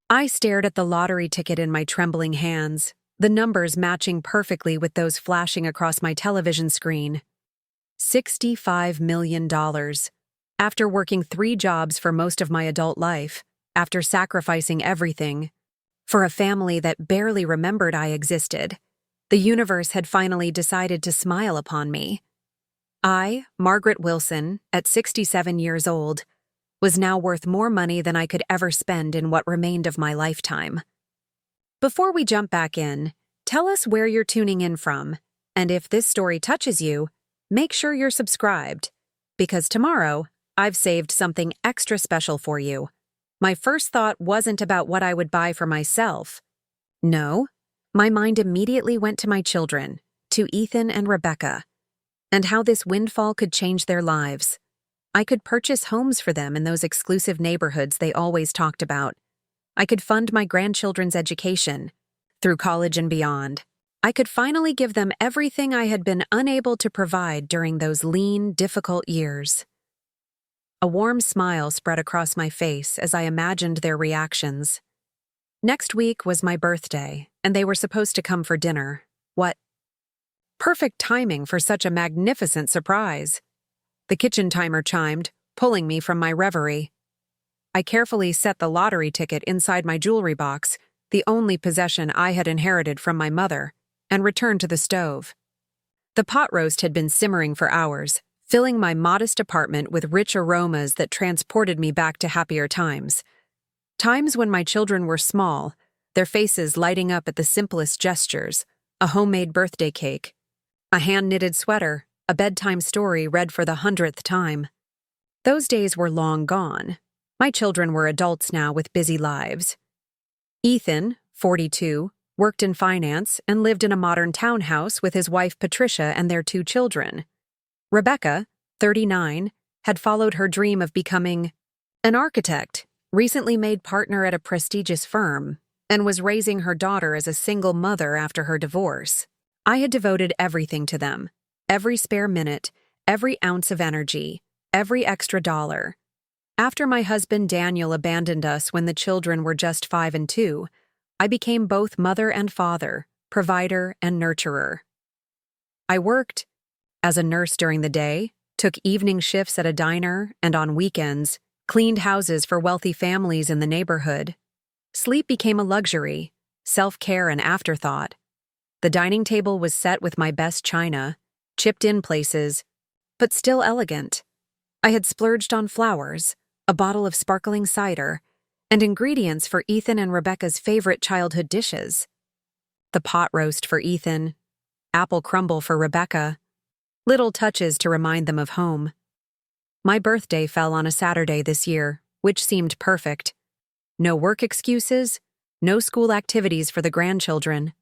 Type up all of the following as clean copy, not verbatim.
I stared at the lottery ticket in my trembling hands, the numbers matching perfectly with those flashing across my television screen. $65 million. After working 3 jobs for most of my adult life, after sacrificing everything, for a family that barely remembered I existed, the universe had finally decided to smile upon me. I, Margaret Wilson, at 67 years old, was now worth more money than I could ever spend in what remained of my lifetime. Before we jump back in, tell us where you're tuning in from, and if this story touches you, make sure you're subscribed, because tomorrow, I've saved something extra special for you. My first thought wasn't about what I would buy for myself. No, my mind immediately went to my children, to Ethan and Rebecca, and how this windfall could change their lives. I could purchase homes for them in those exclusive neighborhoods they always talked about. I could fund my grandchildren's education, through college and beyond. I could finally give them everything I had been unable to provide during those lean, difficult years. A warm smile spread across my face as I imagined their reactions. Next week was my birthday, and they were supposed to come for dinner. What perfect timing for such a magnificent surprise! The kitchen timer chimed, pulling me from my reverie. I carefully set the lottery ticket inside my jewelry box, the only possession I had inherited from my mother, and returned to the stove. The pot roast had been simmering for hours, filling my modest apartment with rich aromas that transported me back to happier times. Times when my children were small, their faces lighting up at the simplest gestures, a homemade birthday cake, a hand-knitted sweater, a bedtime story read for the 100th time. Those days were long gone. My children were adults now with busy lives. Ethan, 42, worked in finance and lived in a modern townhouse with his wife Patricia and their 2 children. Rebecca, 39, had followed her dream of becoming an architect, recently made partner at a prestigious firm, and was raising her daughter as a single mother after her divorce. I had devoted everything to them. Every spare minute, every ounce of energy, every extra dollar. After my husband Daniel abandoned us when the children were just 5 and 2, I became both mother and father, provider and nurturer. I worked as a nurse during the day, took evening shifts at a diner, and on weekends, cleaned houses for wealthy families in the neighborhood. Sleep became a luxury, self-care an afterthought. The dining table was set with my best china, chipped in places, but still elegant. I had splurged on flowers, a bottle of sparkling cider, and ingredients for Ethan and Rebecca's favorite childhood dishes. The pot roast for Ethan, apple crumble for Rebecca, little touches to remind them of home. My birthday fell on a Saturday this year, which seemed perfect. No work excuses, no school activities for the grandchildren.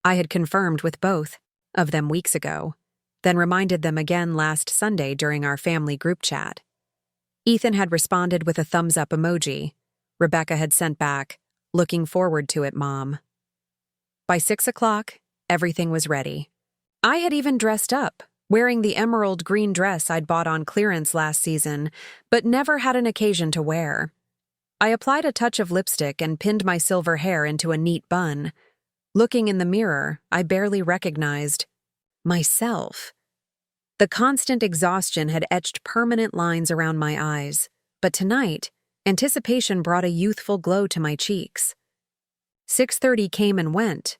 I had confirmed with both of them weeks ago, then reminded them again last Sunday during our family group chat. Ethan had responded with a thumbs-up emoji. Rebecca had sent back, "Looking forward to it, Mom." By 6 o'clock, everything was ready. I had even dressed up, wearing the emerald green dress I'd bought on clearance last season, but never had an occasion to wear. I applied a touch of lipstick and pinned my silver hair into a neat bun. Looking in the mirror, I barely recognized myself. The constant exhaustion had etched permanent lines around my eyes, but tonight, anticipation brought a youthful glow to my cheeks. 6:30 came and went,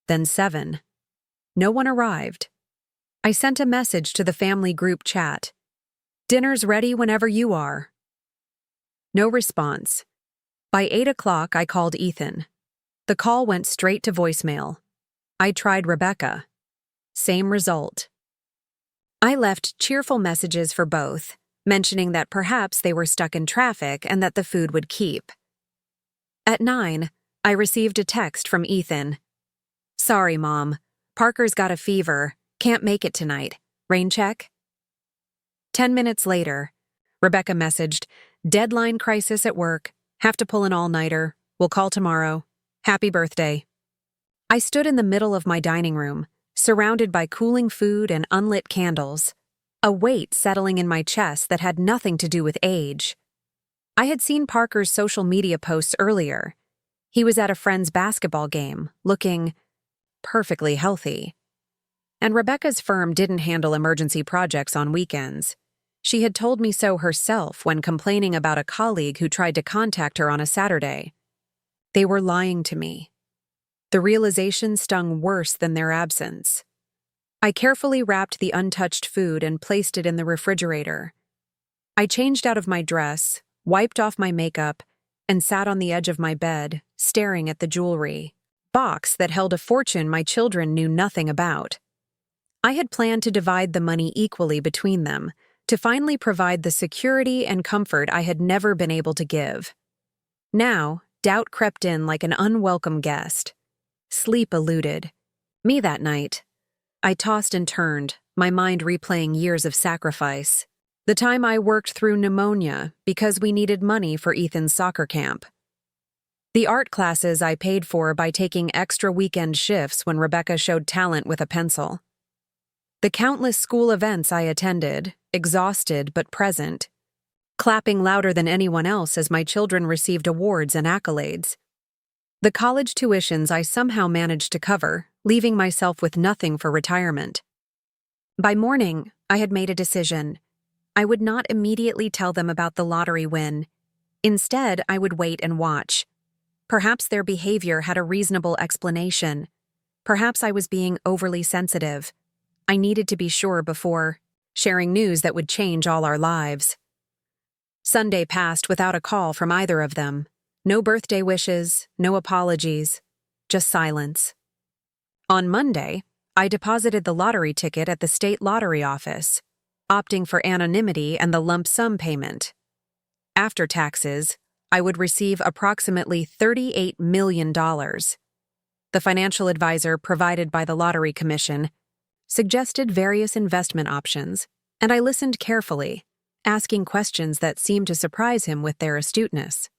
then 7. No one arrived. I sent a message to the family group chat. "Dinner's ready whenever you are." No response. By 8 o'clock, I called Ethan. The call went straight to voicemail. I tried Rebecca. Same result. I left cheerful messages for both, mentioning that perhaps they were stuck in traffic and that the food would keep. At 9, I received a text from Ethan. "Sorry, Mom. Parker's got a fever. Can't make it tonight. Rain check?" 10 minutes later, Rebecca messaged, "Deadline crisis at work. Have to pull an all-nighter. We'll call tomorrow. Happy birthday." I stood in the middle of my dining room, surrounded by cooling food and unlit candles, a weight settling in my chest that had nothing to do with age. I had seen Parker's social media posts earlier. He was at a friend's basketball game, looking perfectly healthy. And Rebecca's firm didn't handle emergency projects on weekends. She had told me so herself when complaining about a colleague who tried to contact her on a Saturday. They were lying to me. The realization stung worse than their absence. I carefully wrapped the untouched food and placed it in the refrigerator. I changed out of my dress, wiped off my makeup, and sat on the edge of my bed, staring at the jewelry box that held a fortune my children knew nothing about. I had planned to divide the money equally between them, to finally provide the security and comfort I had never been able to give. Now, doubt crept in like an unwelcome guest. Sleep eluded me that night. I tossed and turned, my mind replaying years of sacrifice. The time I worked through pneumonia because we needed money for Ethan's soccer camp. The art classes I paid for by taking extra weekend shifts when Rebecca showed talent with a pencil. The countless school events I attended, exhausted but present, clapping louder than anyone else as my children received awards and accolades. The college tuitions I somehow managed to cover, leaving myself with nothing for retirement. By morning, I had made a decision. I would not immediately tell them about the lottery win. Instead, I would wait and watch. Perhaps their behavior had a reasonable explanation. Perhaps I was being overly sensitive. I needed to be sure before sharing news that would change all our lives. Sunday passed without a call from either of them. No birthday wishes, no apologies, just silence. On Monday, I deposited the lottery ticket at the state lottery office, opting for anonymity and the lump sum payment. After taxes, I would receive approximately $38 million. The financial advisor provided by the Lottery Commission suggested various investment options, and I listened carefully, asking questions that seemed to surprise him with their astuteness.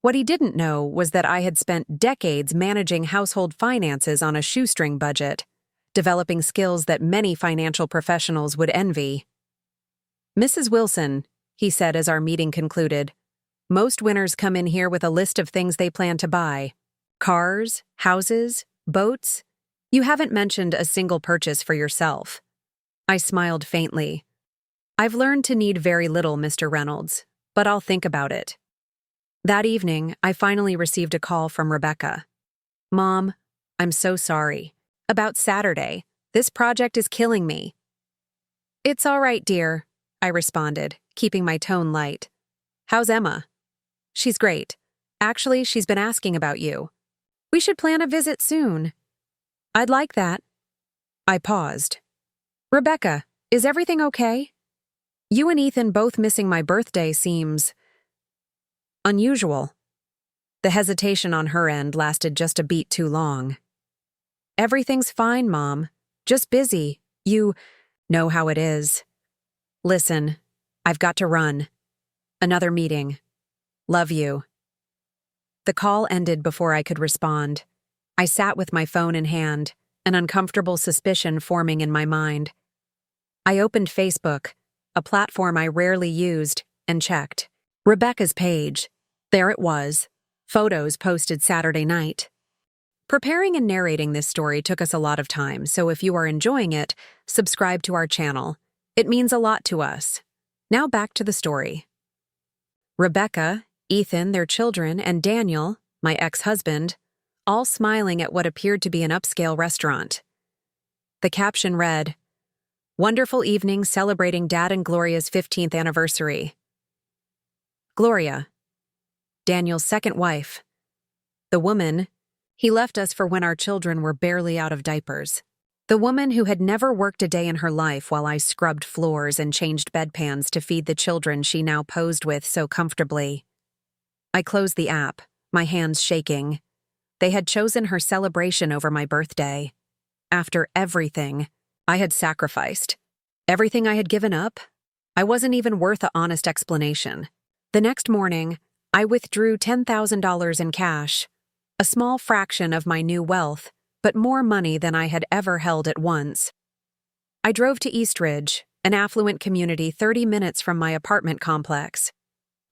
What he didn't know was that I had spent decades managing household finances on a shoestring budget, developing skills that many financial professionals would envy. "Mrs. Wilson," he said as our meeting concluded, "most winners come in here with a list of things they plan to buy. Cars, houses, boats. You haven't mentioned a single purchase for yourself." I smiled faintly. "I've learned to need very little, Mr. Reynolds, but I'll think about it." That evening, I finally received a call from Rebecca. "Mom, I'm so sorry. About Saturday, this project is killing me." "It's all right, dear," I responded, keeping my tone light. "How's Emma?" "She's great. Actually, she's been asking about you. We should plan a visit soon." "I'd like that." I paused. "Rebecca, is everything okay? You and Ethan both missing my birthday seems unusual." The hesitation on her end lasted just a beat too long. "Everything's fine, Mom. Just busy. You know how it is. Listen, I've got to run. Another meeting. Love you." The call ended before I could respond. I sat with my phone in hand, an uncomfortable suspicion forming in my mind. I opened Facebook, a platform I rarely used, and checked Rebecca's page. There it was, photos posted Saturday night. Preparing and narrating this story took us a lot of time, so if you are enjoying it, subscribe to our channel. It means a lot to us. Now back to the story. Rebecca, Ethan, their children, and Daniel, my ex-husband, all smiling at what appeared to be an upscale restaurant. The caption read, "Wonderful evening celebrating Dad and Gloria's 15th anniversary." Gloria, Daniel's second wife. The woman he left us for when our children were barely out of diapers. The woman who had never worked a day in her life while I scrubbed floors and changed bedpans to feed the children she now posed with so comfortably. I closed the app, my hands shaking. They had chosen her celebration over my birthday. After everything I had sacrificed, everything I had given up, I wasn't even worth an honest explanation. The next morning, I withdrew $10,000 in cash, a small fraction of my new wealth, but more money than I had ever held at once. I drove to Eastridge, an affluent community 30 minutes from my apartment complex.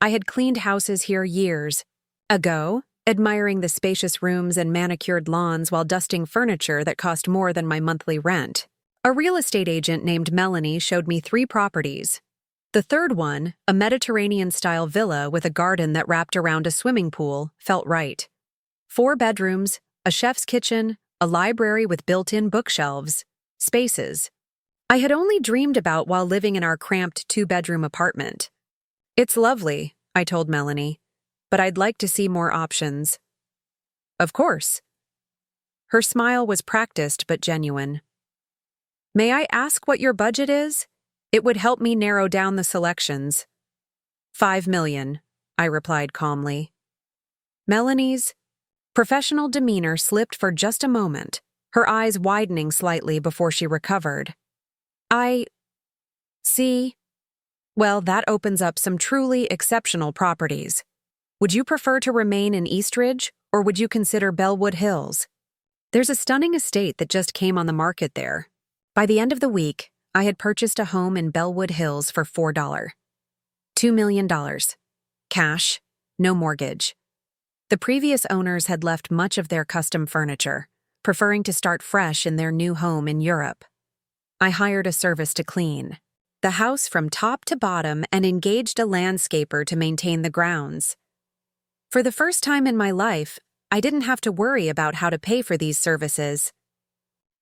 I had cleaned houses here years ago, admiring the spacious rooms and manicured lawns while dusting furniture that cost more than my monthly rent. A real estate agent named Melanie showed me 3 properties. The third one, a Mediterranean-style villa with a garden that wrapped around a swimming pool, felt right. 4 bedrooms, a chef's kitchen, a library with built-in bookshelves. Spaces I had only dreamed about while living in our cramped 2-bedroom apartment. "It's lovely," I told Melanie, "but I'd like to see more options." "Of course." Her smile was practiced but genuine. "May I ask what your budget is? It would help me narrow down the selections." $5 million, I replied calmly. Melanie's professional demeanor slipped for just a moment, her eyes widening slightly before she recovered. "I see. Well, that opens up some truly exceptional properties. Would you prefer to remain in Eastridge, or would you consider Bellwood Hills? There's a stunning estate that just came on the market there." By the end of the week, I had purchased a home in Bellwood Hills for $2 million. Cash, no mortgage. The previous owners had left much of their custom furniture, preferring to start fresh in their new home in Europe. I hired a service to clean the house from top to bottom and engaged a landscaper to maintain the grounds. For the first time in my life, I didn't have to worry about how to pay for these services.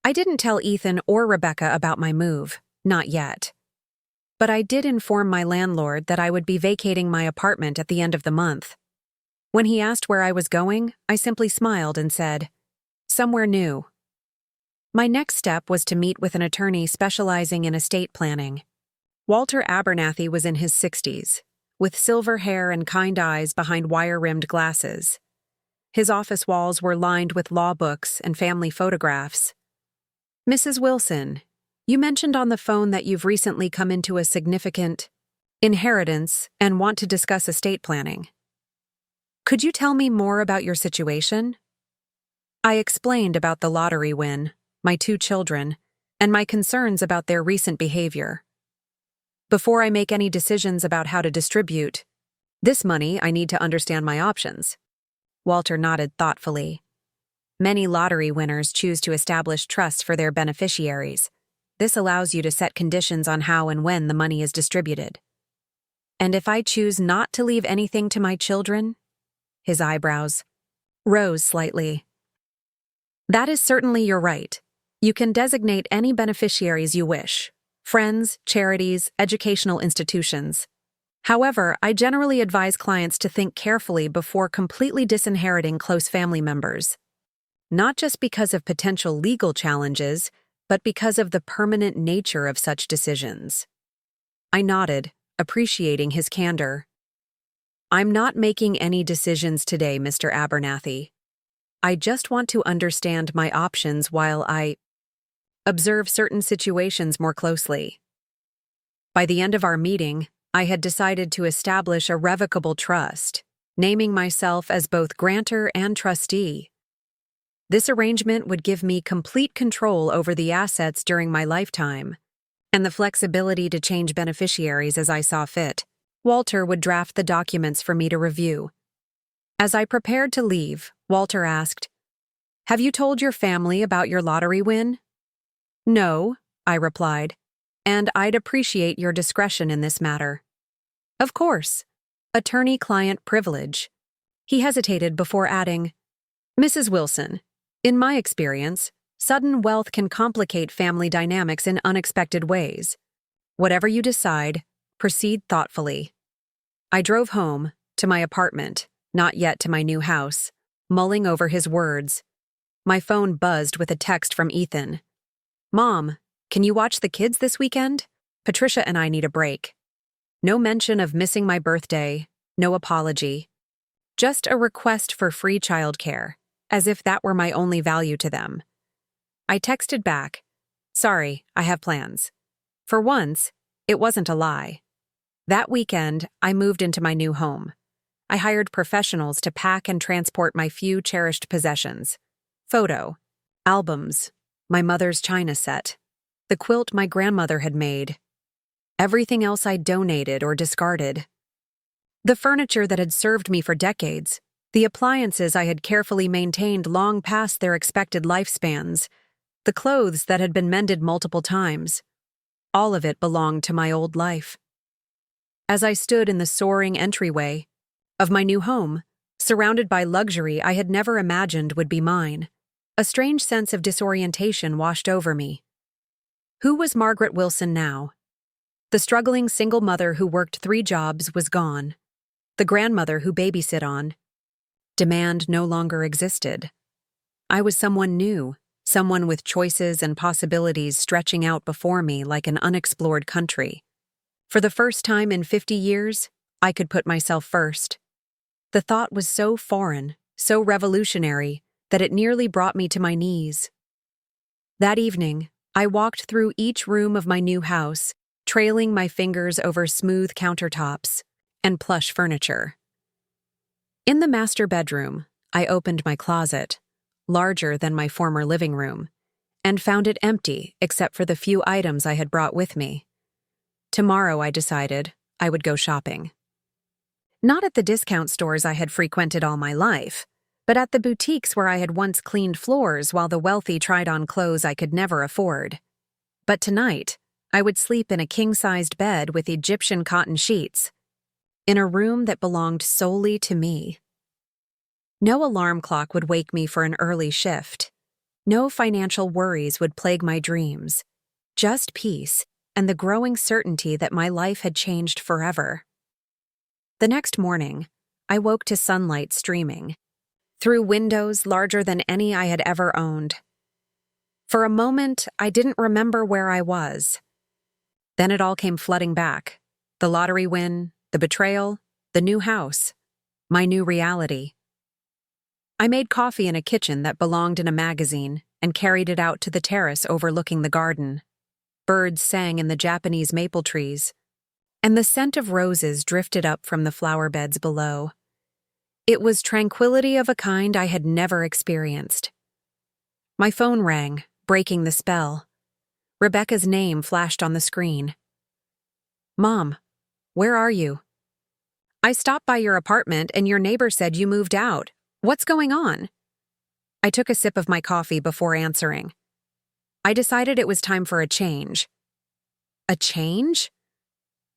I didn't tell Ethan or Rebecca about my move, not yet. But I did inform my landlord that I would be vacating my apartment at the end of the month. When he asked where I was going, I simply smiled and said, "Somewhere new." My next step was to meet with an attorney specializing in estate planning. Walter Abernathy was in his 60s, with silver hair and kind eyes behind wire-rimmed glasses. His office walls were lined with law books and family photographs. "Mrs. Wilson, you mentioned on the phone that you've recently come into a significant inheritance and want to discuss estate planning. Could you tell me more about your situation?" I explained about the lottery win, my 2 children, and my concerns about their recent behavior. "Before I make any decisions about how to distribute this money, I need to understand my options." Walter nodded thoughtfully. "Many lottery winners choose to establish trusts for their beneficiaries. This allows you to set conditions on how and when the money is distributed." "And if I choose not to leave anything to my children?" His eyebrows rose slightly. "That is certainly your right. You can designate any beneficiaries you wish: friends, charities, educational institutions. However, I generally advise clients to think carefully before completely disinheriting close family members. Not just because of potential legal challenges, but because of the permanent nature of such decisions." I nodded, appreciating his candor. "I'm not making any decisions today, Mr. Abernathy. I just want to understand my options while I observe certain situations more closely." By the end of our meeting, I had decided to establish a revocable trust, naming myself as both grantor and trustee. This arrangement would give me complete control over the assets during my lifetime, and the flexibility to change beneficiaries as I saw fit. Walter would draft the documents for me to review. As I prepared to leave, Walter asked, "Have you told your family about your lottery win?" "No," I replied, "and I'd appreciate your discretion in this matter." "Of course. Attorney-client privilege." He hesitated before adding, "Mrs. Wilson, in my experience, sudden wealth can complicate family dynamics in unexpected ways. Whatever you decide, proceed thoughtfully." I drove home, to my apartment, not yet to my new house, mulling over his words. My phone buzzed with a text from Ethan. "Mom, can you watch the kids this weekend? Patricia and I need a break." No mention of missing my birthday, no apology. Just a request for free childcare, as if that were my only value to them. I texted back, "Sorry, I have plans." For once, it wasn't a lie. That weekend, I moved into my new home. I hired professionals to pack and transport my few cherished possessions. Photo albums, my mother's china set, the quilt my grandmother had made, everything else I donated or discarded. The furniture that had served me for decades, The appliances I had carefully maintained long past their expected lifespans, the clothes that had been mended multiple times. All of it belonged to my old life. As I stood in the soaring entryway of my new home, surrounded by luxury I had never imagined would be mine, a strange sense of disorientation washed over me. Who was Margaret Wilson now? The struggling single mother who worked 3 jobs was gone. The grandmother who babysat on. Demand no longer existed. I was someone new, someone with choices and possibilities stretching out before me like an unexplored country. For the first time in 50 years, I could put myself first. The thought was so foreign, so revolutionary, that it nearly brought me to my knees. That evening, I walked through each room of my new house, trailing my fingers over smooth countertops and plush furniture. In the master bedroom, I opened my closet, larger than my former living room, and found it empty except for the few items I had brought with me. Tomorrow, I decided, I would go shopping. Not at the discount stores I had frequented all my life, but at the boutiques where I had once cleaned floors while the wealthy tried on clothes I could never afford. But tonight, I would sleep in a king-sized bed with Egyptian cotton sheets, in a room that belonged solely to me. No alarm clock would wake me for an early shift. No financial worries would plague my dreams. Just peace and the growing certainty that my life had changed forever. The next morning, I woke to sunlight streaming through windows larger than any I had ever owned. For a moment, I didn't remember where I was. Then it all came flooding back. The lottery win, the betrayal, the new house, my new reality. I made coffee in a kitchen that belonged in a magazine and carried it out to the terrace overlooking the garden. Birds sang in the Japanese maple trees, and the scent of roses drifted up from the flower beds below. It was tranquility of a kind I had never experienced. My phone rang, breaking the spell. Rebecca's name flashed on the screen. "Mom, where are you?" "I stopped by your apartment and your neighbor said you moved out. What's going on?" I took a sip of my coffee before answering. I decided it was time for a change. "A change?"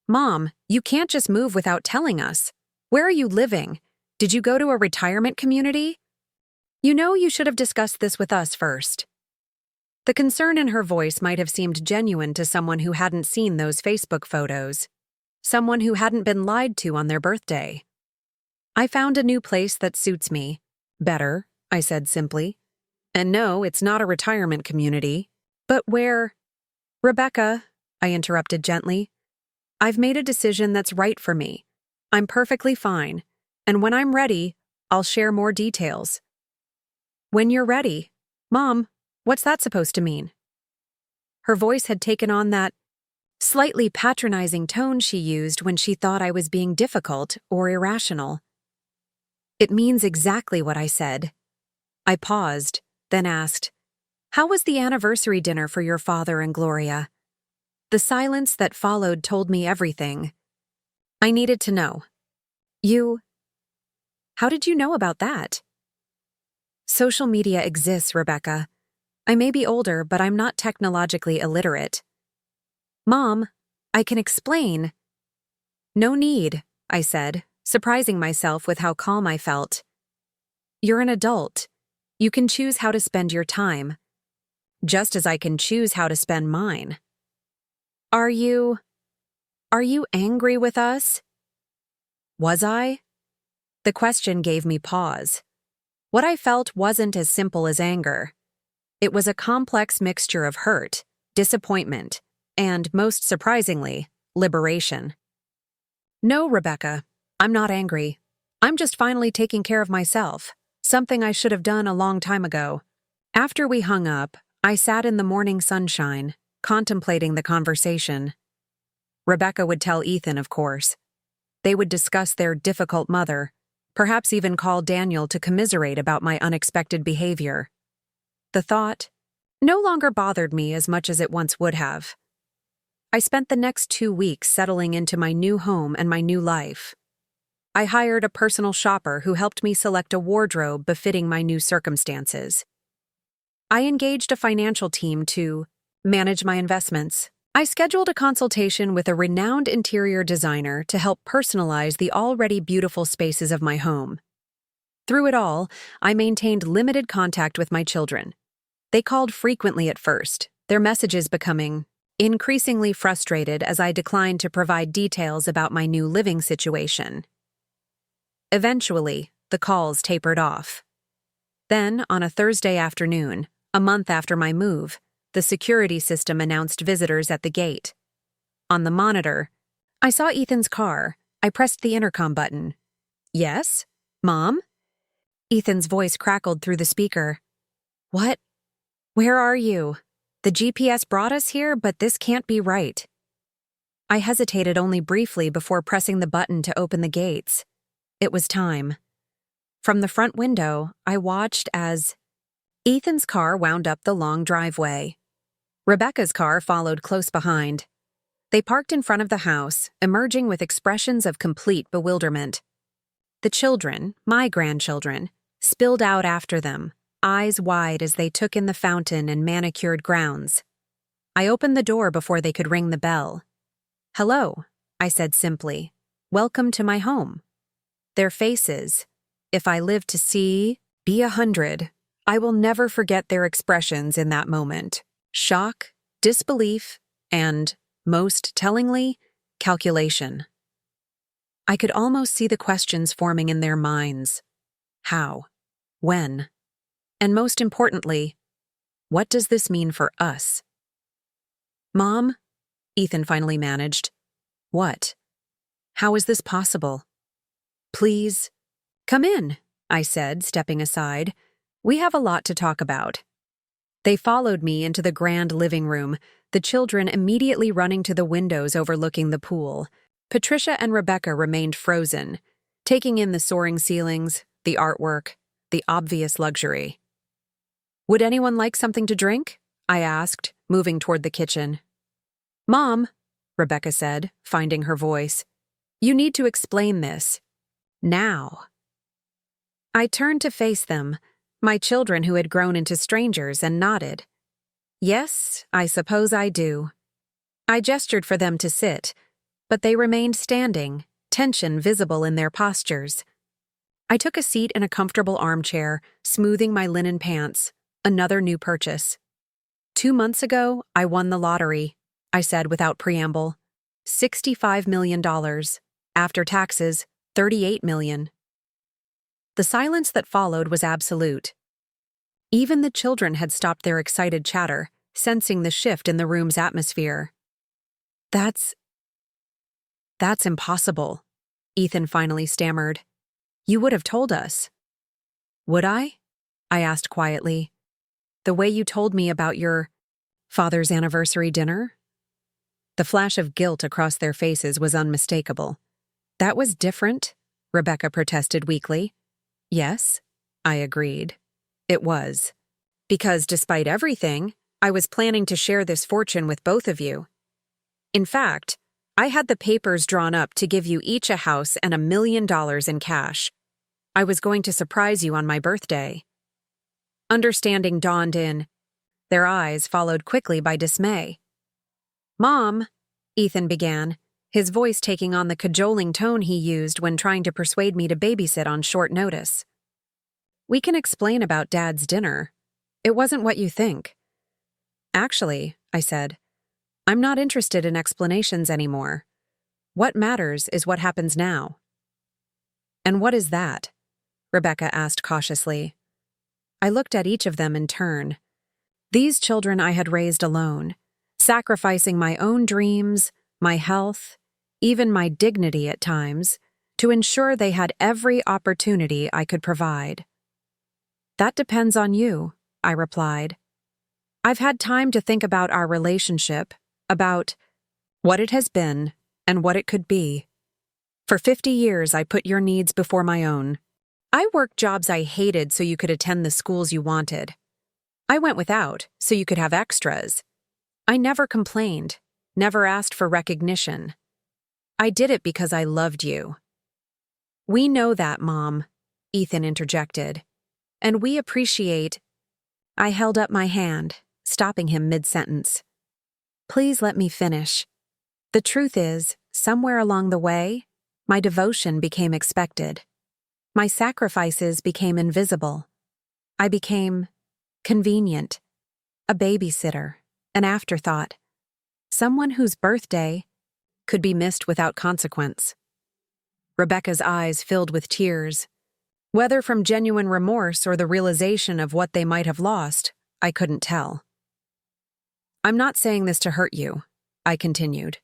"Mom, you can't just move without telling us. Where are you living? Did you go to a retirement community? You know you should have discussed this with us first." The concern in her voice might have seemed genuine to someone who hadn't seen those Facebook photos, someone who hadn't been lied to on their birthday. "I found a new place that suits me. Better," I said simply. "And no, it's not a retirement community. But where—" "Rebecca," I interrupted gently, "I've made a decision that's right for me. I'm perfectly fine, and when I'm ready, I'll share more details." "When you're ready? Mom, what's that supposed to mean?" Her voice had taken on that slightly patronizing tone she used when she thought I was being difficult or irrational. "It means exactly what I said." I paused, then asked, "How was the anniversary dinner for your father and Gloria?" The silence that followed told me everything. I needed to know. How did you know about that?" "Social media exists, Rebecca. I may be older, but I'm not technologically illiterate." "Mom, I can explain." "No need," I said, surprising myself with how calm I felt. "You're an adult. You can choose how to spend your time, just as I can choose how to spend mine." Are you angry with us?" Was I? The question gave me pause. What I felt wasn't as simple as anger. It was a complex mixture of hurt, disappointment, and, most surprisingly, liberation. "No, Rebecca, I'm not angry. I'm just finally taking care of myself, something I should have done a long time ago." After we hung up, I sat in the morning sunshine, contemplating the conversation. Rebecca would tell Ethan, of course. They would discuss their difficult mother, perhaps even call Daniel to commiserate about my unexpected behavior. The thought no longer bothered me as much as it once would have. I spent the next 2 weeks settling into my new home and my new life. I hired a personal shopper who helped me select a wardrobe befitting my new circumstances. I engaged a financial team to manage my investments. I scheduled a consultation with a renowned interior designer to help personalize the already beautiful spaces of my home. Through it all, I maintained limited contact with my children. They called frequently at first, their messages becoming increasingly frustrated as I declined to provide details about my new living situation. Eventually, the calls tapered off. Then, on a Thursday afternoon, a month after my move, the security system announced visitors at the gate. On the monitor, I saw Ethan's car. I pressed the intercom button. "Yes? Mom?" Ethan's voice crackled through the speaker. "What? Where are you? The GPS brought us here, but this can't be right." I hesitated only briefly before pressing the button to open the gates. It was time. From the front window, I watched as Ethan's car wound up the long driveway. Rebecca's car followed close behind. They parked in front of the house, emerging with expressions of complete bewilderment. The children, my grandchildren, spilled out after them, eyes wide as they took in the fountain and manicured grounds. I opened the door before they could ring the bell. "Hello," I said simply. "Welcome to my home." Their faces, if I live to be 100, I will never forget their expressions in that moment. Shock, disbelief, and, most tellingly, calculation. I could almost see the questions forming in their minds. How? When? And most importantly, what does this mean for us? "Mom," Ethan finally managed. "What? How is this possible?" "Please, come in," I said, stepping aside. "We have a lot to talk about." They followed me into the grand living room, the children immediately running to the windows overlooking the pool. Patricia and Rebecca remained frozen, taking in the soaring ceilings, the artwork, the obvious luxury. "Would anyone like something to drink?" I asked, moving toward the kitchen. "Mom," Rebecca said, finding her voice, "you need to explain this. Now." I turned to face them, my children who had grown into strangers, and nodded. "Yes, I suppose I do." I gestured for them to sit, but they remained standing, tension visible in their postures. I took a seat in a comfortable armchair, smoothing my linen pants, another new purchase. 2 months ago, I won the lottery, I said without preamble. $65 million. After taxes, $38 million. The silence that followed was absolute. Even the children had stopped their excited chatter, sensing the shift in the room's atmosphere. That's impossible," Ethan finally stammered. "You would have told us." "Would I?" I asked quietly. "The way you told me about your father's anniversary dinner?" The flash of guilt across their faces was unmistakable. "That was different," Rebecca protested weakly. "Yes," I agreed. "It was. Because despite everything, I was planning to share this fortune with both of you. In fact, I had the papers drawn up to give you each a house and $1 million in cash. I was going to surprise you on my birthday." Understanding dawned in. Their eyes followed quickly by dismay. "Mom," Ethan began, his voice taking on the cajoling tone he used when trying to persuade me to babysit on short notice. "We can explain about Dad's dinner. It wasn't what you think." "Actually," I said, "I'm not interested in explanations anymore. What matters is what happens now." "And what is that?" Rebecca asked cautiously. I looked at each of them in turn. These children I had raised alone, sacrificing my own dreams, my health, even my dignity at times, to ensure they had every opportunity I could provide. "That depends on you," I replied. "I've had time to think about our relationship, about what it has been and what it could be. For 50 years, I put your needs before my own. I worked jobs I hated so you could attend the schools you wanted. I went without so you could have extras. I never complained, never asked for recognition. I did it because I loved you. We know that, Mom, Ethan interjected. And we appreciate— I held up my hand, stopping him mid-sentence. Please let me finish. The truth is, somewhere along the way, my devotion became expected. My sacrifices became invisible. I became convenient, a babysitter, an afterthought, someone whose birthday could be missed without consequence. Rebecca's eyes filled with tears. Whether from genuine remorse or the realization of what they might have lost, I couldn't tell. I'm not saying this to hurt you, I continued.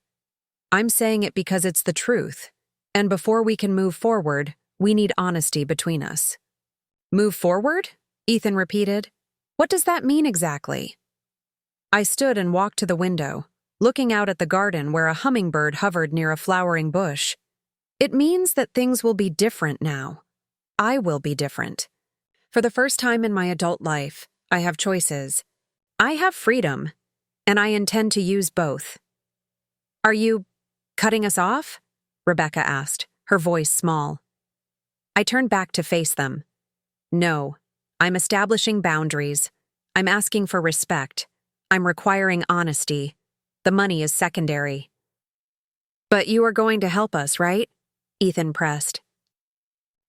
I'm saying it because it's the truth, and before we can move forward, we need honesty between us. Move forward? Ethan repeated. What does that mean exactly? I stood and walked to the window, looking out at the garden where a hummingbird hovered near a flowering bush. It means that things will be different now. I will be different. For the first time in my adult life, I have choices. I have freedom, and I intend to use both. Are you cutting us off? Rebecca asked, her voice small. I turned back to face them. No, I'm establishing boundaries. I'm asking for respect. I'm requiring honesty. The money is secondary. But you are going to help us, right? Ethan pressed.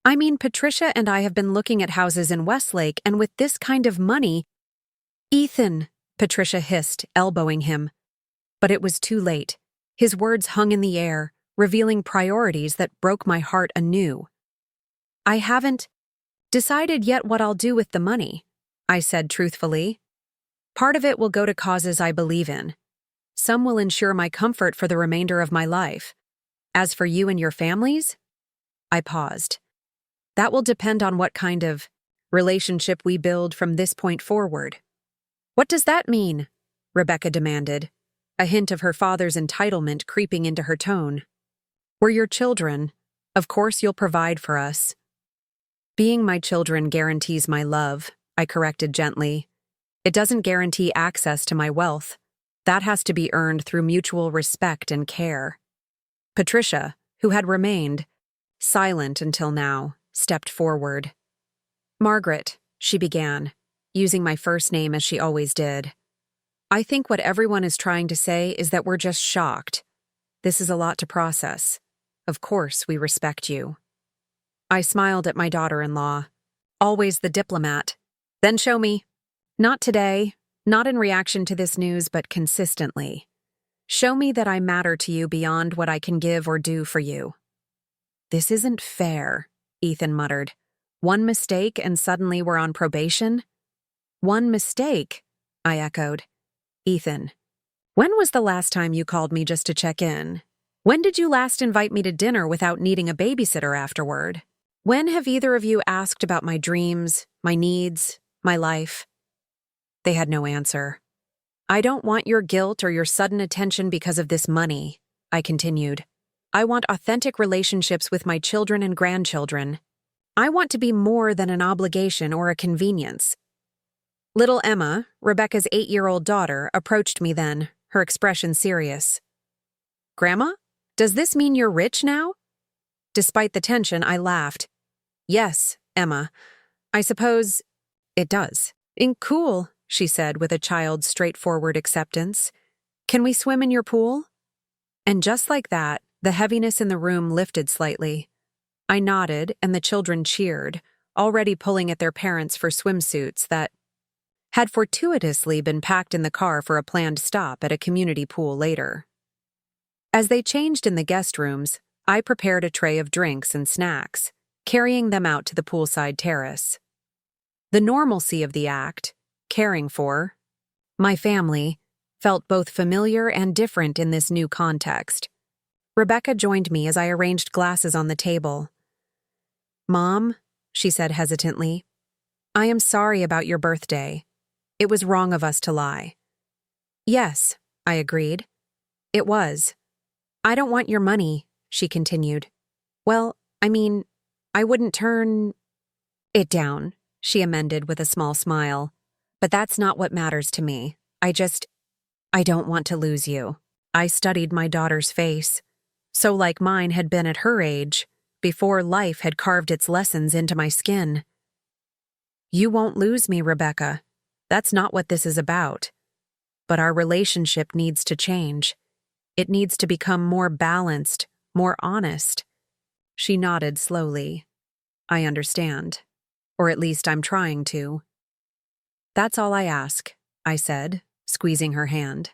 I mean, Patricia and I have been looking at houses in Westlake, and with this kind of money— Ethan, Patricia hissed, elbowing him. But it was too late. His words hung in the air, revealing priorities that broke my heart anew. I haven't decided yet what I'll do with the money, I said truthfully. Part of it will go to causes I believe in. Some will ensure my comfort for the remainder of my life. As for you and your families? I paused. That will depend on what kind of relationship we build from this point forward. What does that mean? Rebecca demanded, a hint of her father's entitlement creeping into her tone. We're your children. Of course you'll provide for us. Being my children guarantees my love, I corrected gently. It doesn't guarantee access to my wealth. That has to be earned through mutual respect and care. Patricia, who had remained silent until now, stepped forward. Margaret, she began, using my first name as she always did. I think what everyone is trying to say is that we're just shocked. This is a lot to process. Of course, we respect you. I smiled at my daughter-in-law. Always the diplomat. Then show me. Not today, not in reaction to this news, but consistently. Show me that I matter to you beyond what I can give or do for you. This isn't fair, Ethan muttered. One mistake and suddenly we're on probation? One mistake, I echoed. Ethan, when was the last time you called me just to check in? When did you last invite me to dinner without needing a babysitter afterward? When have either of you asked about my dreams, my needs, my life? They had no answer. I don't want your guilt or your sudden attention because of this money, I continued. I want authentic relationships with my children and grandchildren. I want to be more than an obligation or a convenience. Little Emma, Rebecca's 8-year-old daughter, approached me then, her expression serious. Grandma, does this mean you're rich now? Despite the tension, I laughed. Yes, Emma. I suppose it does. Cool, she said with a child's straightforward acceptance. Can we swim in your pool? And just like that, the heaviness in the room lifted slightly. I nodded, and the children cheered, already pulling at their parents for swimsuits that had fortuitously been packed in the car for a planned stop at a community pool later. As they changed in the guest rooms, I prepared a tray of drinks and snacks, carrying them out to the poolside terrace. The normalcy of the act, caring for my family, felt both familiar and different in this new context. Rebecca joined me as I arranged glasses on the table. Mom, she said hesitantly, I am sorry about your birthday. It was wrong of us to lie. Yes, I agreed. It was. I don't want your money, she continued. Well, I mean, I wouldn't turn it down, she amended with a small smile. But that's not what matters to me. I don't want to lose you. I studied my daughter's face. So like mine had been at her age, before life had carved its lessons into my skin. You won't lose me, Rebecca. That's not what this is about. But our relationship needs to change. It needs to become more balanced, more honest. She nodded slowly. I understand. Or at least I'm trying to. That's all I ask, I said, squeezing her hand.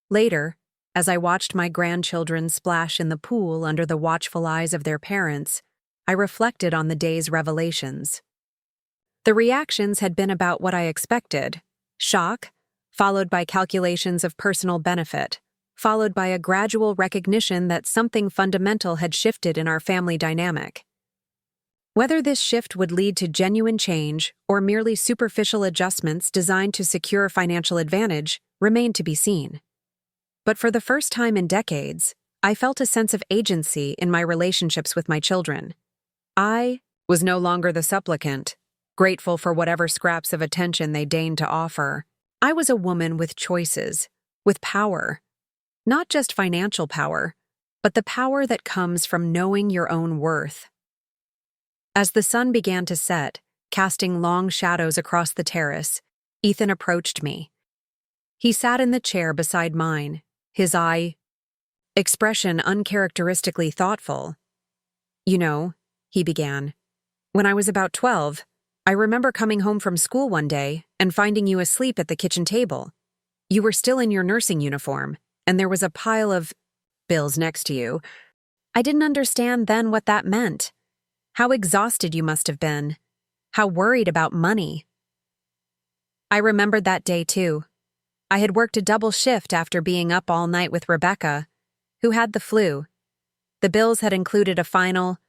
Later, as I watched my grandchildren splash in the pool under the watchful eyes of their parents, I reflected on the day's revelations. The reactions had been about what I expected: shock, followed by calculations of personal benefit, followed by a gradual recognition that something fundamental had shifted in our family dynamic. Whether this shift would lead to genuine change or merely superficial adjustments designed to secure financial advantage remained to be seen. But for the first time in decades, I felt a sense of agency in my relationships with my children. I was no longer the supplicant, grateful for whatever scraps of attention they deigned to offer. I was a woman with choices, with power. Not just financial power, but the power that comes from knowing your own worth. As the sun began to set, casting long shadows across the terrace, Ethan approached me. He sat in the chair beside mine, his expression uncharacteristically thoughtful. You know, he began, when I was about 12, I remember coming home from school one day and finding you asleep at the kitchen table. You were still in your nursing uniform, and there was a pile of bills next to you. I didn't understand then what that meant. How exhausted you must have been. How worried about money. I remembered that day too. I had worked a double shift after being up all night with Rebecca, who had the flu. The bills had included a final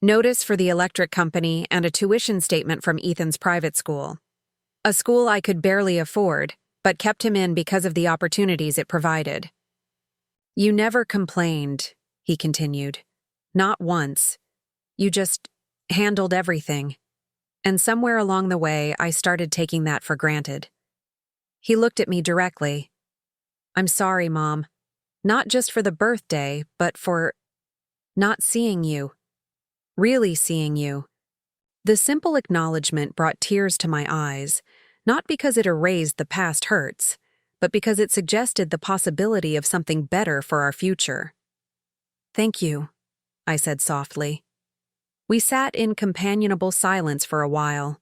notice for the electric company and a tuition statement from Ethan's private school. A school I could barely afford, but kept him in because of the opportunities it provided. You never complained, he continued. Not once. You just handled everything. And somewhere along the way, I started taking that for granted. He looked at me directly. I'm sorry, Mom. Not just for the birthday, but for not seeing you. Really seeing you. The simple acknowledgement brought tears to my eyes, not because it erased the past hurts, but because it suggested the possibility of something better for our future. Thank you, I said softly. We sat in companionable silence for a while,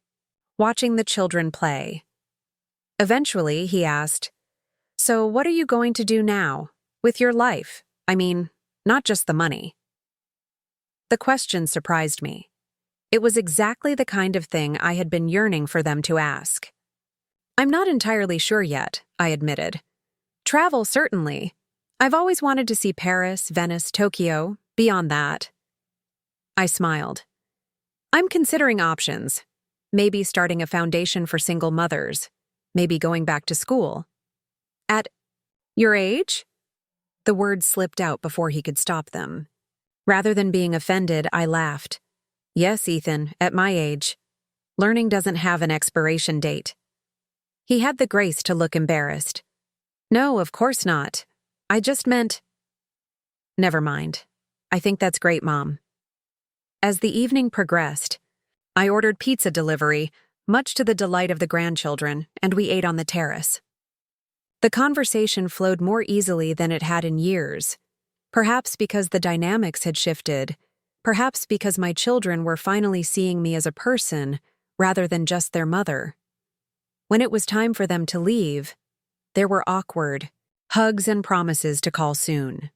watching the children play. Eventually, he asked, So what are you going to do now, with your life? I mean, not just the money. The question surprised me. It was exactly the kind of thing I had been yearning for them to ask. I'm not entirely sure yet, I admitted. Travel, certainly. I've always wanted to see Paris, Venice, Tokyo, beyond that. I smiled. I'm considering options. Maybe starting a foundation for single mothers. Maybe going back to school. At your age? The words slipped out before he could stop them. Rather than being offended, I laughed. Yes, Ethan, at my age. Learning doesn't have an expiration date. He had the grace to look embarrassed. No, of course not. I just meant... Never mind. I think that's great, Mom. As the evening progressed, I ordered pizza delivery, much to the delight of the grandchildren, and we ate on the terrace. The conversation flowed more easily than it had in years. Perhaps because the dynamics had shifted, perhaps because my children were finally seeing me as a person rather than just their mother. When it was time for them to leave, there were awkward hugs and promises to call soon.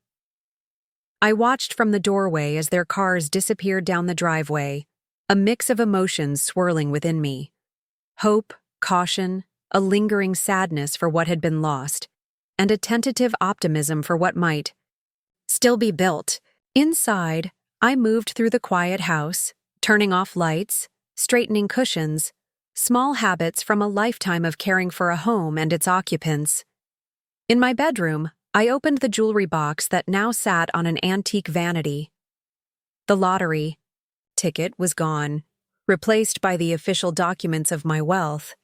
I watched from the doorway as their cars disappeared down the driveway, a mix of emotions swirling within me. Hope, caution, a lingering sadness for what had been lost, and a tentative optimism for what might still be built. Inside, I moved through the quiet house, turning off lights, straightening cushions, small habits from a lifetime of caring for a home and its occupants. In my bedroom, I opened the jewelry box that now sat on an antique vanity. The lottery ticket was gone, replaced by the official documents of my wealth,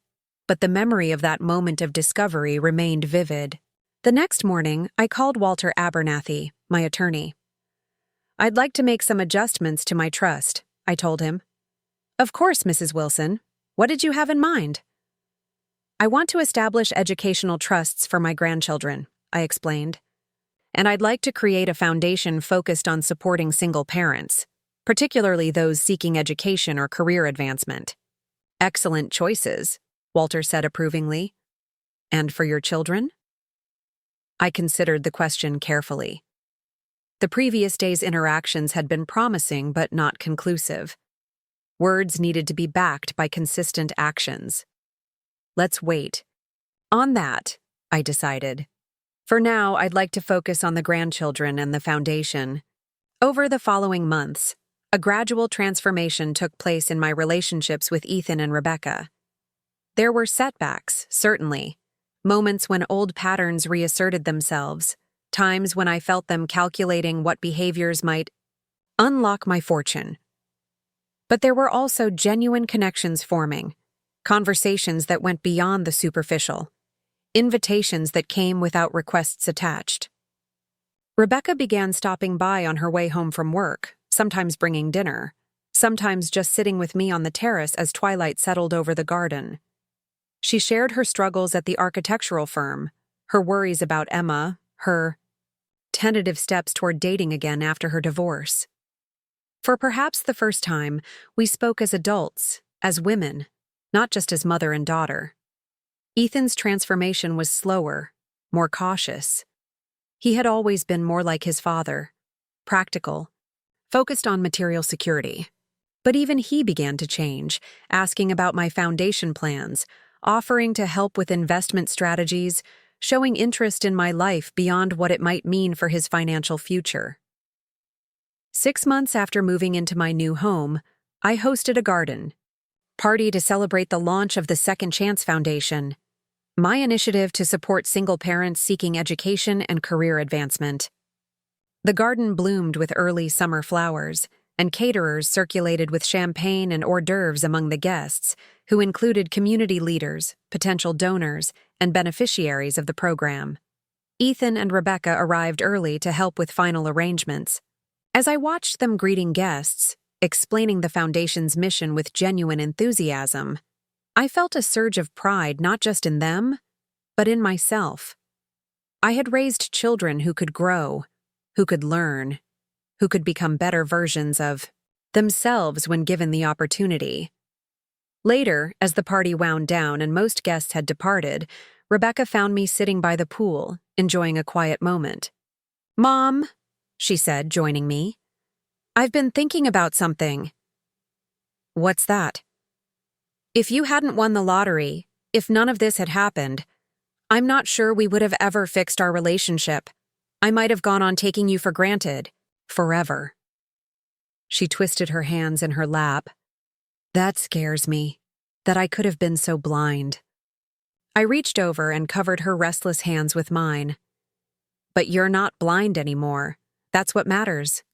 but the memory of that moment of discovery remained vivid. The next morning, I called Walter Abernathy, my attorney. I'd like to make some adjustments to my trust, I told him. Of course, Mrs. Wilson. What did you have in mind? I want to establish educational trusts for my grandchildren, I explained. And I'd like to create a foundation focused on supporting single parents, particularly those seeking education or career advancement. Excellent choices, Walter said approvingly. And for your children? I considered the question carefully. The previous day's interactions had been promising but not conclusive. Words needed to be backed by consistent actions. Let's wait. On that, I decided. For now, I'd like to focus on the grandchildren and the foundation. Over the following months, a gradual transformation took place in my relationships with Ethan and Rebecca. There were setbacks, certainly, moments when old patterns reasserted themselves, times when I felt them calculating what behaviors might unlock my fortune. But there were also genuine connections forming, conversations that went beyond the superficial, invitations that came without requests attached. Rebecca began stopping by on her way home from work, sometimes bringing dinner, sometimes just sitting with me on the terrace as twilight settled over the garden. She shared her struggles at the architectural firm, her worries about Emma, her tentative steps toward dating again after her divorce. For perhaps the first time, we spoke as adults, as women, not just as mother and daughter. Ethan's transformation was slower, more cautious. He had always been more like his father, practical, focused on material security. But even he began to change, asking about my foundation plans, offering to help with investment strategies, showing interest in my life beyond what it might mean for his financial future. 6 months after moving into my new home, I hosted a garden party to celebrate the launch of the Second Chance Foundation, my initiative to support single parents seeking education and career advancement. The garden bloomed with early summer flowers, and caterers circulated with champagne and hors d'oeuvres among the guests, who included community leaders, potential donors, and beneficiaries of the program. Ethan and Rebecca arrived early to help with final arrangements. As I watched them greeting guests, explaining the foundation's mission with genuine enthusiasm, I felt a surge of pride not just in them, but in myself. I had raised children who could grow, who could learn, who could become better versions of themselves when given the opportunity. Later, as the party wound down and most guests had departed, Rebecca found me sitting by the pool, enjoying a quiet moment. "Mom," she said, joining me, "I've been thinking about something." "What's that?" "If you hadn't won the lottery, if none of this had happened, I'm not sure we would have ever fixed our relationship. I might have gone on taking you for granted, forever." She twisted her hands in her lap. "That scares me, that I could have been so blind." I reached over and covered her restless hands with mine. "But you're not blind anymore. That's what matters."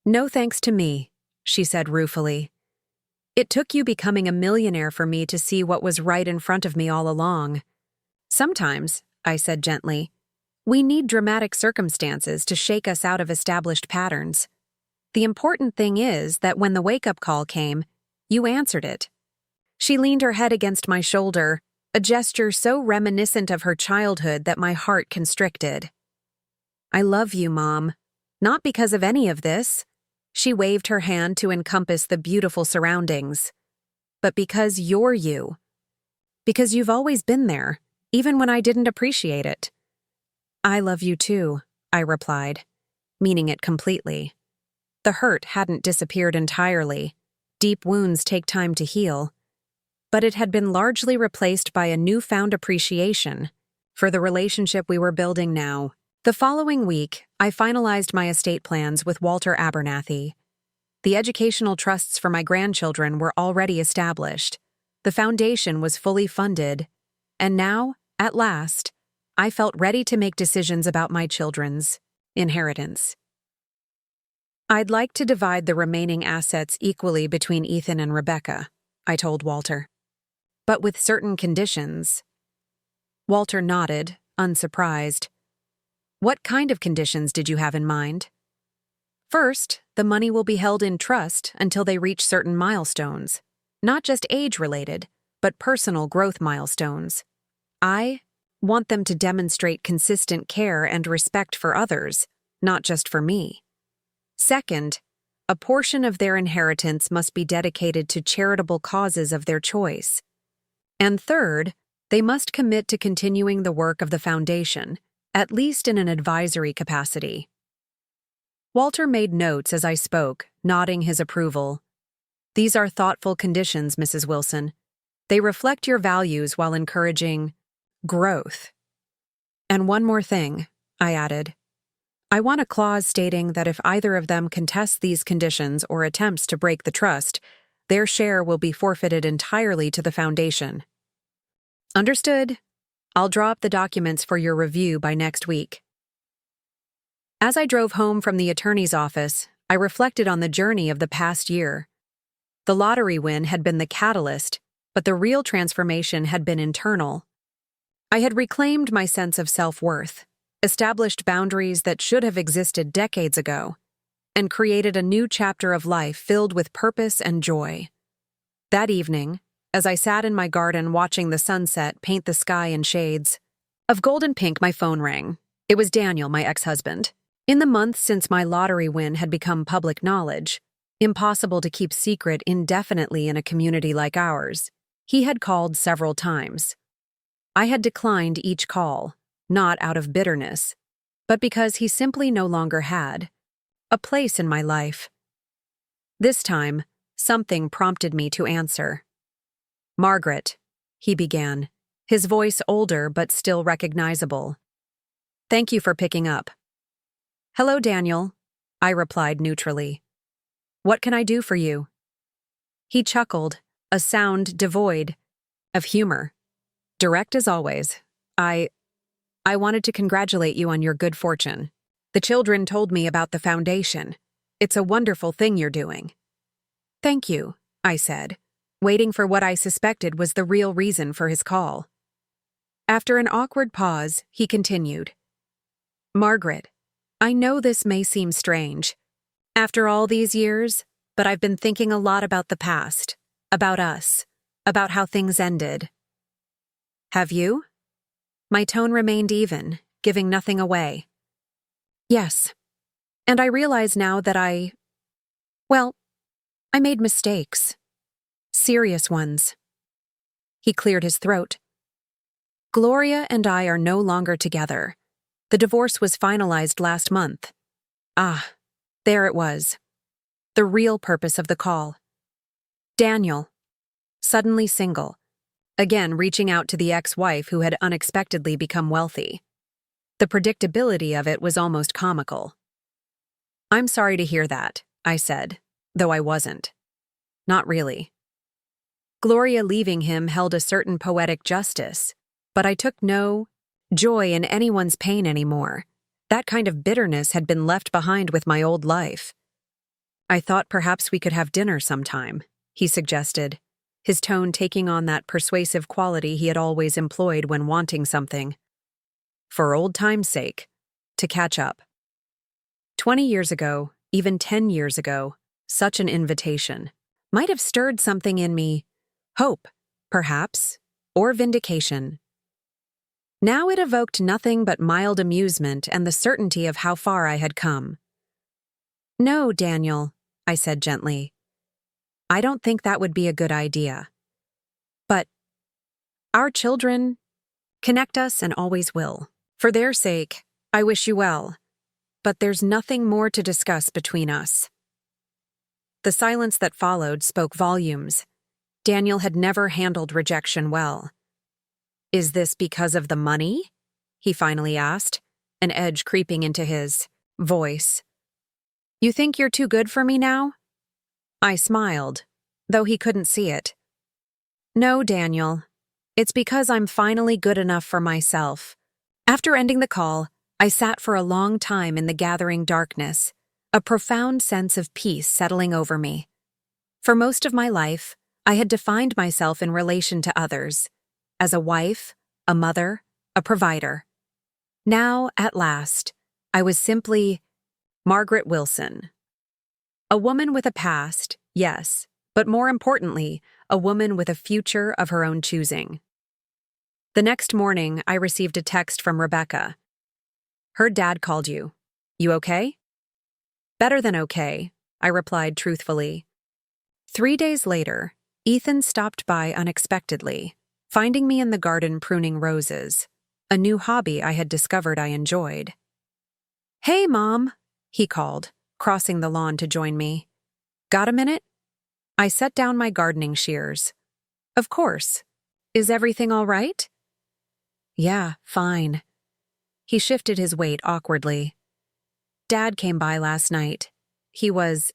"No thanks to me," she said ruefully. "It took you becoming a millionaire for me to see what was right in front of me all along." "Sometimes," I said gently, "we need dramatic circumstances to shake us out of established patterns. The important thing is that when the wake-up call came, you answered it." She leaned her head against my shoulder, a gesture so reminiscent of her childhood that my heart constricted. "I love you, Mom. Not because of any of this." She waved her hand to encompass the beautiful surroundings. "But because you're you. Because you've always been there, even when I didn't appreciate it." "I love you too," I replied, meaning it completely. The hurt hadn't disappeared entirely. Deep wounds take time to heal. But it had been largely replaced by a newfound appreciation for the relationship we were building now. The following week, I finalized my estate plans with Walter Abernathy. The educational trusts for my grandchildren were already established. The foundation was fully funded. And now, at last, I felt ready to make decisions about my children's inheritance. "I'd like to divide the remaining assets equally between Ethan and Rebecca," I told Walter. "But with certain conditions." Walter nodded, unsurprised. "What kind of conditions did you have in mind?" First, the money will be held in trust until they reach certain milestones, not just age-related, but personal growth milestones. I want them to demonstrate consistent care and respect for others, not just for me. Second, a portion of their inheritance must be dedicated to charitable causes of their choice. And third, they must commit to continuing the work of the foundation, at least in an advisory capacity. Walter made notes as I spoke, nodding his approval. These are thoughtful conditions, Mrs. Wilson. They reflect your values while encouraging growth. And one more thing, I added. I want a clause stating that if either of them contests these conditions or attempts to break the trust, their share will be forfeited entirely to the foundation. Understood. I'll draw up the documents for your review by next week. As I drove home from the attorney's office, I reflected on the journey of the past year. The lottery win had been the catalyst, but the real transformation had been internal. I had reclaimed my sense of self-worth, established boundaries that should have existed decades ago, and created a new chapter of life filled with purpose and joy. That evening, as I sat in my garden watching the sunset paint the sky in shades of golden pink, my phone rang. It was Daniel, my ex-husband. In the months since my lottery win had become public knowledge, impossible to keep secret indefinitely in a community like ours, he had called several times. I had declined each call, not out of bitterness, but because he simply no longer had a place in my life. This time, something prompted me to answer. Margaret, he began, his voice older but still recognizable. Thank you for picking up. Hello, Daniel, I replied neutrally. What can I do for you? He chuckled, a sound devoid of humor. Direct as always. I wanted to congratulate you on your good fortune. The children told me about the foundation. It's a wonderful thing you're doing. Thank you, I said, waiting for what I suspected was the real reason for his call. After an awkward pause, he continued. Margaret, I know this may seem strange. After all these years, but I've been thinking a lot about the past, about us, about how things ended. Have you? My tone remained even, giving nothing away. Yes. And I realize now that I made mistakes. Serious ones. He cleared his throat. Gloria and I are no longer together. The divorce was finalized last month. Ah, there it was. The real purpose of the call. Daniel, suddenly single, again reaching out to the ex-wife who had unexpectedly become wealthy. The predictability of it was almost comical. I'm sorry to hear that, I said, though I wasn't. Not really. Gloria leaving him held a certain poetic justice, but I took no joy in anyone's pain anymore. That kind of bitterness had been left behind with my old life. I thought perhaps we could have dinner sometime, he suggested, his tone taking on that persuasive quality he had always employed when wanting something. For old time's sake, to catch up. 20 years ago, even 10 years ago, such an invitation might have stirred something in me, hope, perhaps, or vindication. Now it evoked nothing but mild amusement and the certainty of how far I had come. No, Daniel, I said gently. I don't think that would be a good idea. But our children connect us and always will. For their sake, I wish you well. But there's nothing more to discuss between us. The silence that followed spoke volumes. Daniel had never handled rejection well. Is this because of the money? He finally asked, an edge creeping into his voice. You think you're too good for me now? I smiled, though he couldn't see it. No, Daniel. It's because I'm finally good enough for myself. After ending the call, I sat for a long time in the gathering darkness, a profound sense of peace settling over me. For most of my life, I had defined myself in relation to others, as a wife, a mother, a provider. Now, at last, I was simply Margaret Wilson, A woman with a past, yes, but more importantly, a woman with a future of her own choosing. The next morning, I received a text from Rebecca. "Her dad called you. You okay?" "Better than okay," I replied truthfully. 3 days later, Ethan stopped by unexpectedly, finding me in the garden pruning roses, a new hobby I had discovered I enjoyed. "Hey, Mom," he called, crossing the lawn to join me. "Got a minute?" I set down my gardening shears. "Of course. Is everything all right?" "Yeah, fine." He shifted his weight awkwardly. "Dad came by last night. He was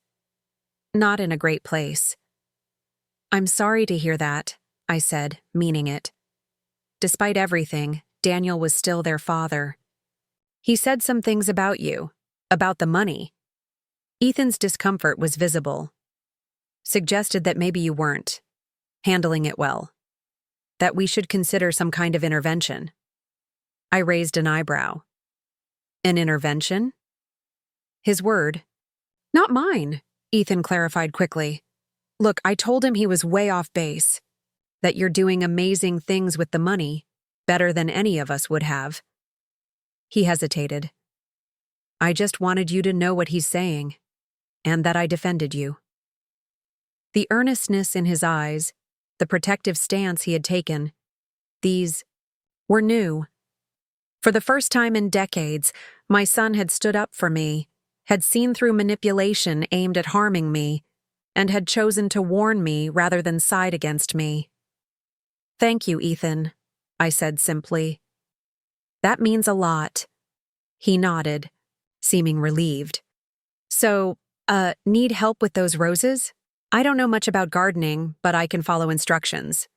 not in a great place." "I'm sorry to hear that," I said, meaning it. Despite everything, Daniel was still their father. "He said some things about you, about the money." Ethan's discomfort was visible. "Suggested that maybe you weren't handling it well, that we should consider some kind of intervention." I raised an eyebrow. "An intervention?" His word. "Not mine," Ethan clarified quickly. "Look, I told him he was way off base, that you're doing amazing things with the money, better than any of us would have." He hesitated. "I just wanted you to know what he's saying, and that I defended you." The earnestness in his eyes, the protective stance he had taken, these were new. For the first time in decades, my son had stood up for me, had seen through manipulation aimed at harming me, and had chosen to warn me rather than side against me. "Thank you, Ethan," I said simply. "That means a lot." He nodded, seeming relieved. "So, need help with those roses? I don't know much about gardening, but I can follow instructions."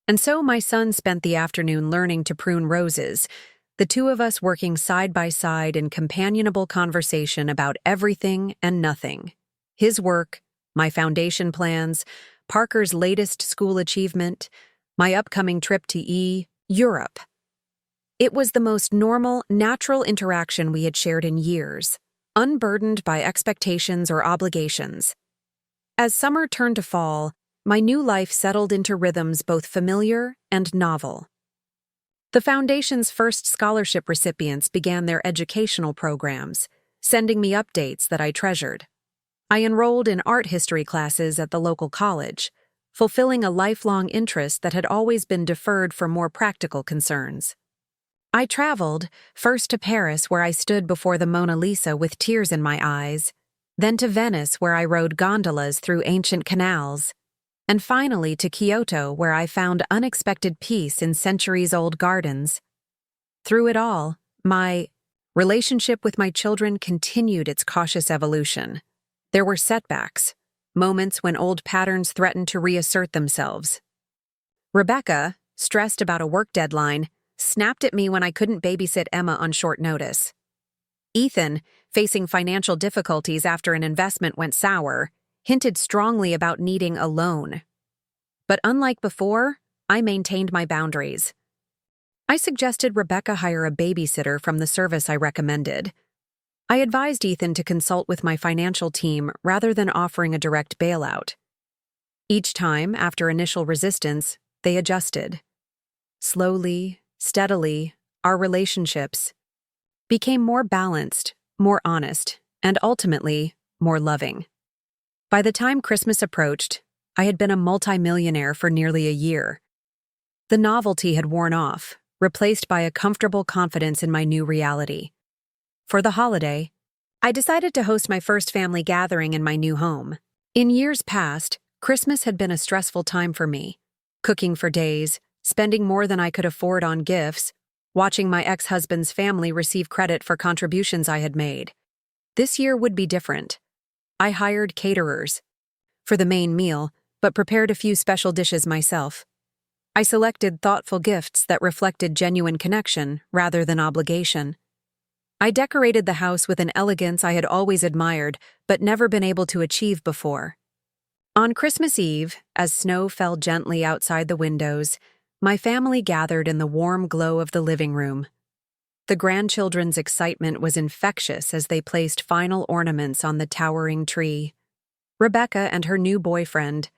And so my son spent the afternoon learning to prune roses, the two of us working side by side in companionable conversation about everything and nothing. His work, my foundation plans, Parker's latest school achievement, my upcoming trip to Europe. It was the most normal, natural interaction we had shared in years, unburdened by expectations or obligations. As summer turned to fall, my new life settled into rhythms both familiar and novel. The Foundation's first scholarship recipients began their educational programs, sending me updates that I treasured. I enrolled in art history classes at the local college, fulfilling a lifelong interest that had always been deferred for more practical concerns. I traveled, first to Paris, where I stood before the Mona Lisa with tears in my eyes, then to Venice, where I rode gondolas through ancient canals, and finally to Kyoto, where I found unexpected peace in centuries-old gardens. Through it all, my relationship with my children continued its cautious evolution. There were setbacks, moments when old patterns threatened to reassert themselves. Rebecca, stressed about a work deadline, snapped at me when I couldn't babysit Emma on short notice. Ethan, facing financial difficulties after an investment went sour, hinted strongly about needing a loan. But unlike before, I maintained my boundaries. I suggested Rebecca hire a babysitter from the service I recommended. I advised Ethan to consult with my financial team rather than offering a direct bailout. Each time, after initial resistance, they adjusted. Slowly, steadily, our relationships became more balanced, more honest, and ultimately, more loving. By the time Christmas approached, I had been a multimillionaire for nearly a year. The novelty had worn off, replaced by a comfortable confidence in my new reality. For the holiday, I decided to host my first family gathering in my new home. In years past, Christmas had been a stressful time for me, cooking for days, spending more than I could afford on gifts, watching my ex-husband's family receive credit for contributions I had made. This year would be different. I hired caterers for the main meal, but prepared a few special dishes myself. I selected thoughtful gifts that reflected genuine connection rather than obligation. I decorated the house with an elegance I had always admired but never been able to achieve before. On Christmas Eve, as snow fell gently outside the windows, my family gathered in the warm glow of the living room. The grandchildren's excitement was infectious as they placed final ornaments on the towering tree. Rebecca and her new boyfriend,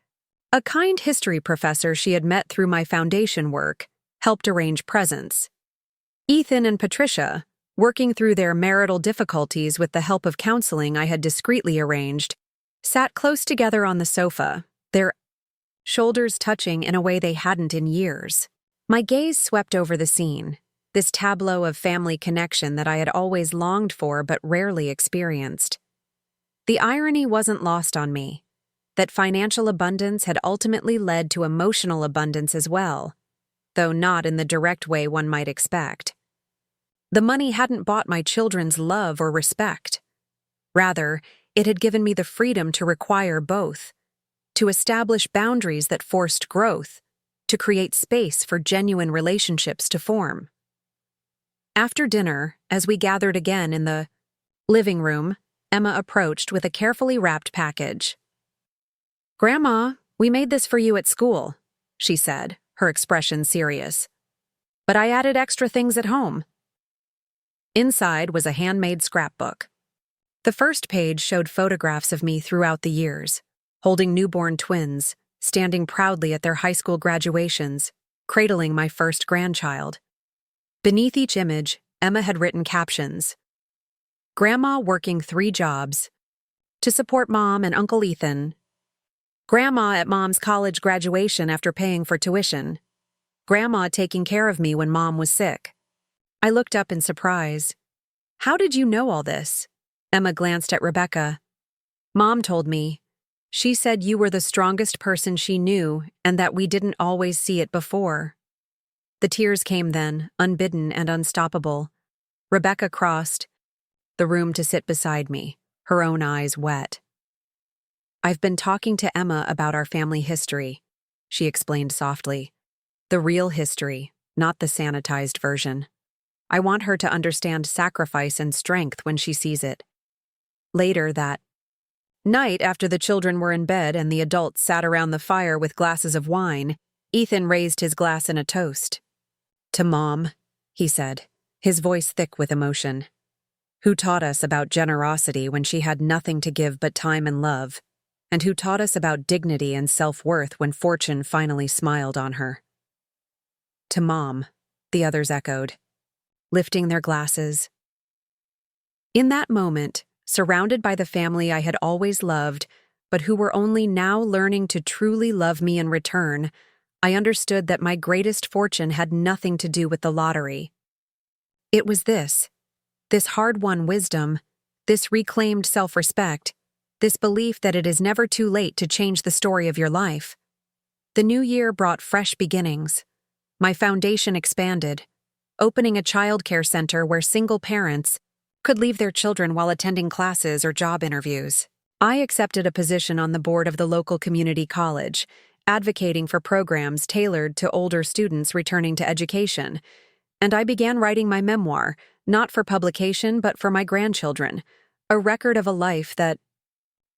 a kind history professor she had met through my foundation work, helped arrange presents. Ethan and Patricia, working through their marital difficulties with the help of counseling I had discreetly arranged, sat close together on the sofa, their shoulders touching in a way they hadn't in years. My gaze swept over the scene, this tableau of family connection that I had always longed for but rarely experienced. The irony wasn't lost on me, that financial abundance had ultimately led to emotional abundance as well, though not in the direct way one might expect. The money hadn't bought my children's love or respect. Rather, it had given me the freedom to require both, to establish boundaries that forced growth, to create space for genuine relationships to form. After dinner, as we gathered again in the living room, Emma approached with a carefully wrapped package. "Grandma, we made this for you at school," she said, her expression serious. "But I added extra things at home." Inside was a handmade scrapbook. The first page showed photographs of me throughout the years, holding newborn twins, standing proudly at their high school graduations, cradling my first grandchild. Beneath each image, Emma had written captions. Grandma working 3 jobs to support Mom and Uncle Ethan. Grandma at Mom's college graduation after paying for tuition. Grandma taking care of me when Mom was sick. I looked up in surprise. "How did you know all this?" Emma glanced at Rebecca. "Mom told me. She said you were the strongest person she knew and that we didn't always see it before." The tears came then, unbidden and unstoppable. Rebecca crossed the room to sit beside me, her own eyes wet. "I've been talking to Emma about our family history," she explained softly. "The real history, not the sanitized version. I want her to understand sacrifice and strength when she sees it." Later that night, after the children were in bed and the adults sat around the fire with glasses of wine, Ethan raised his glass in a toast. "To Mom," he said, his voice thick with emotion, "who taught us about generosity when she had nothing to give but time and love, and who taught us about dignity and self-worth when fortune finally smiled on her." "To Mom," the others echoed, lifting their glasses. In that moment, surrounded by the family I had always loved, but who were only now learning to truly love me in return, I understood that my greatest fortune had nothing to do with the lottery. It was this hard-won wisdom, this reclaimed self-respect, this belief that it is never too late to change the story of your life. The new year brought fresh beginnings. My foundation expanded, opening a childcare center where single parents could leave their children while attending classes or job interviews. I accepted a position on the board of the local community college, advocating for programs tailored to older students returning to education, and I began writing my memoir, not for publication but for my grandchildren, a record of a life that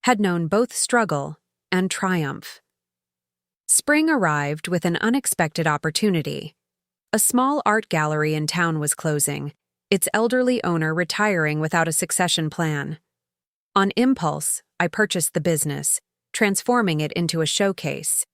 had known both struggle and triumph. Spring arrived with an unexpected opportunity. A small art gallery in town was closing, its elderly owner retiring without a succession plan. On impulse, I purchased the business, transforming it into a showcase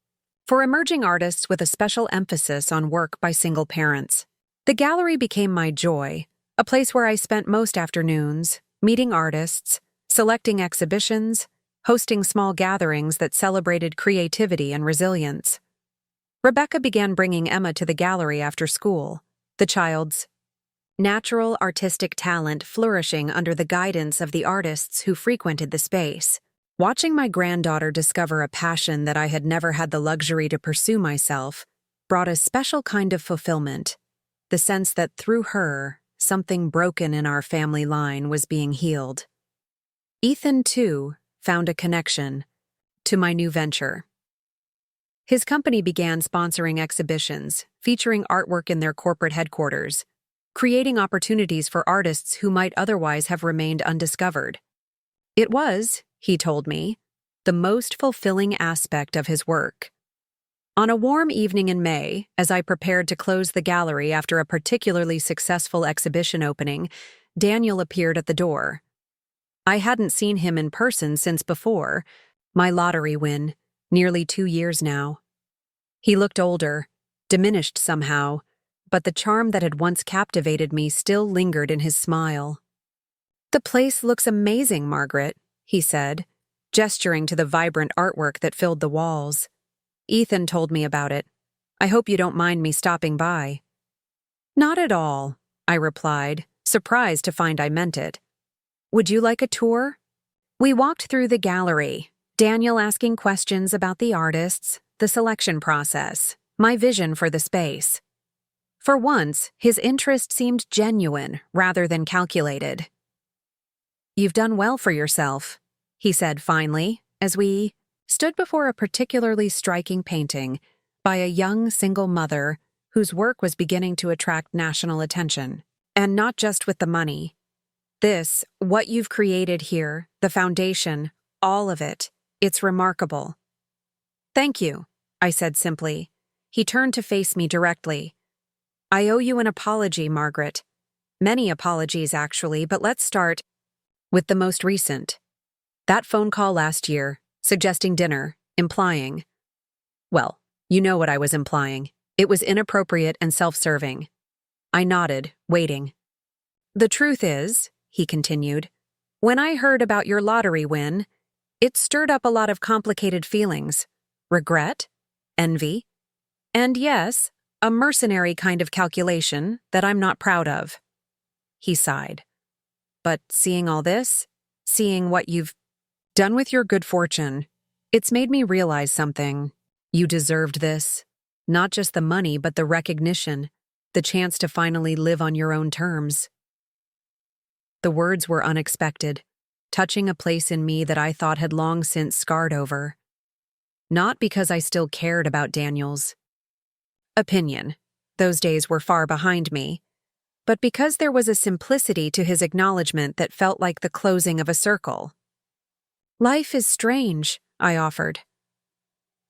for emerging artists with a special emphasis on work by single parents. The gallery became my joy, a place where I spent most afternoons, meeting artists, selecting exhibitions, hosting small gatherings that celebrated creativity and resilience. Rebecca began bringing Emma to the gallery after school, the child's natural artistic talent flourishing under the guidance of the artists who frequented the space. Watching my granddaughter discover a passion that I had never had the luxury to pursue myself brought a special kind of fulfillment, the sense that through her, something broken in our family line was being healed. Ethan, too, found a connection to my new venture. His company began sponsoring exhibitions, featuring artwork in their corporate headquarters, creating opportunities for artists who might otherwise have remained undiscovered. It was, he told me, the most fulfilling aspect of his work. On a warm evening in May, as I prepared to close the gallery after a particularly successful exhibition opening, Daniel appeared at the door. I hadn't seen him in person since before, My lottery win, nearly 2 years now. He looked older, diminished somehow, but the charm that had once captivated me still lingered in his smile. "The place looks amazing, Margaret," he said, gesturing to the vibrant artwork that filled the walls. "Ethan told me about it. I hope you don't mind me stopping by." "Not at all," I replied, surprised to find I meant it. "Would you like a tour?" We walked through the gallery, Daniel asking questions about the artists, the selection process, my vision for the space. For once, his interest seemed genuine rather than calculated. "You've done well for yourself," he said finally, as we stood before a particularly striking painting by a young single mother whose work was beginning to attract national attention. And not just with the money. This, what you've created here, the foundation, all of it, it's remarkable. "Thank you," I said simply. He turned to face me directly. "I owe you an apology, Margaret. Many apologies, actually, but let's start with the most recent. That phone call last year, suggesting dinner, implying— well, you know what I was implying. It was inappropriate and self-serving." I nodded, waiting. "The truth is," he continued, "when I heard about your lottery win, it stirred up a lot of complicated feelings. Regret, envy, and yes, a mercenary kind of calculation that I'm not proud of." He sighed. "But seeing all this, seeing what you've done with your good fortune, it's made me realize something. You deserved this. Not just the money, but the recognition, the chance to finally live on your own terms." The words were unexpected, touching a place in me that I thought had long since scarred over. Not because I still cared about Daniel's opinion, those days were far behind me, but because there was a simplicity to his acknowledgement that felt like the closing of a circle. "Life is strange," I offered.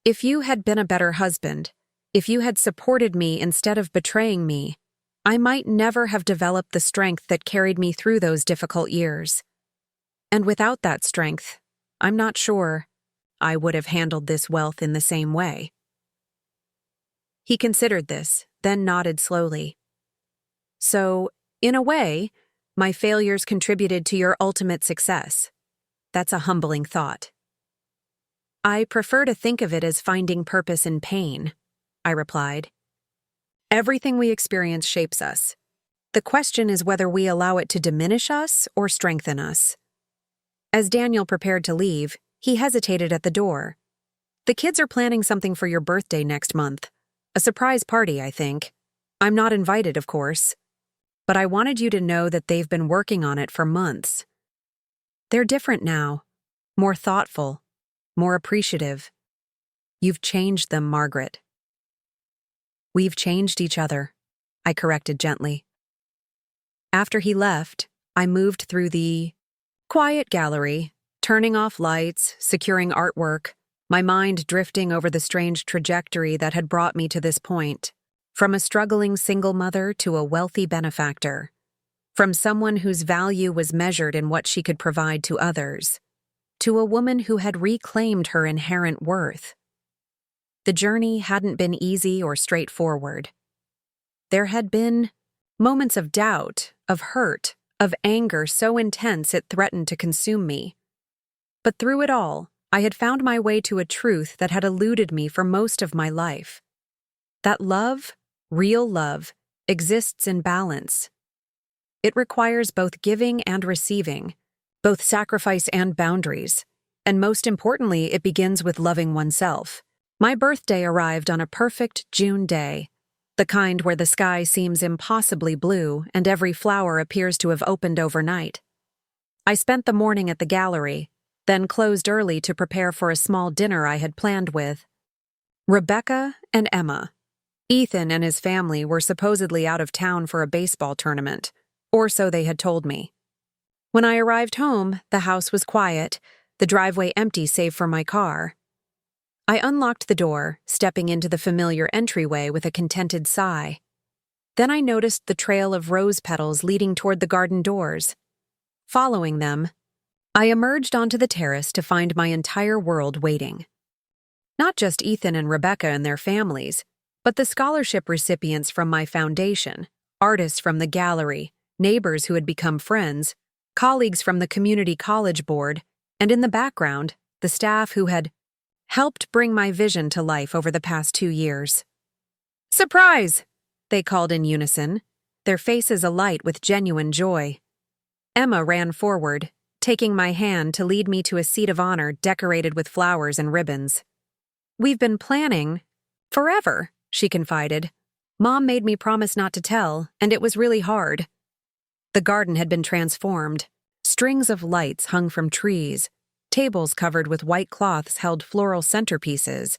"If you had been a better husband, if you had supported me instead of betraying me, I might never have developed the strength that carried me through those difficult years. And without that strength, I'm not sure I would have handled this wealth in the same way." He considered this, then nodded slowly. "So, in a way, my failures contributed to your ultimate success. That's a humbling thought." "I prefer to think of it as finding purpose in pain," I replied. "Everything we experience shapes us. The question is whether we allow it to diminish us or strengthen us." As Daniel prepared to leave, he hesitated at the door. "The kids are planning something for your birthday next month. A surprise party, I think. I'm not invited, of course. But I wanted you to know that they've been working on it for months. They're different now. More thoughtful. More appreciative. You've changed them, Margaret." "We've changed each other," I corrected gently. After he left, I moved through the quiet gallery, turning off lights, securing artwork, my mind drifting over the strange trajectory that had brought me to this point. From a struggling single mother to a wealthy benefactor. From someone whose value was measured in what she could provide to others. To a woman who had reclaimed her inherent worth. The journey hadn't been easy or straightforward. There had been moments of doubt, of hurt, of anger so intense it threatened to consume me. But through it all, I had found my way to a truth that had eluded me for most of my life. That love, real love, exists in balance. It requires both giving and receiving, both sacrifice and boundaries, and most importantly, it begins with loving oneself. My birthday arrived on a perfect June day, the kind where the sky seems impossibly blue and every flower appears to have opened overnight. I spent the morning at the gallery, then closed early to prepare for a small dinner I had planned with Rebecca and Emma. Ethan and his family were supposedly out of town for a baseball tournament, or so they had told me. When I arrived home, the house was quiet, the driveway empty save for my car. I unlocked the door, stepping into the familiar entryway with a contented sigh. Then I noticed the trail of rose petals leading toward the garden doors. Following them, I emerged onto the terrace to find my entire world waiting. Not just Ethan and Rebecca and their families, but the scholarship recipients from my foundation, artists from the gallery, neighbors who had become friends, colleagues from the community college board, and in the background, the staff who had helped bring my vision to life over the past 2 years. "Surprise!" they called in unison, their faces alight with genuine joy. Emma ran forward, taking my hand to lead me to a seat of honor decorated with flowers and ribbons. "We've been planning forever," she confided. "Mom made me promise not to tell, and it was really hard." The garden had been transformed. Strings of lights hung from trees, tables covered with white cloths held floral centerpieces,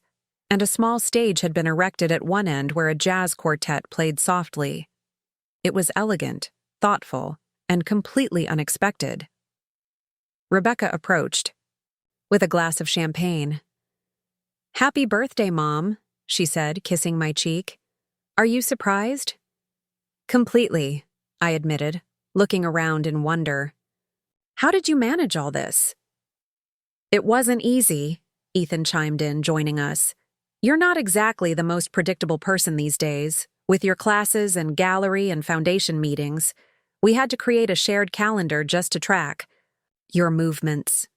and a small stage had been erected at one end where a jazz quartet played softly. It was elegant, thoughtful, and completely unexpected. Rebecca approached, with a glass of champagne. "Happy birthday, Mom," she said, kissing my cheek. "Are you surprised?" "Completely," I admitted, looking around in wonder. "How did you manage all this?" "It wasn't easy," Ethan chimed in, joining us. "You're not exactly the most predictable person these days. With your classes and gallery and foundation meetings, we had to create a shared calendar just to track your movements."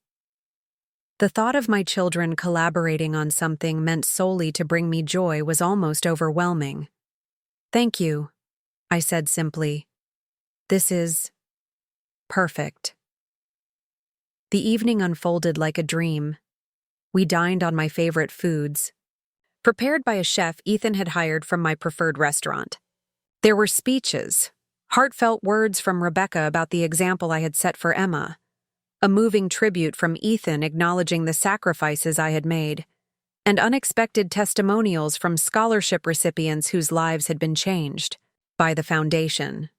The thought of my children collaborating on something meant solely to bring me joy was almost overwhelming. "Thank you," I said simply. "This is perfect." The evening unfolded like a dream. We dined on my favorite foods, prepared by a chef Ethan had hired from my preferred restaurant. There were speeches, heartfelt words from Rebecca about the example I had set for Emma, a moving tribute from Ethan acknowledging the sacrifices I had made, and unexpected testimonials from scholarship recipients whose lives had been changed by the foundation.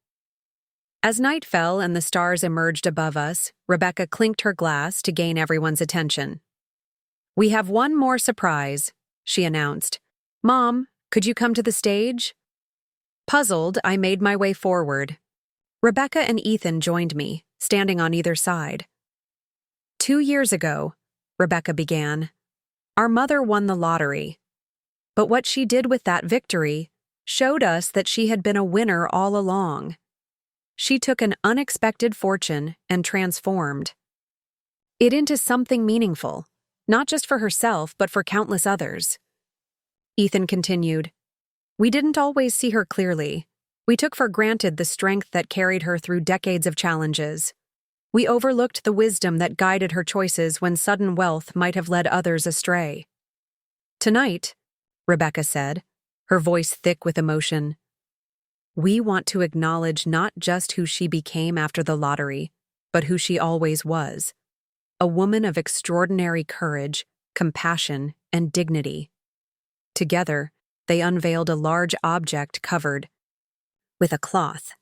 As night fell and the stars emerged above us, Rebecca clinked her glass to gain everyone's attention. "We have one more surprise," she announced. "Mom, could you come to the stage?" Puzzled, I made my way forward. Rebecca and Ethan joined me, standing on either side. "2 years ago," Rebecca began, "our mother won the lottery. But what she did with that victory showed us that she had been a winner all along. She took an unexpected fortune and transformed it into something meaningful, not just for herself, but for countless others." Ethan continued, "We didn't always see her clearly. We took for granted the strength that carried her through decades of challenges. We overlooked the wisdom that guided her choices when sudden wealth might have led others astray. Tonight," Rebecca said, her voice thick with emotion, "we want to acknowledge not just who she became after the lottery, but who she always was. A woman of extraordinary courage, compassion, and dignity." Together, they unveiled a large object covered with a cloth.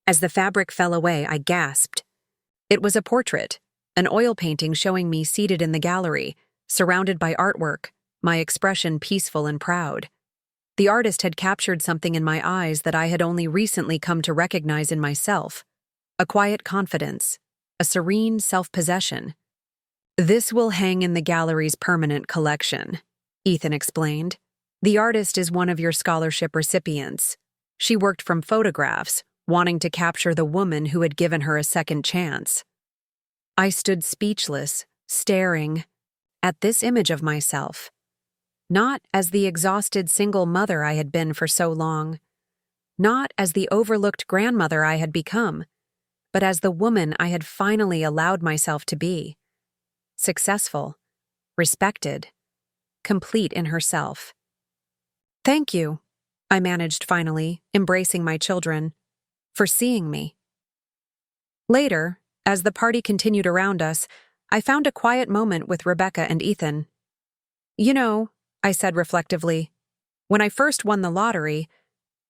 As the fabric fell away, I gasped. It was a portrait, an oil painting showing me seated in the gallery, surrounded by artwork, my expression peaceful and proud. The artist had captured something in my eyes that I had only recently come to recognize in myself: a quiet confidence, a serene self-possession. "This will hang in the gallery's permanent collection," Ethan explained. "The artist is one of your scholarship recipients. She worked from photographs, wanting to capture the woman who had given her a second chance." I stood speechless, staring at this image of myself. Not as the exhausted single mother I had been for so long, not as the overlooked grandmother I had become, but as the woman I had finally allowed myself to be. Successful, respected, complete in herself. "Thank you," I managed finally, embracing my children, "for seeing me." Later, as the party continued around us, I found a quiet moment with Rebecca and Ethan. "You know," I said reflectively, "when I first won the lottery,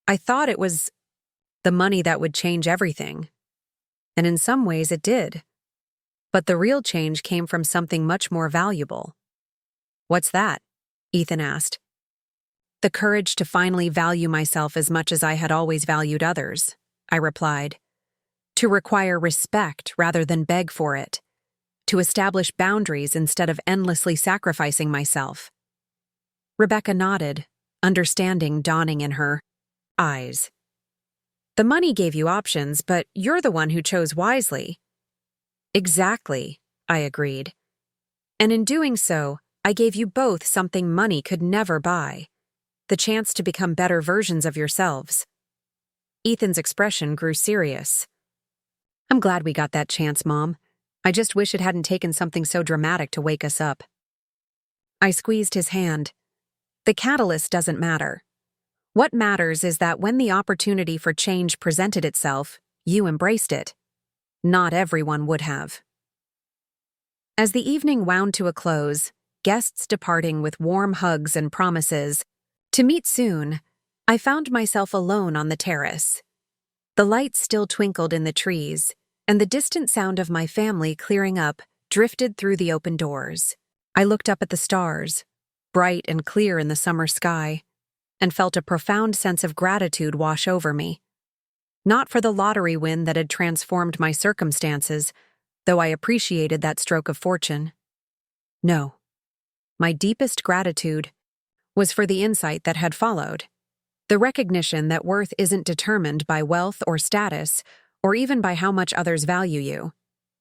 I thought it was the money that would change everything. And in some ways it did. But the real change came from something much more valuable." "What's that?" Ethan asked. "The courage to finally value myself as much as I had always valued others," I replied. "To require respect rather than beg for it. to establish boundaries instead of endlessly sacrificing myself. Rebecca nodded, understanding dawning in her eyes. The money gave you options, but you're the one who chose wisely. Exactly, I agreed. And in doing so, I gave you both something money could never buy: the chance to become better versions of yourselves. Ethan's expression grew serious. I'm glad we got that chance, Mom. I just wish it hadn't taken something so dramatic to wake us up. I squeezed his hand. The catalyst doesn't matter. What matters is that when the opportunity for change presented itself, you embraced it. Not everyone would have. As the evening wound to a close, guests departing with warm hugs and promises to meet soon, I found myself alone on the terrace. The lights still twinkled in the trees, and the distant sound of my family clearing up drifted through the open doors. I looked up at the stars, bright and clear in the summer sky, and felt a profound sense of gratitude wash over me. Not for the lottery win that had transformed my circumstances, though I appreciated that stroke of fortune. No. My deepest gratitude was for the insight that had followed. The recognition that worth isn't determined by wealth or status, or even by how much others value you.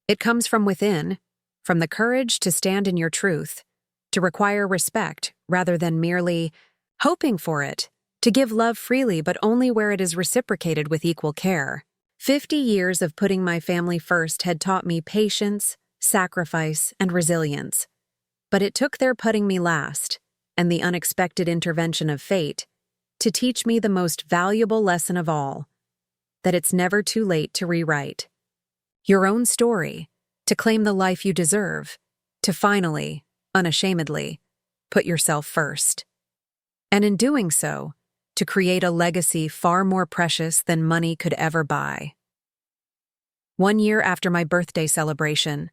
It comes from within, from the courage to stand in your truth, to require respect rather than merely hoping for it, to give love freely but only where it is reciprocated with equal care. 50 years of putting my family first had taught me patience, sacrifice, and resilience. But it took their putting me last, and the unexpected intervention of fate, to teach me the most valuable lesson of all: that it's never too late to rewrite your own story, to claim the life you deserve, to finally, unashamedly, put yourself first. And in doing so, to create a legacy far more precious than money could ever buy. 1 year after my birthday celebration,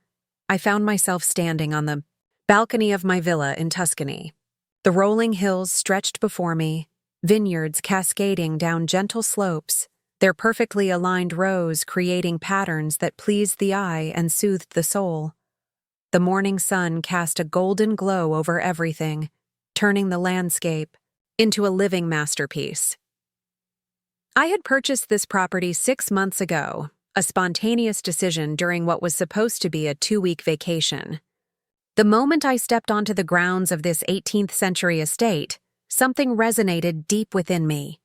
I found myself standing on the balcony of my villa in Tuscany. The rolling hills stretched before me, vineyards cascading down gentle slopes, their perfectly aligned rows creating patterns that pleased the eye and soothed the soul. The morning sun cast a golden glow over everything, turning the landscape into a living masterpiece. I had purchased this property 6 months ago, a spontaneous decision during what was supposed to be a 2-week vacation. The moment I stepped onto the grounds of this 18th century estate, something resonated deep within me.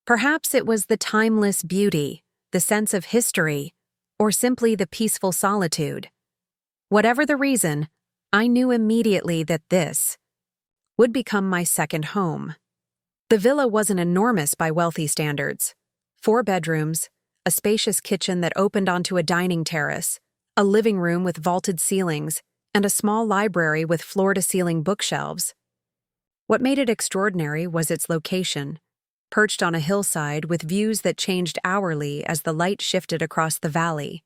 Perhaps it was the timeless beauty, the sense of history, or simply the peaceful solitude. Whatever the reason, I knew immediately that this would become my second home. The villa wasn't enormous by wealthy standards. 4 bedrooms, a spacious kitchen that opened onto a dining terrace, a living room with vaulted ceilings, and a small library with floor-to-ceiling bookshelves. What made it extraordinary was its location, perched on a hillside with views that changed hourly as the light shifted across the valley.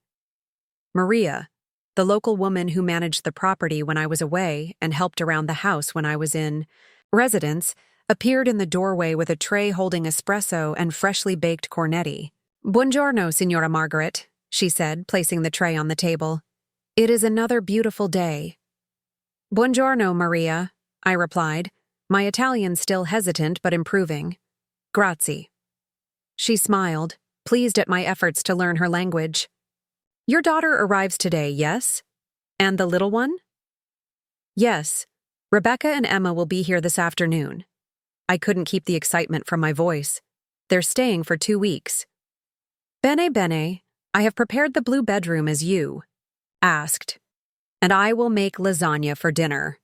Maria, the local woman who managed the property when I was away and helped around the house when I was in residence, appeared in the doorway with a tray holding espresso and freshly baked cornetti. "Buongiorno, Signora Margaret," she said, placing the tray on the table. "It is another beautiful day." "Buongiorno, Maria," I replied, my Italian still hesitant but improving. "Grazie." She smiled, pleased at my efforts to learn her language. "Your daughter arrives today, yes? And the little one?" "Yes. Rebecca and Emma will be here this afternoon." I couldn't keep the excitement from my voice. "They're staying for 2 weeks." "Bene, bene. I have prepared the blue bedroom as you asked, and I will make lasagna for dinner.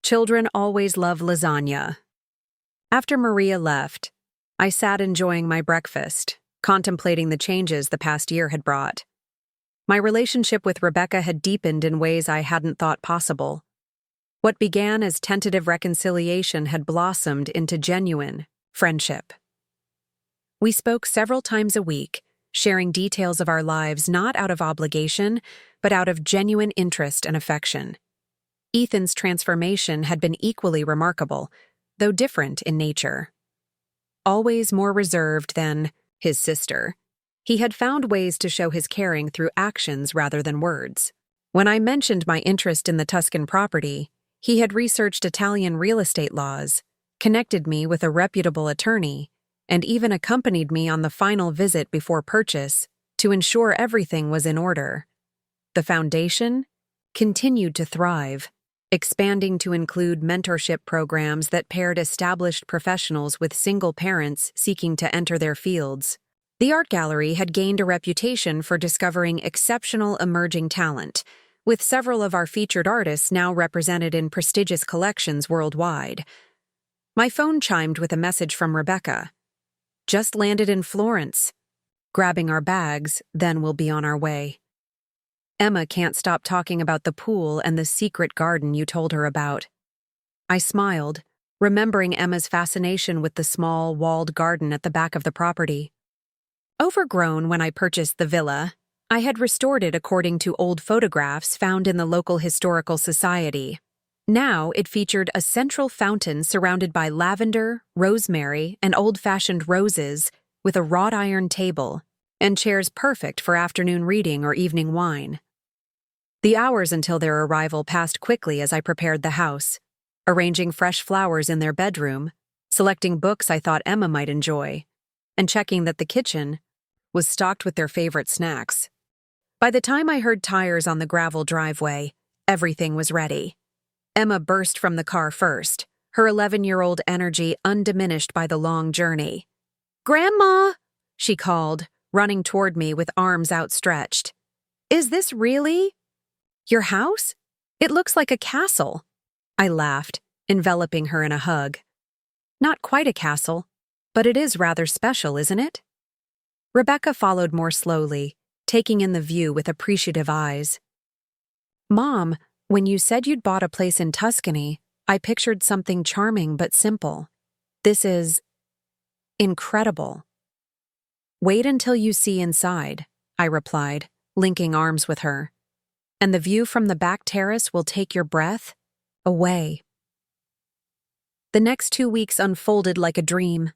Children always love lasagna." After Maria left, I sat enjoying my breakfast, contemplating the changes the past year had brought. My relationship with Rebecca had deepened in ways I hadn't thought possible. What began as tentative reconciliation had blossomed into genuine friendship. We spoke several times a week, sharing details of our lives not out of obligation, but out of genuine interest and affection. Ethan's transformation had been equally remarkable, though different in nature. Always more reserved than his sister, he had found ways to show his caring through actions rather than words. When I mentioned my interest in the Tuscan property, he had researched Italian real estate laws, connected me with a reputable attorney, and even accompanied me on the final visit before purchase to ensure everything was in order. The foundation continued to thrive, expanding to include mentorship programs that paired established professionals with single parents seeking to enter their fields. The art gallery had gained a reputation for discovering exceptional emerging talent, with several of our featured artists now represented in prestigious collections worldwide. My phone chimed with a message from Rebecca. "Just landed in Florence. Grabbing our bags, then we'll be on our way. Emma can't stop talking about the pool and the secret garden you told her about." I smiled, remembering Emma's fascination with the small, walled garden at the back of the property. Overgrown when I purchased the villa, I had restored it according to old photographs found in the local historical society. Now it featured a central fountain surrounded by lavender, rosemary, and old-fashioned roses, with a wrought iron table, and chairs perfect for afternoon reading or evening wine. The hours until their arrival passed quickly as I prepared the house, arranging fresh flowers in their bedroom, selecting books I thought Emma might enjoy, and checking that the kitchen was stocked with their favorite snacks. By the time I heard tires on the gravel driveway, everything was ready. Emma burst from the car first, her 11-year-old energy undiminished by the long journey. "Grandma!" she called, running toward me with arms outstretched. "Is this really your house? It looks like a castle." I laughed, enveloping her in a hug. "Not quite a castle, but it is rather special, isn't it?" Rebecca followed more slowly, taking in the view with appreciative eyes. "Mom, when you said you'd bought a place in Tuscany, I pictured something charming but simple. This is incredible." "Wait until you see inside," I replied, linking arms with her. "And the view from the back terrace will take your breath away." The next 2 weeks unfolded like a dream.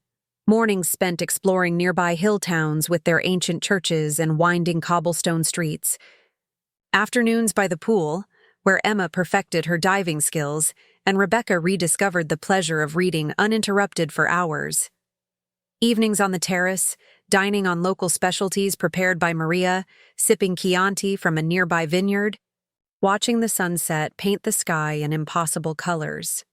Mornings spent exploring nearby hill towns with their ancient churches and winding cobblestone streets. Afternoons by the pool, where Emma perfected her diving skills and Rebecca rediscovered the pleasure of reading uninterrupted for hours. Evenings on the terrace, dining on local specialties prepared by Maria, sipping Chianti from a nearby vineyard, watching the sunset paint the sky in impossible colors.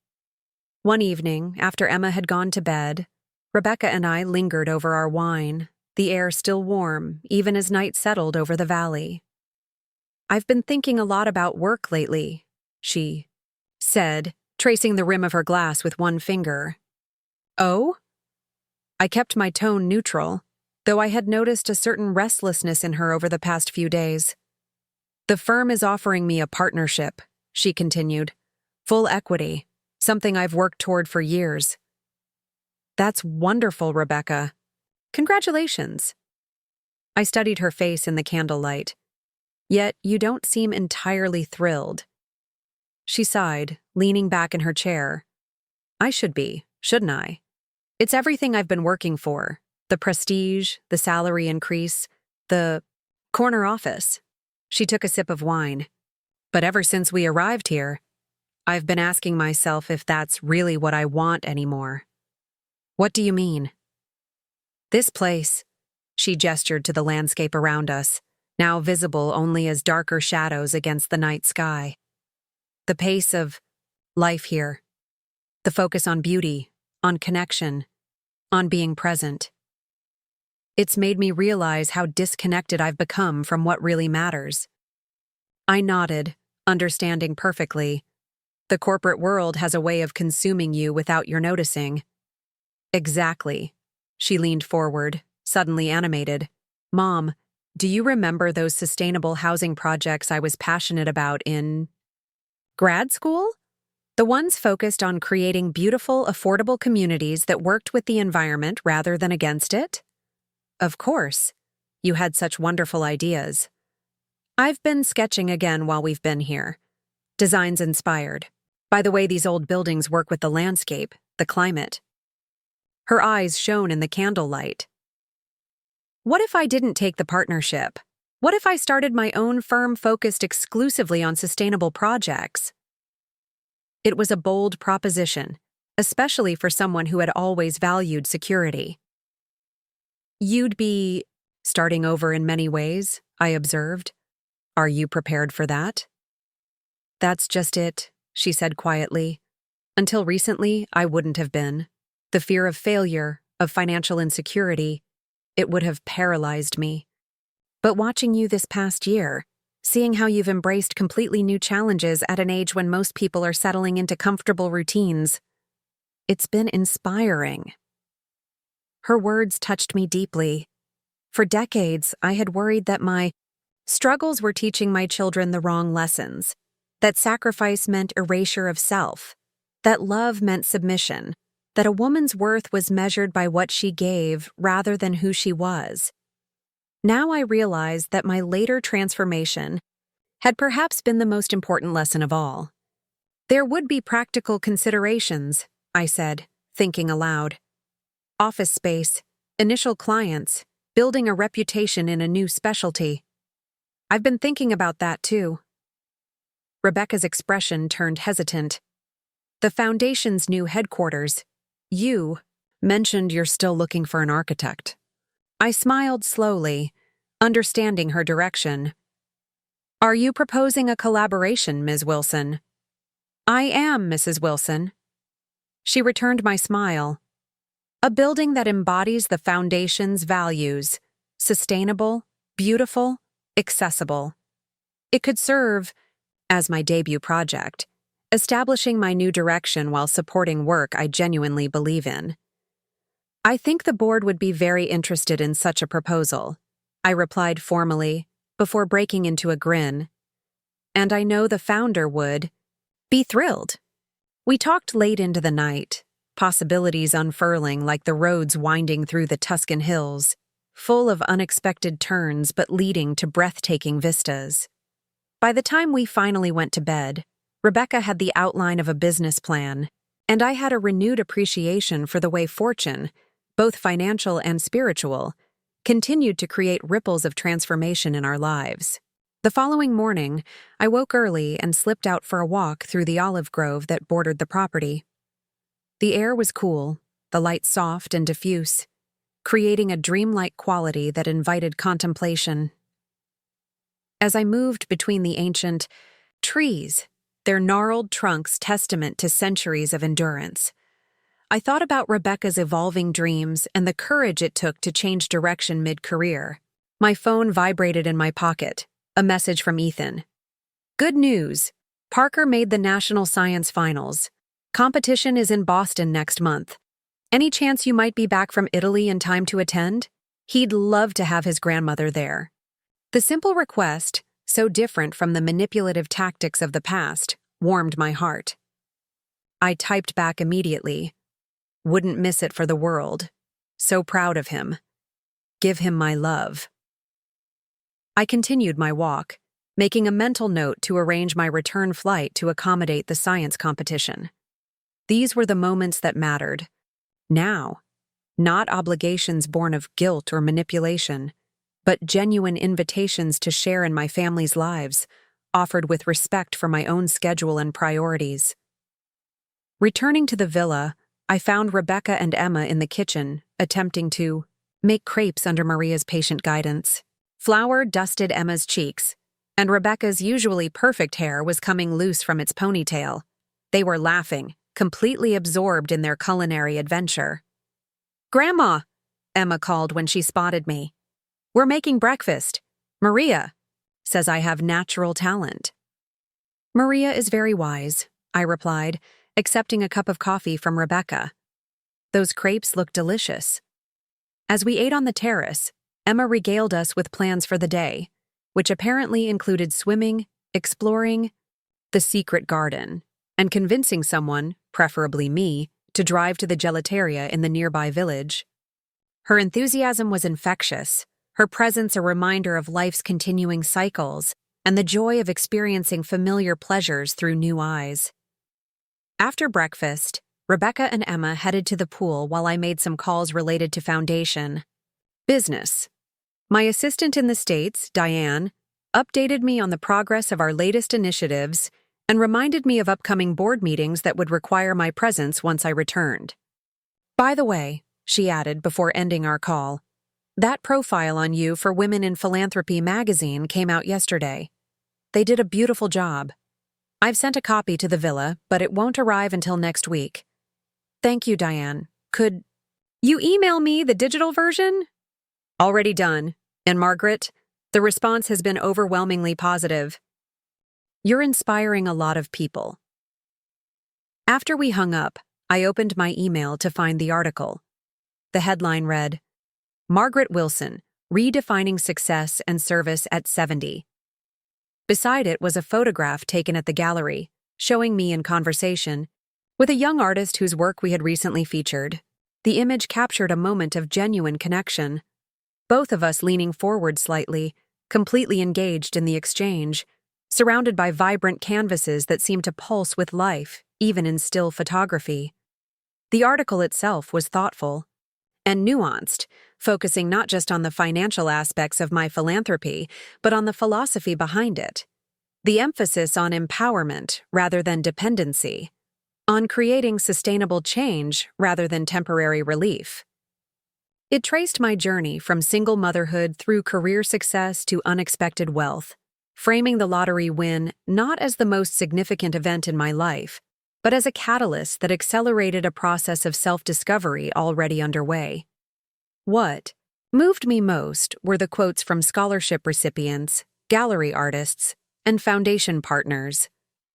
One evening, after Emma had gone to bed, Rebecca and I lingered over our wine, the air still warm, even as night settled over the valley. "I've been thinking a lot about work lately," she said, tracing the rim of her glass with one finger. "Oh?" I kept my tone neutral, though I had noticed a certain restlessness in her over the past few days. "The firm is offering me a partnership," she continued. "Full equity, something I've worked toward for years." "That's wonderful, Rebecca. Congratulations." I studied her face in the candlelight. "Yet you don't seem entirely thrilled." She sighed, leaning back in her chair. "I should be, shouldn't I? It's everything I've been working for. The prestige, the salary increase, the corner office." She took a sip of wine. "But ever since we arrived here, I've been asking myself if that's really what I want anymore." "What do you mean?" "This place," she gestured to the landscape around us, now visible only as darker shadows against the night sky. "The pace of life here. The focus on beauty, on connection, on being present. It's made me realize how disconnected I've become from what really matters." I nodded, understanding perfectly. The corporate world has a way of consuming you without your noticing. "Exactly." She leaned forward, suddenly animated. "Mom, do you remember those sustainable housing projects I was passionate about in grad school? The ones focused on creating beautiful, affordable communities that worked with the environment rather than against it?" "Of course. You had such wonderful ideas." "I've been sketching again while we've been here. Designs inspired by the way these old buildings work with the landscape, the climate." Her eyes shone in the candlelight. "What if I didn't take the partnership? What if I started my own firm focused exclusively on sustainable projects? It was a bold proposition, especially for someone who had always valued security. You'd be starting over in many ways, I observed. Are you prepared for that? That's just it, she said quietly. Until recently, I wouldn't have been. The fear of failure, of financial insecurity, it would have paralyzed me. But watching you this past year, seeing how you've embraced completely new challenges at an age when most people are settling into comfortable routines, it's been inspiring. Her words touched me deeply. For decades, I had worried that my struggles were teaching my children the wrong lessons, that sacrifice meant erasure of self, that love meant submission, that a woman's worth was measured by what she gave rather than who she was. Now I realized that my later transformation had perhaps been the most important lesson of all. There would be practical considerations, I said, thinking aloud. Office space, initial clients, building a reputation in a new specialty. I've been thinking about that too. Rebecca's expression turned hesitant. The foundation's new headquarters. You mentioned you're still looking for an architect. I smiled slowly, understanding her direction. Are you proposing a collaboration, Ms. Wilson? I am, Mrs. Wilson. She returned my smile. A building that embodies the foundation's values, sustainable, beautiful, accessible. It could serve as my debut project, establishing my new direction while supporting work I genuinely believe in. I think the board would be very interested in such a proposal, I replied formally, before breaking into a grin. And I know the founder would be thrilled. We talked late into the night, possibilities unfurling like the roads winding through the Tuscan hills, full of unexpected turns but leading to breathtaking vistas. By the time we finally went to bed, Rebecca had the outline of a business plan, and I had a renewed appreciation for the way fortune, both financial and spiritual, continued to create ripples of transformation in our lives. The following morning, I woke early and slipped out for a walk through the olive grove that bordered the property. The air was cool, the light soft and diffuse, creating a dreamlike quality that invited contemplation. As I moved between the ancient trees, their gnarled trunks testament to centuries of endurance, I thought about Rebecca's evolving dreams and the courage it took to change direction mid-career. My phone vibrated in my pocket, a message from Ethan. Good news! Parker made the National Science Finals. Competition is in Boston next month. Any chance you might be back from Italy in time to attend? He'd love to have his grandmother there. The simple request, so different from the manipulative tactics of the past, warmed my heart. I typed back immediately. Wouldn't miss it for the world. So proud of him. Give him my love. I continued my walk, making a mental note to arrange my return flight to accommodate the science competition. These were the moments that mattered. Now, not obligations born of guilt or manipulation, but genuine invitations to share in my family's lives, offered with respect for my own schedule and priorities. Returning to the villa, I found Rebecca and Emma in the kitchen, attempting to make crepes under Maria's patient guidance. Flour dusted Emma's cheeks, and Rebecca's usually perfect hair was coming loose from its ponytail. They were laughing, completely absorbed in their culinary adventure. "Grandma," Emma called when she spotted me. "We're making breakfast. Maria says I have natural talent." "Maria is very wise," I replied, accepting a cup of coffee from Rebecca. Those crepes looked delicious. As we ate on the terrace, Emma regaled us with plans for the day, which apparently included swimming, exploring the secret garden, and convincing someone, preferably me, to drive to the gelateria in the nearby village. Her enthusiasm was infectious, her presence a reminder of life's continuing cycles, and the joy of experiencing familiar pleasures through new eyes. After breakfast, Rebecca and Emma headed to the pool while I made some calls related to foundation business. My assistant in the States, Diane, updated me on the progress of our latest initiatives and reminded me of upcoming board meetings that would require my presence once I returned. By the way, she added before ending our call, that profile on you for Women in Philanthropy magazine came out yesterday. They did a beautiful job. I've sent a copy to the villa, but it won't arrive until next week. Thank you, Diane. Could you email me the digital version? Already done. And Margaret, the response has been overwhelmingly positive. You're inspiring a lot of people. After we hung up, I opened my email to find the article. The headline read, Margaret Wilson, Redefining Success and Service at 70. Beside it was a photograph taken at the gallery, showing me in conversation with a young artist whose work we had recently featured. The image captured a moment of genuine connection. Both of us leaning forward slightly, completely engaged in the exchange, surrounded by vibrant canvases that seemed to pulse with life, even in still photography. The article itself was thoughtful and nuanced, focusing not just on the financial aspects of my philanthropy, but on the philosophy behind it. The emphasis on empowerment rather than dependency, on creating sustainable change rather than temporary relief. It traced my journey from single motherhood through career success to unexpected wealth, framing the lottery win not as the most significant event in my life, but as a catalyst that accelerated a process of self-discovery already underway. What moved me most were the quotes from scholarship recipients, gallery artists, and foundation partners,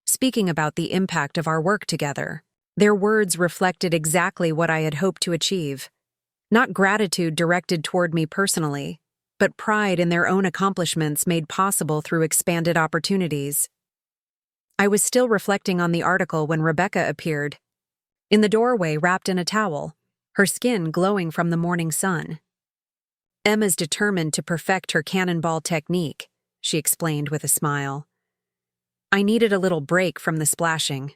speaking about the impact of our work together. Their words reflected exactly what I had hoped to achieve. Not gratitude directed toward me personally, but pride in their own accomplishments made possible through expanded opportunities. I was still reflecting on the article when Rebecca appeared, in the doorway wrapped in a towel, her skin glowing from the morning sun. Emma's determined to perfect her cannonball technique, she explained with a smile. I needed a little break from the splashing.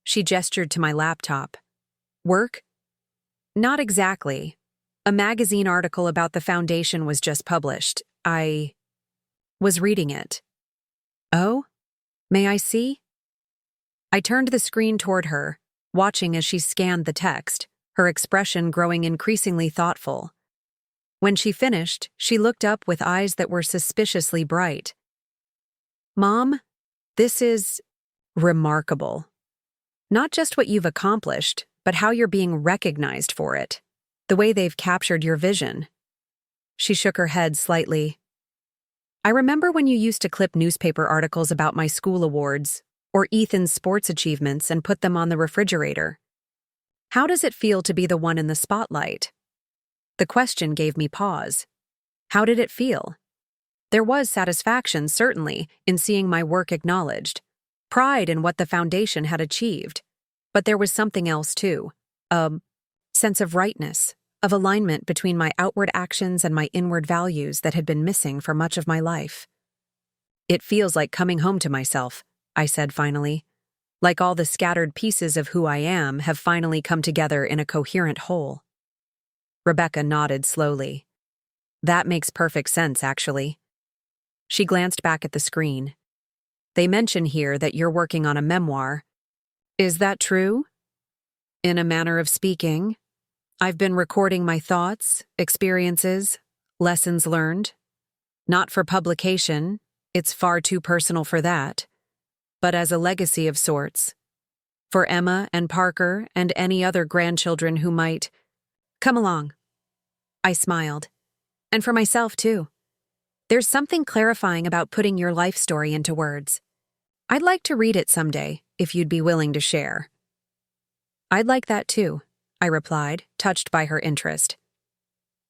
She gestured to my laptop. Work? Not exactly. A magazine article about the foundation was just published. I was reading it. Oh? May I see? I turned the screen toward her, watching as she scanned the text, her expression growing increasingly thoughtful. When she finished, she looked up with eyes that were suspiciously bright. Mom, this is remarkable. Not just what you've accomplished, but how you're being recognized for it. The way they've captured your vision. She shook her head slightly. I remember when you used to clip newspaper articles about my school awards or Ethan's sports achievements and put them on the refrigerator. How does it feel to be the one in the spotlight? The question gave me pause. How did it feel? There was satisfaction, certainly, in seeing my work acknowledged, pride in what the foundation had achieved. But there was something else, too. A sense of rightness, of alignment between my outward actions and my inward values that had been missing for much of my life. It feels like coming home to myself, I said finally. Like all the scattered pieces of who I am have finally come together in a coherent whole. Rebecca nodded slowly. That makes perfect sense, actually. She glanced back at the screen. They mention here that you're working on a memoir. Is that true? In a manner of speaking, I've been recording my thoughts, experiences, lessons learned. Not for publication, it's far too personal for that, but as a legacy of sorts. For Emma and Parker and any other grandchildren who might come along. I smiled. And for myself, too. There's something clarifying about putting your life story into words. I'd like to read it someday, if you'd be willing to share. I'd like that too, I replied, touched by her interest.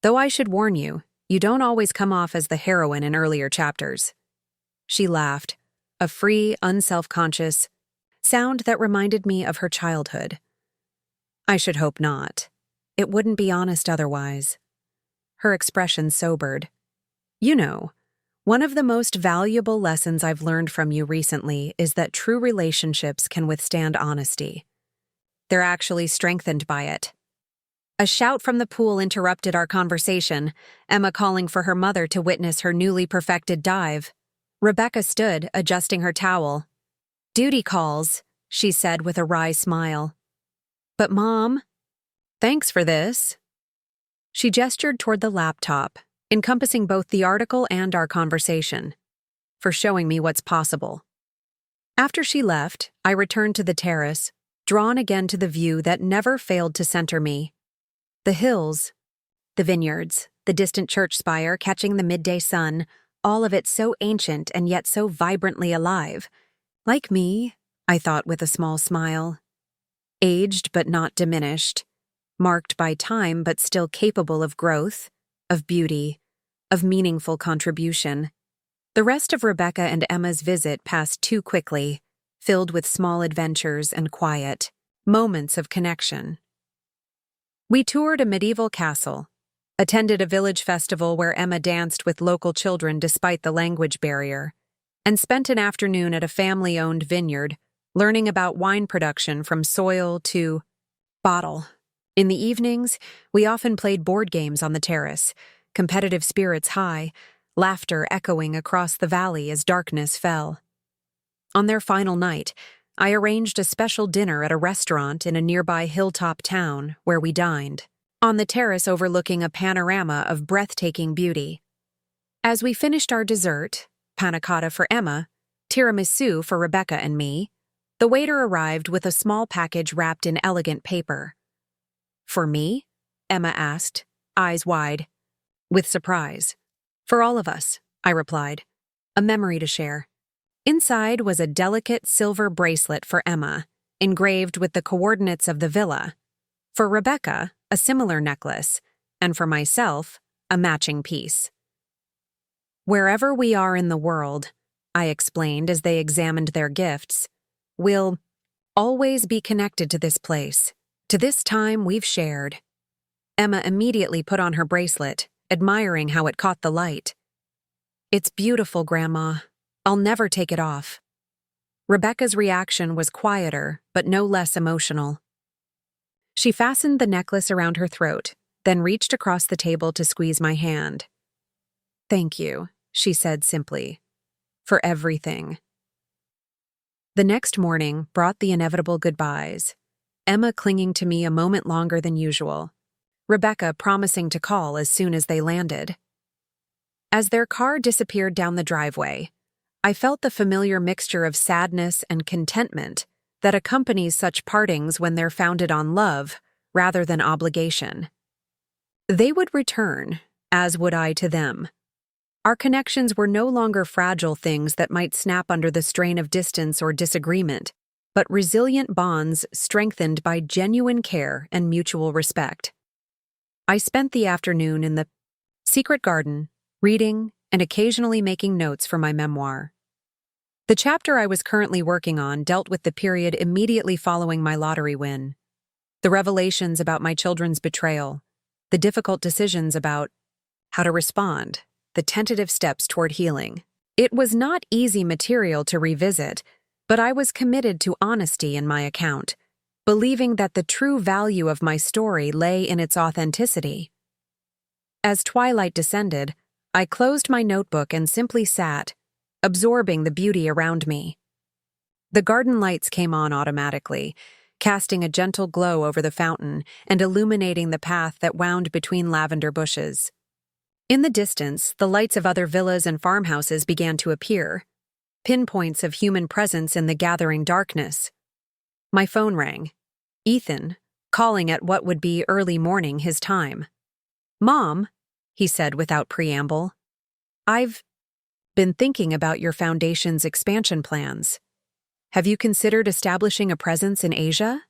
Though I should warn you, you don't always come off as the heroine in earlier chapters. She laughed, a free, unself-conscious sound that reminded me of her childhood. I should hope not. It wouldn't be honest otherwise. Her expression sobered. You know, one of the most valuable lessons I've learned from you recently is that true relationships can withstand honesty. They're actually strengthened by it. A shout from the pool interrupted our conversation, Emma calling for her mother to witness her newly perfected dive. Rebecca stood, adjusting her towel. "Duty calls," she said with a wry smile. "But Mom, thanks for this." She gestured toward the laptop, encompassing both the article and our conversation, "for showing me what's possible." After she left, I returned to the terrace, drawn again to the view that never failed to center me. The hills, the vineyards, the distant church spire catching the midday sun, all of it so ancient and yet so vibrantly alive. Like me, I thought with a small smile. Aged but not diminished, marked by time but still capable of growth, of beauty, of meaningful contribution. The rest of Rebecca and Emma's visit passed too quickly, filled with small adventures and quiet, moments of connection. We toured a medieval castle, attended a village festival where Emma danced with local children despite the language barrier, and spent an afternoon at a family-owned vineyard, learning about wine production from soil to bottle. In the evenings, we often played board games on the terrace, competitive spirits high, laughter echoing across the valley as darkness fell. On their final night, I arranged a special dinner at a restaurant in a nearby hilltop town where we dined, on the terrace overlooking a panorama of breathtaking beauty. As we finished our dessert, panna cotta for Emma, tiramisu for Rebecca and me, the waiter arrived with a small package wrapped in elegant paper. "For me?" Emma asked, eyes wide, with surprise. "For all of us," I replied. "A memory to share." Inside was a delicate silver bracelet for Emma, engraved with the coordinates of the villa. For Rebecca, a similar necklace, and for myself, a matching piece. "Wherever we are in the world," I explained as they examined their gifts, "we'll always be connected to this place, to this time we've shared." Emma immediately put on her bracelet, admiring how it caught the light. "It's beautiful, Grandma. I'll never take it off." Rebecca's reaction was quieter, but no less emotional. She fastened the necklace around her throat, then reached across the table to squeeze my hand. "Thank you," she said simply, "for everything." The next morning brought the inevitable goodbyes, Emma clinging to me a moment longer than usual, Rebecca promising to call as soon as they landed. As their car disappeared down the driveway, I felt the familiar mixture of sadness and contentment that accompanies such partings when they're founded on love rather than obligation. They would return, as would I to them. Our connections were no longer fragile things that might snap under the strain of distance or disagreement, but resilient bonds strengthened by genuine care and mutual respect. I spent the afternoon in the secret garden, reading and occasionally making notes for my memoir. The chapter I was currently working on dealt with the period immediately following my lottery win. The revelations about my children's betrayal, the difficult decisions about how to respond, the tentative steps toward healing. It was not easy material to revisit, but I was committed to honesty in my account, believing that the true value of my story lay in its authenticity. As twilight descended, I closed my notebook and simply sat, absorbing the beauty around me. The garden lights came on automatically, casting a gentle glow over the fountain and illuminating the path that wound between lavender bushes. In the distance, the lights of other villas and farmhouses began to appear, pinpoints of human presence in the gathering darkness. My phone rang. Ethan, calling at what would be early morning his time. "Mom," he said without preamble, "I've been thinking about your foundation's expansion plans. Have you considered establishing a presence in Asia?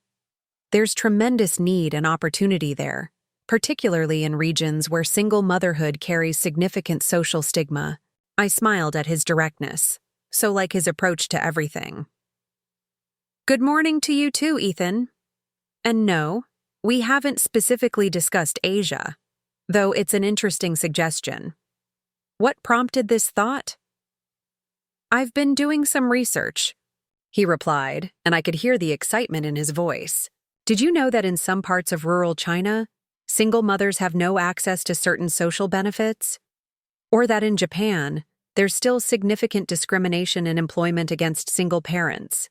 There's tremendous need and opportunity there, particularly in regions where single motherhood carries significant social stigma." I smiled at his directness, so like his approach to everything. "Good morning to you too, Ethan. And no, we haven't specifically discussed Asia, though it's an interesting suggestion. What prompted this thought?" "I've been doing some research," he replied, and I could hear the excitement in his voice. "Did you know that in some parts of rural China, single mothers have no access to certain social benefits? Or that in Japan, there's still significant discrimination in employment against single parents?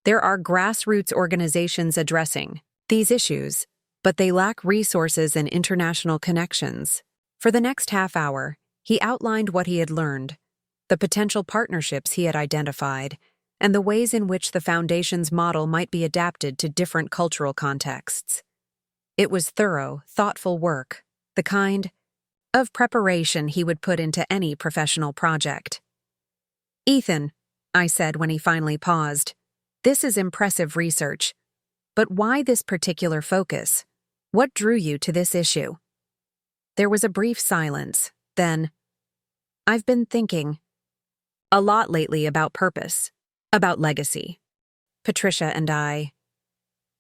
There are grassroots organizations addressing these issues, but they lack resources and international connections. For the next half hour, he outlined what he had learned, the potential partnerships he had identified, and the ways in which the Foundation's model might be adapted to different cultural contexts. It was thorough, thoughtful work, the kind of preparation he would put into any professional project. "Ethan," I said when he finally paused, "this is impressive research. But why this particular focus? What drew you to this issue?" There was a brief silence, then, "I've been thinking a lot lately about purpose, about legacy. Patricia and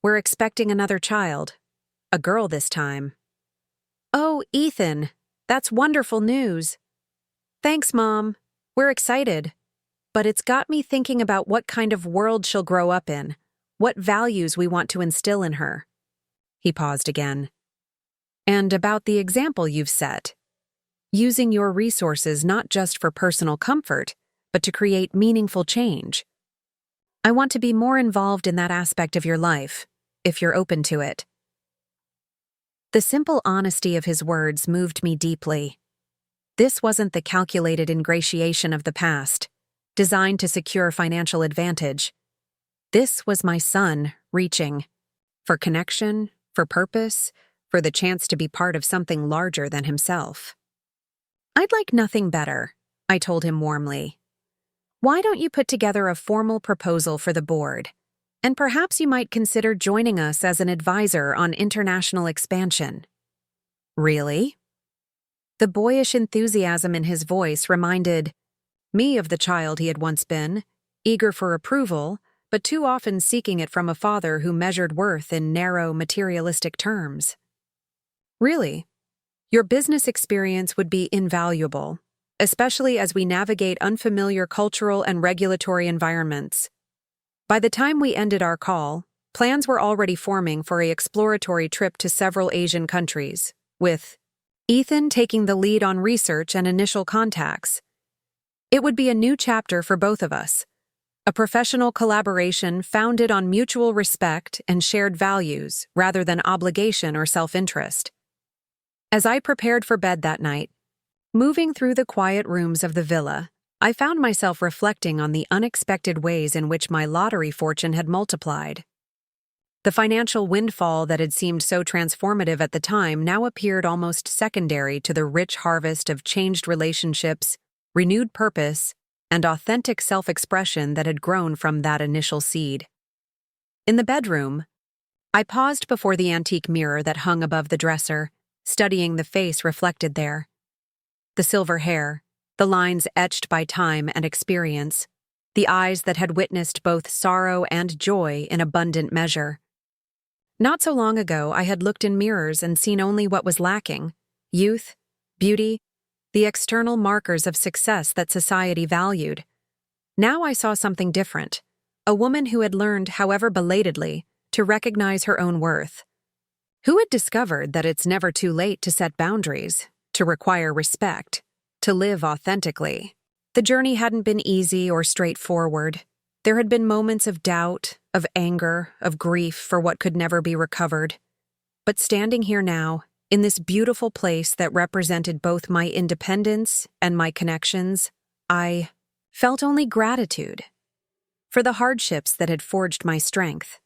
we're expecting another child, a girl this time." "Oh, Ethan, that's wonderful news." "Thanks, Mom. We're excited. But it's got me thinking about what kind of world she'll grow up in, what values we want to instill in her." He paused again. "And about the example you've set, using your resources not just for personal comfort, but to create meaningful change. I want to be more involved in that aspect of your life, if you're open to it." The simple honesty of his words moved me deeply. This wasn't the calculated ingratiation of the past, designed to secure financial advantage. This was my son reaching for connection, for purpose, for the chance to be part of something larger than himself. "I'd like nothing better," I told him warmly. "Why don't you put together a formal proposal for the board? And perhaps you might consider joining us as an advisor on international expansion." "Really?" The boyish enthusiasm in his voice reminded me of the child he had once been, eager for approval, but too often seeking it from a father who measured worth in narrow, materialistic terms. "Really? Your business experience would be invaluable, especially as we navigate unfamiliar cultural and regulatory environments." By the time we ended our call, plans were already forming for an exploratory trip to several Asian countries, with Ethan taking the lead on research and initial contacts. It would be a new chapter for both of us, a professional collaboration founded on mutual respect and shared values rather than obligation or self-interest. As I prepared for bed that night, moving through the quiet rooms of the villa, I found myself reflecting on the unexpected ways in which my lottery fortune had multiplied. The financial windfall that had seemed so transformative at the time now appeared almost secondary to the rich harvest of changed relationships, renewed purpose, and authentic self-expression that had grown from that initial seed. In the bedroom, I paused before the antique mirror that hung above the dresser, studying the face reflected there. The silver hair, the lines etched by time and experience, the eyes that had witnessed both sorrow and joy in abundant measure. Not so long ago, I had looked in mirrors and seen only what was lacking: youth, beauty, the external markers of success that society valued. Now I saw something different, a woman who had learned, however belatedly, to recognize her own worth. Who had discovered that it's never too late to set boundaries, to require respect, to live authentically. The journey hadn't been easy or straightforward. There had been moments of doubt, of anger, of grief for what could never be recovered. But standing here now, in this beautiful place that represented both my independence and my connections, I felt only gratitude for the hardships that had forged my strength,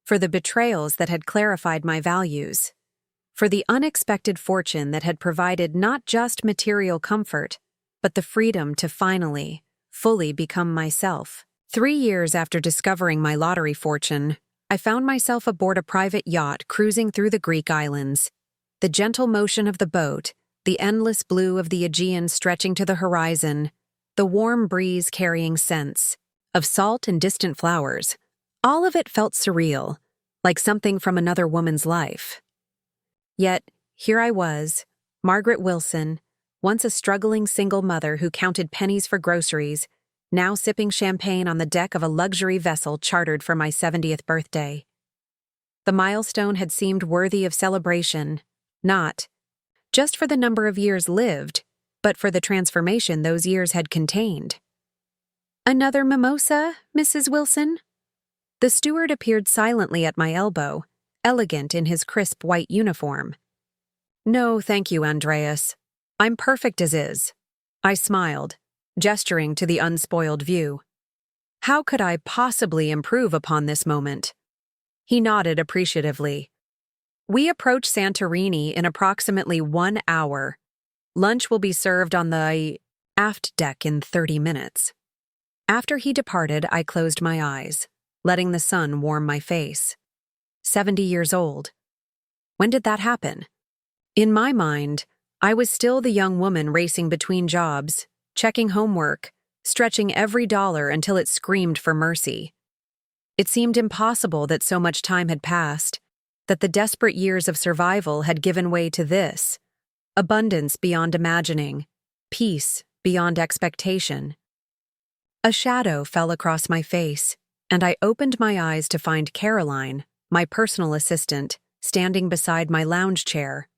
for the betrayals that had clarified my values, for the unexpected fortune that had provided not just material comfort, but the freedom to finally, fully become myself. 3 years after discovering my lottery fortune, I found myself aboard a private yacht cruising through the Greek islands. The gentle motion of the boat, the endless blue of the Aegean stretching to the horizon, the warm breeze carrying scents of salt and distant flowers, all of it felt surreal, like something from another woman's life. Yet, here I was, Margaret Wilson, once a struggling single mother who counted pennies for groceries, now sipping champagne on the deck of a luxury vessel chartered for my 70th birthday. The milestone had seemed worthy of celebration, not just for the number of years lived, but for the transformation those years had contained. "Another mimosa, Mrs. Wilson?" The steward appeared silently at my elbow, elegant in his crisp white uniform. "No, thank you, Andreas. I'm perfect as is." I smiled, gesturing to the unspoiled view. How could I possibly improve upon this moment? He nodded appreciatively. "We approach Santorini in approximately 1 hour. Lunch will be served on the aft deck in 30 minutes. After he departed, I closed my eyes, letting the sun warm my face. 70 years old. When did that happen? In my mind, I was still the young woman racing between jobs, checking homework, stretching every dollar until it screamed for mercy. It seemed impossible that so much time had passed, that the desperate years of survival had given way to this: abundance beyond imagining, peace beyond expectation. A shadow fell across my face, and I opened my eyes to find Caroline, my personal assistant, standing beside my lounge chair.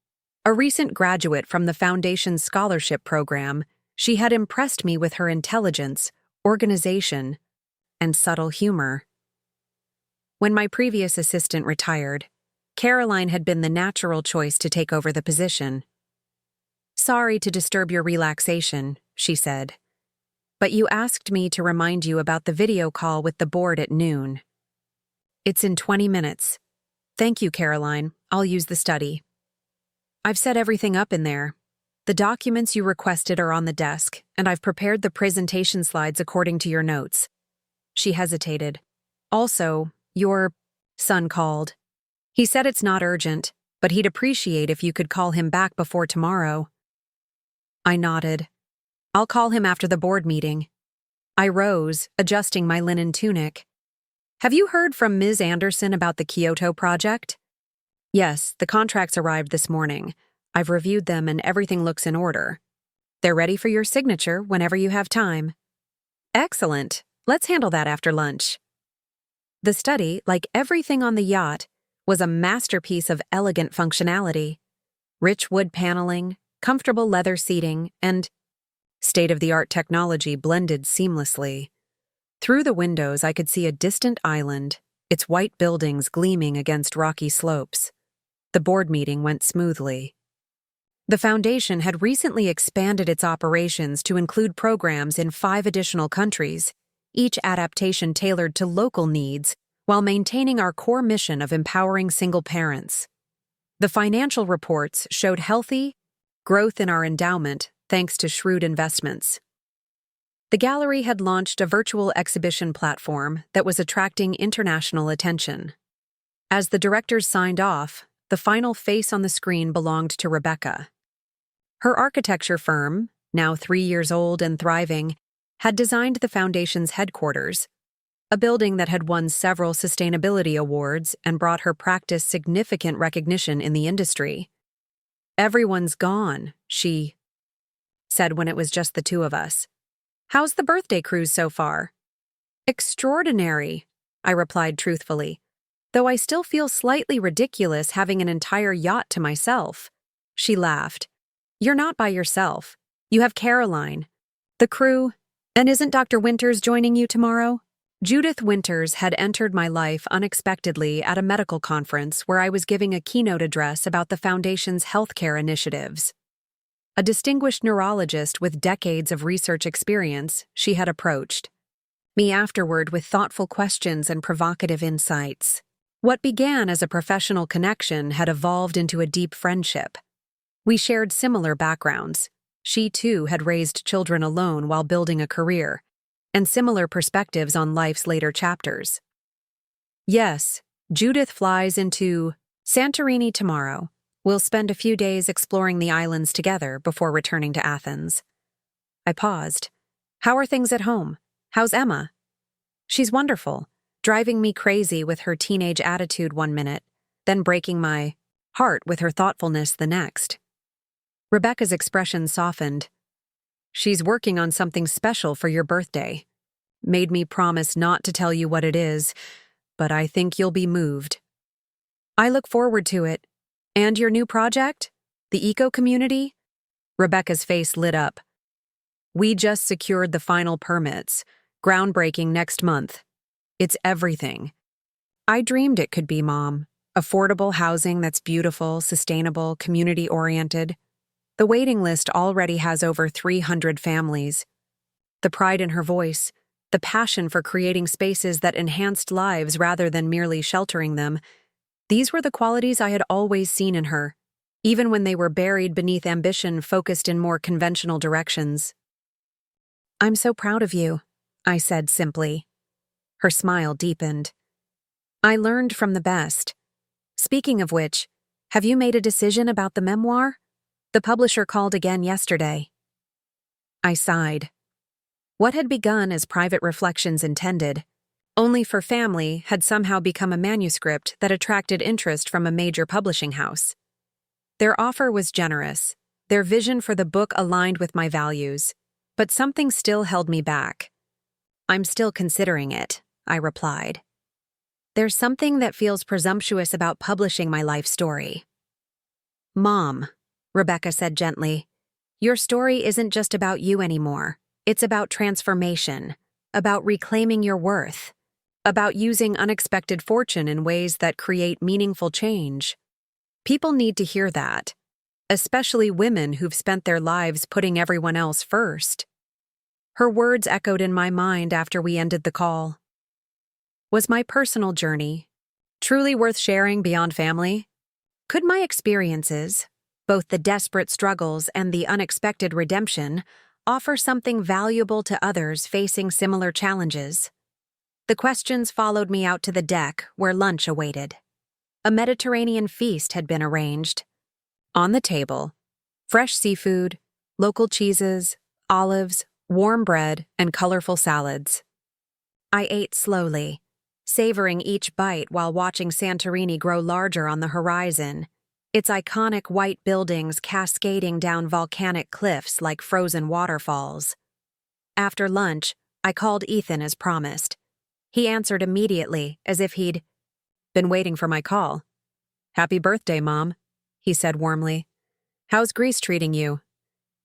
A recent graduate from the Foundation's scholarship program, she had impressed me with her intelligence, organization, and subtle humor. When my previous assistant retired, Caroline had been the natural choice to take over the position. "Sorry to disturb your relaxation," she said, "but you asked me to remind you about the video call with the board at noon. It's in 20 minutes. Thank you, Caroline. I'll use the study. I've set everything up in there. The documents you requested are on the desk, and I've prepared the presentation slides according to your notes." She hesitated. "Also, your son called. He said it's not urgent, but he'd appreciate if you could call him back before tomorrow." I nodded. "I'll call him after the board meeting." I rose, adjusting my linen tunic. "Have you heard from Ms. Anderson about the Kyoto project?" "Yes, the contracts arrived this morning. I've reviewed them and everything looks in order. They're ready for your signature whenever you have time." "Excellent. Let's handle that after lunch." The study, like everything on the yacht, was a masterpiece of elegant functionality. Rich wood paneling, comfortable leather seating, and state-of-the-art technology blended seamlessly. Through the windows, I could see a distant island, its white buildings gleaming against rocky slopes. The board meeting went smoothly. The Foundation had recently expanded its operations to include programs in 5 additional countries, each adaptation tailored to local needs, while maintaining our core mission of empowering single parents. The financial reports showed healthy growth in our endowment thanks to shrewd investments. The gallery had launched a virtual exhibition platform that was attracting international attention. As the directors signed off, the final face on the screen belonged to Rebecca. Her architecture firm, now 3 years old and thriving, had designed the Foundation's headquarters, a building that had won several sustainability awards and brought her practice significant recognition in the industry. "Everyone's gone," she said when it was just the two of us. "How's the birthday cruise so far?" "Extraordinary," I replied truthfully, though I still feel slightly ridiculous having an entire yacht to myself. She laughed. "You're not by yourself. You have Caroline, the crew, and isn't Dr. Winters joining you tomorrow?" Judith Winters had entered my life unexpectedly at a medical conference where I was giving a keynote address about the Foundation's healthcare initiatives. A distinguished neurologist with decades of research experience, she had approached me afterward with thoughtful questions and provocative insights. What began as a professional connection had evolved into a deep friendship. We shared similar backgrounds. She, too, had raised children alone while building a career, and similar perspectives on life's later chapters. "Yes, Judith flies into Santorini tomorrow. We'll spend a few days exploring the islands together before returning to Athens." I paused. "How are things at home? How's Emma?" "She's wonderful, driving me crazy with her teenage attitude one minute, then breaking my heart with her thoughtfulness the next." Rebecca's expression softened. "She's working on something special for your birthday. Made me promise not to tell you what it is, but I think you'll be moved." I look forward to it. And your new project? The eco community? Rebecca's face lit up. We just secured the final permits. Groundbreaking next month. It's everything. I dreamed it could be, Mom. Affordable housing that's beautiful, sustainable, community-oriented. The waiting list already has over 300 families. The pride in her voice, the passion for creating spaces that enhanced lives rather than merely sheltering them, these were the qualities I had always seen in her, even when they were buried beneath ambition focused in more conventional directions. I'm so proud of you, I said simply. Her smile deepened. I learned from the best. Speaking of which, have you made a decision about the memoir? The publisher called again yesterday. I sighed. What had begun as private reflections intended, only for family, had somehow become a manuscript that attracted interest from a major publishing house. Their offer was generous. Their vision for the book aligned with my values, but something still held me back. I'm still considering it, I replied. There's something that feels presumptuous about publishing my life story. Mom, Rebecca said gently, your story isn't just about you anymore. It's about transformation, about reclaiming your worth, about using unexpected fortune in ways that create meaningful change. People need to hear that, especially women who've spent their lives putting everyone else first. Her words echoed in my mind after we ended the call. Was my personal journey truly worth sharing beyond family? Could my experiences, both the desperate struggles and the unexpected redemption, offer something valuable to others facing similar challenges? The questions followed me out to the deck where lunch awaited. A Mediterranean feast had been arranged. On the table, fresh seafood, local cheeses, olives, warm bread, and colorful salads. I ate slowly, savoring each bite while watching Santorini grow larger on the horizon, its iconic white buildings cascading down volcanic cliffs like frozen waterfalls. After lunch, I called Ethan as promised. He answered immediately, as if he'd been waiting for my call. Happy birthday, Mom, he said warmly. How's Greece treating you?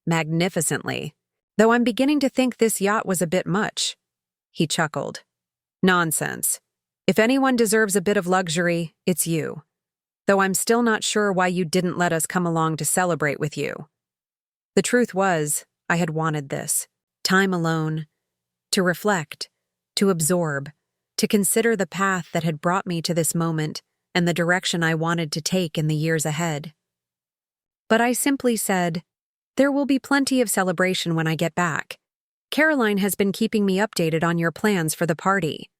Magnificently, though I'm beginning to think this yacht was a bit much. He chuckled. Nonsense. If anyone deserves a bit of luxury, it's you. Though I'm still not sure why you didn't let us come along to celebrate with you. The truth was, I had wanted this. Time alone. To reflect. To absorb. To consider the path that had brought me to this moment and the direction I wanted to take in the years ahead. But I simply said, there will be plenty of celebration when I get back. Caroline has been keeping me updated on your plans for the party.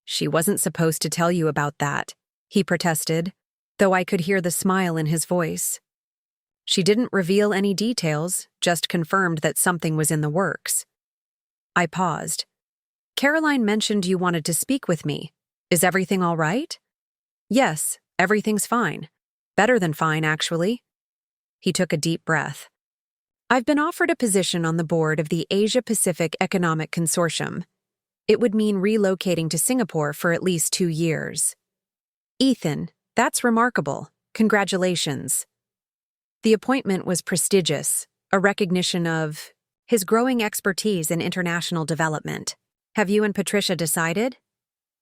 She wasn't supposed to tell you about that, he protested, though I could hear the smile in his voice. She didn't reveal any details, just confirmed that something was in the works. I paused. Caroline mentioned you wanted to speak with me. Is everything all right? Yes, everything's fine. Better than fine, actually. He took a deep breath. I've been offered a position on the board of the Asia-Pacific Economic Consortium. It would mean relocating to Singapore for at least 2 years. Ethan, that's remarkable. Congratulations. The appointment was prestigious, a recognition of his growing expertise in international development. Have you and Patricia decided?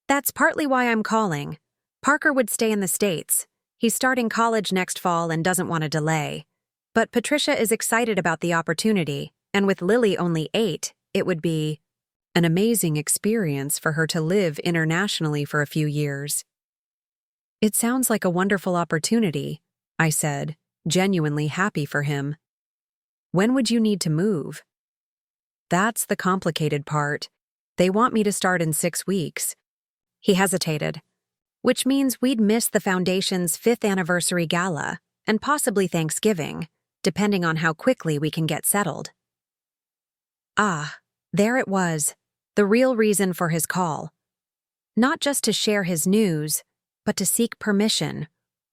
That's partly why I'm calling. Parker would stay in the States. He's starting college next fall and doesn't want to delay. But Patricia is excited about the opportunity, and with Lily only 8, it would be an amazing experience for her to live internationally for a few years. It sounds like a wonderful opportunity, I said, genuinely happy for him. When would you need to move? That's the complicated part. They want me to start in 6 weeks. He hesitated, which means we'd miss the Foundation's 5th anniversary gala and possibly Thanksgiving, depending on how quickly we can get settled. Ah, there it was, the real reason for his call. Not just to share his news, but to seek permission,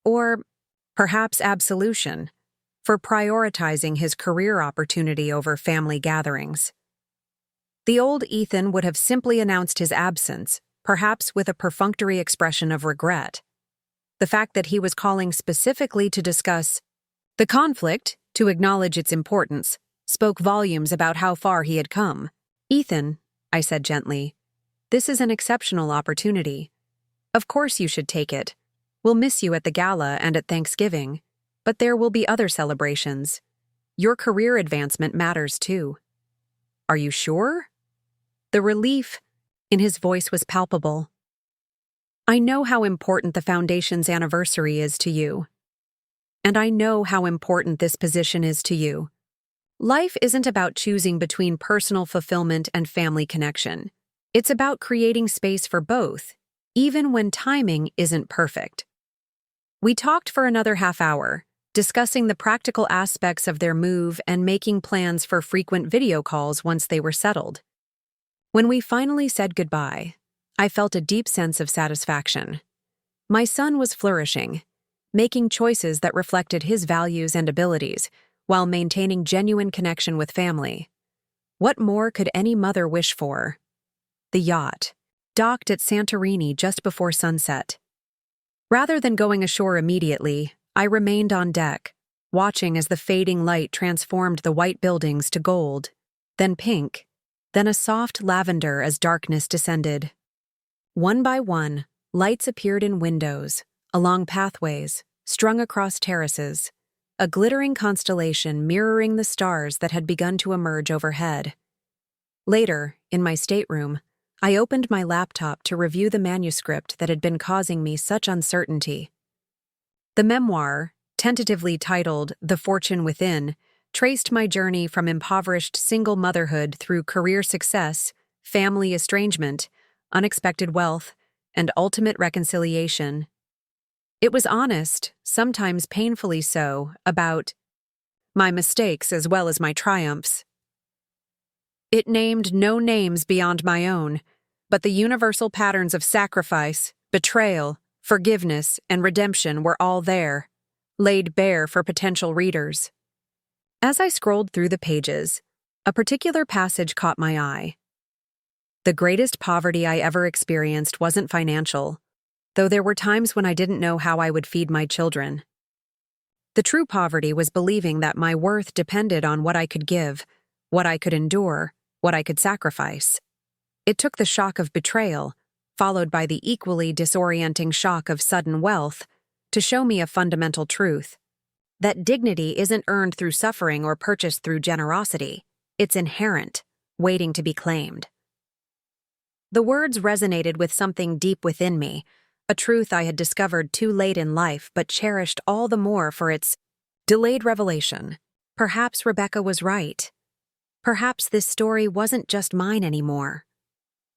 or perhaps absolution, for prioritizing his career opportunity over family gatherings. The old Ethan would have simply announced his absence, perhaps with a perfunctory expression of regret. The fact that he was calling specifically to discuss the conflict, to acknowledge its importance, spoke volumes about how far he had come. "Ethan," I said gently, "this is an exceptional opportunity. Of course you should take it. We'll miss you at the gala and at Thanksgiving, but there will be other celebrations. Your career advancement matters too." "Are you sure?" The relief in his voice was palpable. "I know how important the Foundation's anniversary is to you. And I know how important this position is to you. Life isn't about choosing between personal fulfillment and family connection. It's about creating space for both, even when timing isn't perfect." We talked for another half hour, discussing the practical aspects of their move and making plans for frequent video calls once they were settled. When we finally said goodbye, I felt a deep sense of satisfaction. My son was flourishing, making choices that reflected his values and abilities, while maintaining genuine connection with family. What more could any mother wish for? The yacht docked at Santorini just before sunset. Rather than going ashore immediately, I remained on deck, watching as the fading light transformed the white buildings to gold, then pink, then a soft lavender as darkness descended. One by one, lights appeared in windows, along pathways, strung across terraces, a glittering constellation mirroring the stars that had begun to emerge overhead. Later, in my stateroom, I opened my laptop to review the manuscript that had been causing me such uncertainty. The memoir, tentatively titled The Fortune Within, traced my journey from impoverished single motherhood through career success, family estrangement, unexpected wealth, and ultimate reconciliation. It was honest, sometimes painfully so, about my mistakes as well as my triumphs. It named no names beyond my own, but the universal patterns of sacrifice, betrayal, forgiveness, and redemption were all there, laid bare for potential readers. As I scrolled through the pages, a particular passage caught my eye. "The greatest poverty I ever experienced wasn't financial, though there were times when I didn't know how I would feed my children. The true poverty was believing that my worth depended on what I could give, what I could endure, what I could sacrifice. It took the shock of betrayal, followed by the equally disorienting shock of sudden wealth, to show me a fundamental truth: that dignity isn't earned through suffering or purchased through generosity. It's inherent, waiting to be claimed." The words resonated with something deep within me, a truth I had discovered too late in life but cherished all the more for its delayed revelation. Perhaps Rebecca was right. Perhaps this story wasn't just mine anymore.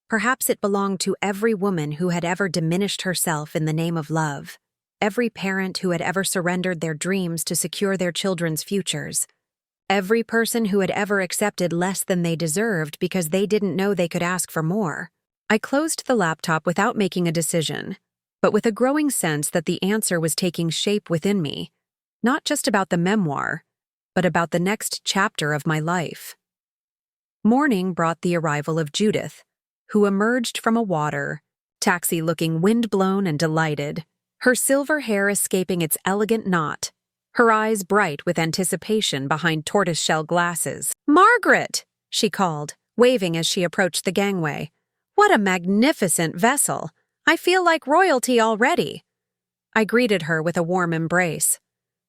Perhaps it belonged to every woman who had ever diminished herself in the name of love, every parent who had ever surrendered their dreams to secure their children's futures, every person who had ever accepted less than they deserved because they didn't know they could ask for more. I closed the laptop without making a decision, but with a growing sense that the answer was taking shape within me, not just about the memoir, but about the next chapter of my life. Morning brought the arrival of Judith, who emerged from a water taxi looking windblown and delighted, her silver hair escaping its elegant knot, her eyes bright with anticipation behind tortoiseshell glasses. "Margaret!" she called, waving as she approached the gangway. "What a magnificent vessel! I feel like royalty already." I greeted her with a warm embrace.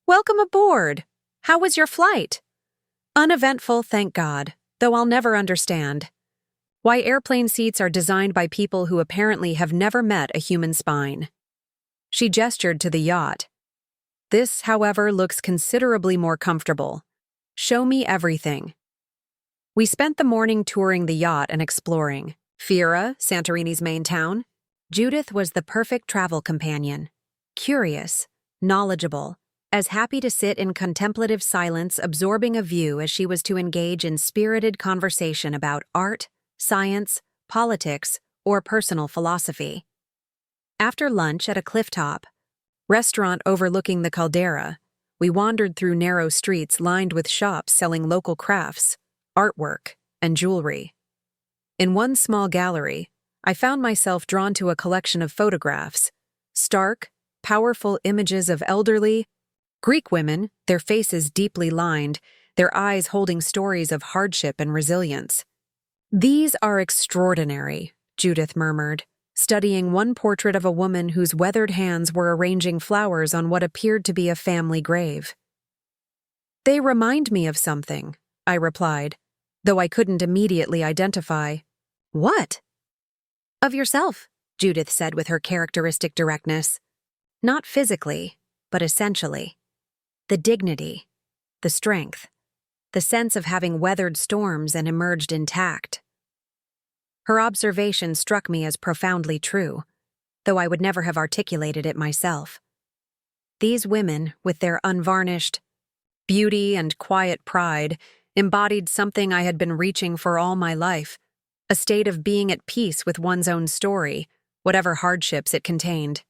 "Welcome aboard! How was your flight?" "Uneventful, thank God, though I'll never understand why airplane seats are designed by people who apparently have never met a human spine." She gestured to the yacht. "This, however, looks considerably more comfortable. Show me everything." We spent the morning touring the yacht and exploring. Fiera, Santorini's main town, Judith was the perfect travel companion. Curious, knowledgeable, as happy to sit in contemplative silence absorbing a view as she was to engage in spirited conversation about art, science, politics, or personal philosophy. After lunch at a clifftop restaurant overlooking the caldera, we wandered through narrow streets lined with shops selling local crafts, artwork, and jewelry. In one small gallery, I found myself drawn to a collection of photographs, stark, powerful images of elderly Greek women, their faces deeply lined, their eyes holding stories of hardship and resilience. "These are extraordinary," Judith murmured, studying one portrait of a woman whose weathered hands were arranging flowers on what appeared to be a family grave. "They remind me of something," I replied, though I couldn't immediately identify. "What?" "Of yourself," Judith said with her characteristic directness. "Not physically, but essentially. The dignity, the strength, the sense of having weathered storms and emerged intact." Her observation struck me as profoundly true, though I would never have articulated it myself. These women, with their unvarnished beauty and quiet pride, embodied something I had been reaching for all my life, a state of being at peace with one's own story, whatever hardships it contained.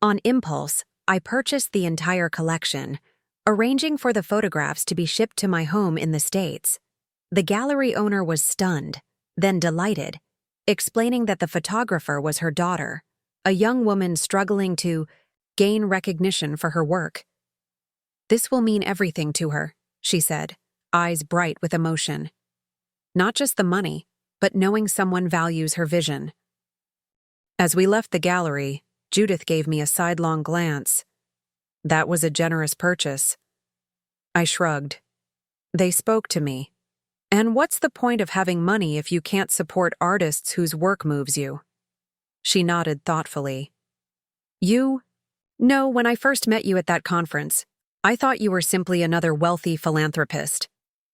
On impulse, I purchased the entire collection, arranging for the photographs to be shipped to my home in the States. The gallery owner was stunned, then delighted, explaining that the photographer was her daughter, a young woman struggling to gain recognition for her work. "This will mean everything to her," she said, eyes bright with emotion. "Not just the money, but knowing someone values her vision." As we left the gallery, Judith gave me a sidelong glance. "That was a generous purchase." I shrugged. They spoke to me. And what's the point of having money if you can't support artists whose work moves you? She nodded thoughtfully. "You? No, when I first met you at that conference, I thought you were simply another wealthy philanthropist.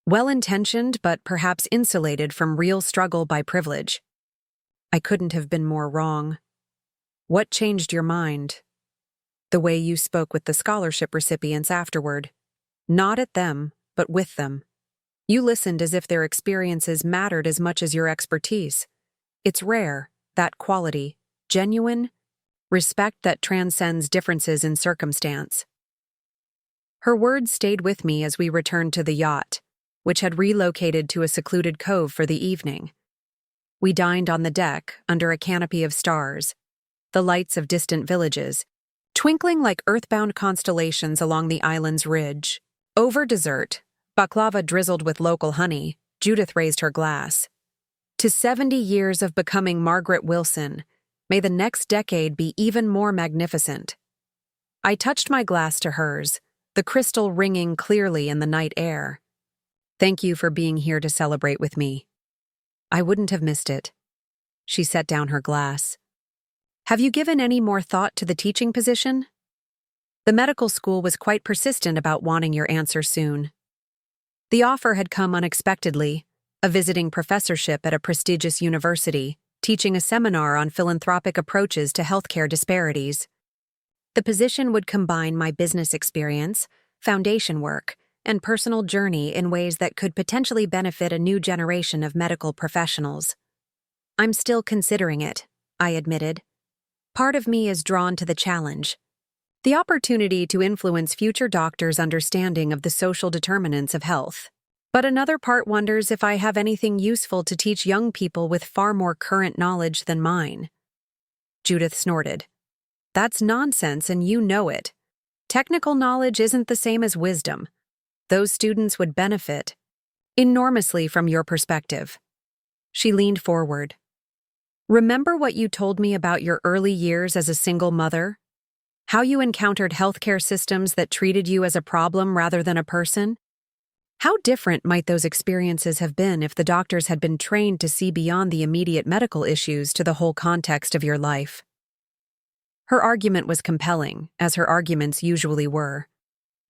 Well-intentioned, but perhaps insulated from real struggle by privilege." I couldn't have been more wrong. "What changed your mind?" "The way you spoke with the scholarship recipients afterward. Not at them, but with them. You listened as if their experiences mattered as much as your expertise. It's rare, that quality, genuine, respect that transcends differences in circumstance." Her words stayed with me as we returned to the yacht, which had relocated to a secluded cove for the evening. We dined on the deck under a canopy of stars, the lights of distant villages, twinkling like earthbound constellations along the island's ridge. Over dessert, baklava drizzled with local honey, Judith raised her glass. "To 70 years of becoming Margaret Wilson, may the next decade be even more magnificent." I touched my glass to hers, the crystal ringing clearly in the night air. "Thank you for being here to celebrate with me." "I wouldn't have missed it." She set down her glass. "Have you given any more thought to the teaching position?" The medical school was quite persistent about wanting your answer soon. The offer had come unexpectedly, a visiting professorship at a prestigious university, teaching a seminar on philanthropic approaches to healthcare disparities. The position would combine my business experience, foundation work, and personal journey in ways that could potentially benefit a new generation of medical professionals. "I'm still considering it," I admitted. "Part of me is drawn to the challenge. The opportunity to influence future doctors' understanding of the social determinants of health. But another part wonders if I have anything useful to teach young people with far more current knowledge than mine." Judith snorted. "That's nonsense, and you know it. Technical knowledge isn't the same as wisdom. Those students would benefit enormously from your perspective." She leaned forward. "Remember what you told me about your early years as a single mother? How you encountered healthcare systems that treated you as a problem rather than a person? How different might those experiences have been if the doctors had been trained to see beyond the immediate medical issues to the whole context of your life?" Her argument was compelling, as her arguments usually were.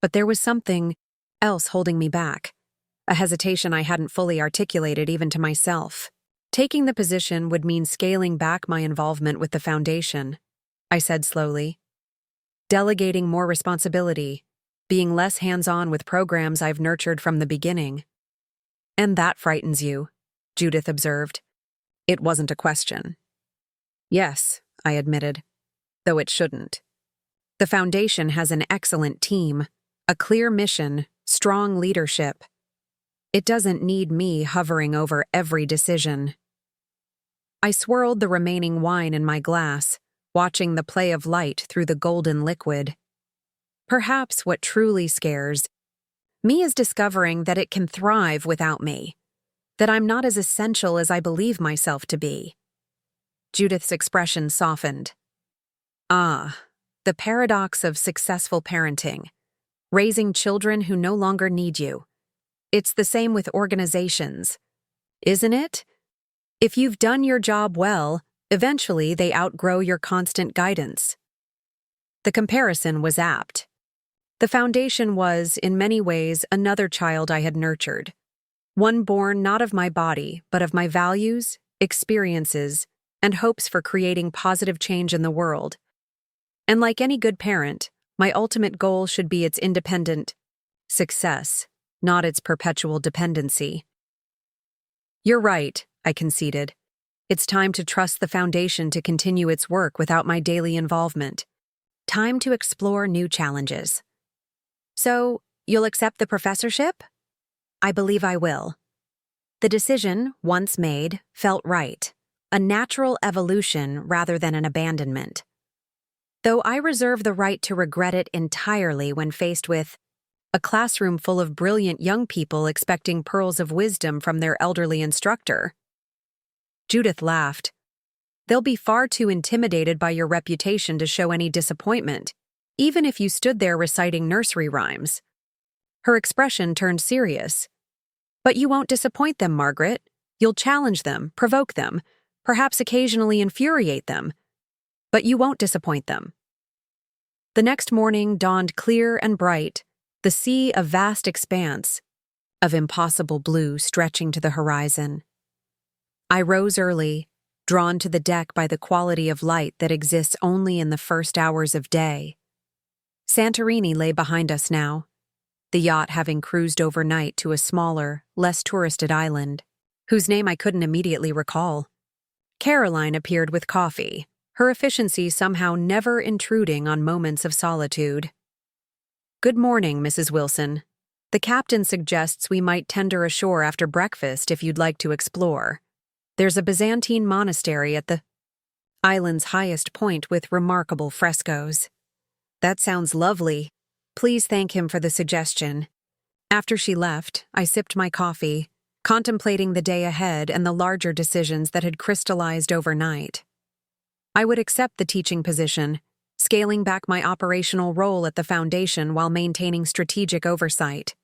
But there was something else holding me back, a hesitation I hadn't fully articulated even to myself. Taking the position would mean scaling back my involvement with the foundation, I said slowly. Delegating more responsibility, being less hands-on with programs I've nurtured from the beginning. "And that frightens you," Judith observed. It wasn't a question. "Yes," I admitted, though it shouldn't. The foundation has an excellent team, a clear mission, strong leadership. It doesn't need me hovering over every decision. I swirled the remaining wine in my glass, watching the play of light through the golden liquid. Perhaps what truly scares me is discovering that it can thrive without me, that I'm not as essential as I believe myself to be. Judith's expression softened. Ah, the paradox of successful parenting. Raising children who no longer need you. It's the same with organizations, isn't it? If you've done your job well, eventually they outgrow your constant guidance. The comparison was apt. The foundation was, in many ways, another child I had nurtured. One born not of my body, but of my values, experiences, and hopes for creating positive change in the world. And like any good parent, my ultimate goal should be its independent success, not its perpetual dependency. You're right, I conceded. It's time to trust the foundation to continue its work without my daily involvement. Time to explore new challenges. So, you'll accept the professorship? I believe I will. The decision, once made, felt right. A natural evolution rather than an abandonment. Though I reserve the right to regret it entirely when faced with a classroom full of brilliant young people expecting pearls of wisdom from their elderly instructor. Judith laughed. They'll be far too intimidated by your reputation to show any disappointment, even if you stood there reciting nursery rhymes. Her expression turned serious. But you won't disappoint them, Margaret. You'll challenge them, provoke them, perhaps occasionally infuriate them. But you won't disappoint them. The next morning dawned clear and bright, the sea a vast expanse of impossible blue stretching to the horizon. I rose early, drawn to the deck by the quality of light that exists only in the first hours of day. Santorini lay behind us now, the yacht having cruised overnight to a smaller, less touristed island, whose name I couldn't immediately recall. Caroline appeared with coffee, her efficiency somehow never intruding on moments of solitude. Good morning, Mrs. Wilson. The captain suggests we might tender ashore after breakfast if you'd like to explore. There's a Byzantine monastery at the island's highest point with remarkable frescoes. That sounds lovely. Please thank him for the suggestion. After she left, I sipped my coffee, contemplating the day ahead and the larger decisions that had crystallized overnight. I would accept the teaching position, scaling back my operational role at the foundation while maintaining strategic oversight.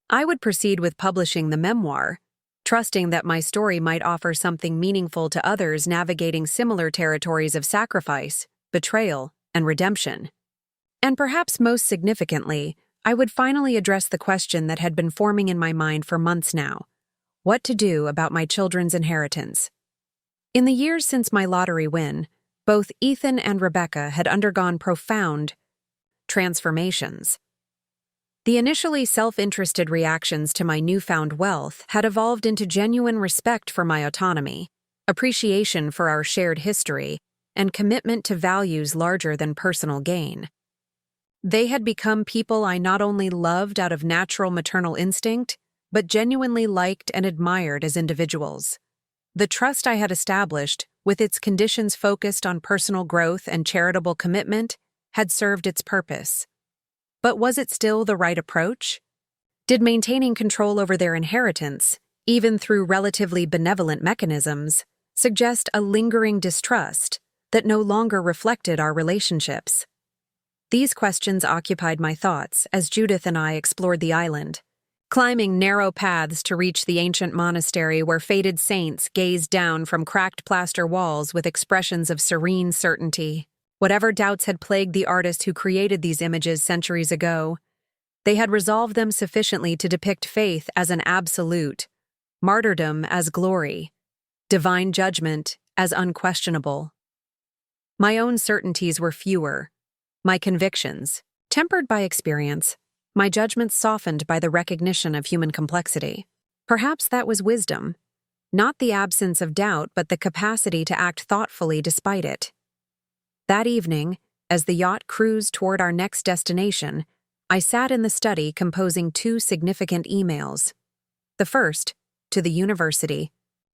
I would proceed with publishing the memoir, trusting that my story might offer something meaningful to others navigating similar territories of sacrifice, betrayal, and redemption. And perhaps most significantly, I would finally address the question that had been forming in my mind for months now: what to do about my children's inheritance. In the years since my lottery win, both Ethan and Rebecca had undergone profound transformations. The initially self-interested reactions to my newfound wealth had evolved into genuine respect for my autonomy, appreciation for our shared history, and commitment to values larger than personal gain. They had become people I not only loved out of natural maternal instinct, but genuinely liked and admired as individuals. The trust I had established, with its conditions focused on personal growth and charitable commitment, had served its purpose. But was it still the right approach? Did maintaining control over their inheritance, even through relatively benevolent mechanisms, suggest a lingering distrust that no longer reflected our relationships? These questions occupied my thoughts as Judith and I explored the island, climbing narrow paths to reach the ancient monastery where faded saints gazed down from cracked plaster walls with expressions of serene certainty. Whatever doubts had plagued the artist who created these images centuries ago, they had resolved them sufficiently to depict faith as an absolute, martyrdom as glory, divine judgment as unquestionable. My own certainties were fewer, my convictions, tempered by experience, my judgments softened by the recognition of human complexity. Perhaps that was wisdom, not the absence of doubt but the capacity to act thoughtfully despite it. That evening, as the yacht cruised toward our next destination, I sat in the study composing two significant emails. The first, to the university,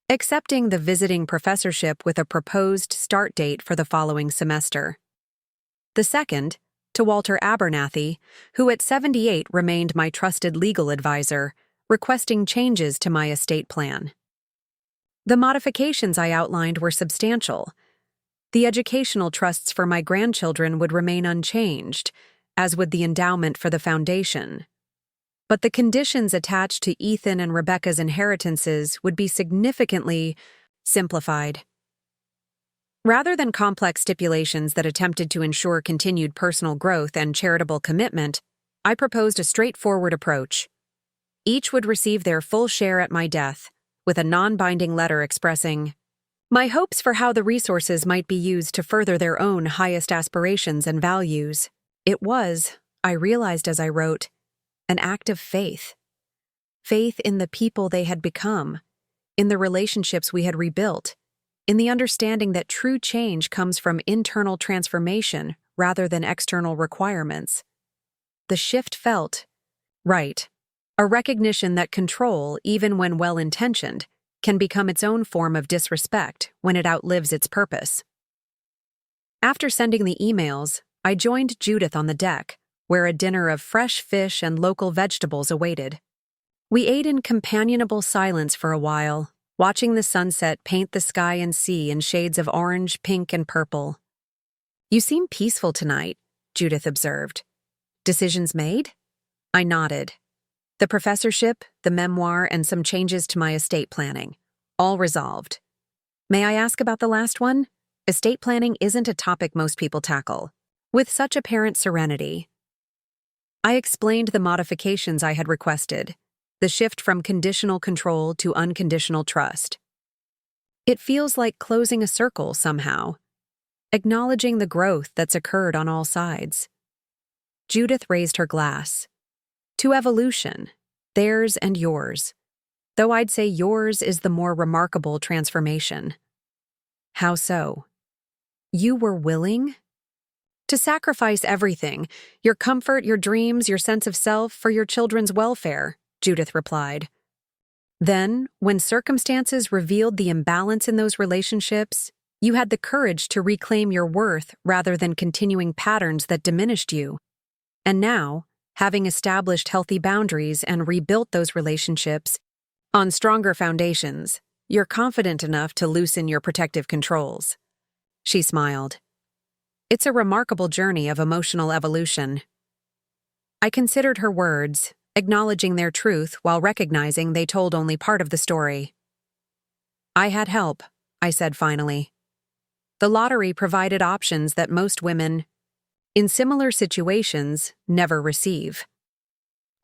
accepting the visiting professorship with a proposed start date for the following semester. The second, to Walter Abernathy, who at 78 remained my trusted legal advisor, requesting changes to my estate plan. The modifications I outlined were substantial. The educational trusts for my grandchildren would remain unchanged, as would the endowment for the foundation. But the conditions attached to Ethan and Rebecca's inheritances would be significantly simplified. Rather than complex stipulations that attempted to ensure continued personal growth and charitable commitment, I proposed a straightforward approach. Each would receive their full share at my death, with a non-binding letter expressing my hopes for how the resources might be used to further their own highest aspirations and values. It was, I realized as I wrote, an act of faith. Faith in the people they had become, in the relationships we had rebuilt, in the understanding that true change comes from internal transformation rather than external requirements. The shift felt right, a recognition that control, even when well-intentioned, can become its own form of disrespect when it outlives its purpose. After sending the emails, I joined Judith on the deck, where a dinner of fresh fish and local vegetables awaited. We ate in companionable silence for a while, watching the sunset paint the sky and sea in shades of orange, pink, and purple. "You seem peaceful tonight," Judith observed. "Decisions made?" I nodded. The professorship, the memoir, and some changes to my estate planning. All resolved. May I ask about the last one? Estate planning isn't a topic most people tackle with such apparent serenity. I explained the modifications I had requested, the shift from conditional control to unconditional trust. It feels like closing a circle somehow, acknowledging the growth that's occurred on all sides. Judith raised her glass. To evolution, theirs and yours, though I'd say yours is the more remarkable transformation. How so? You were willing to sacrifice everything, your comfort, your dreams, your sense of self, for your children's welfare, Judith replied. Then, when circumstances revealed the imbalance in those relationships, you had the courage to reclaim your worth rather than continuing patterns that diminished you. And now, having established healthy boundaries and rebuilt those relationships on stronger foundations, you're confident enough to loosen your protective controls. She smiled. It's a remarkable journey of emotional evolution. I considered her words, acknowledging their truth while recognizing they told only part of the story. I had help, I said finally. The lottery provided options that most women, in similar situations, never receive.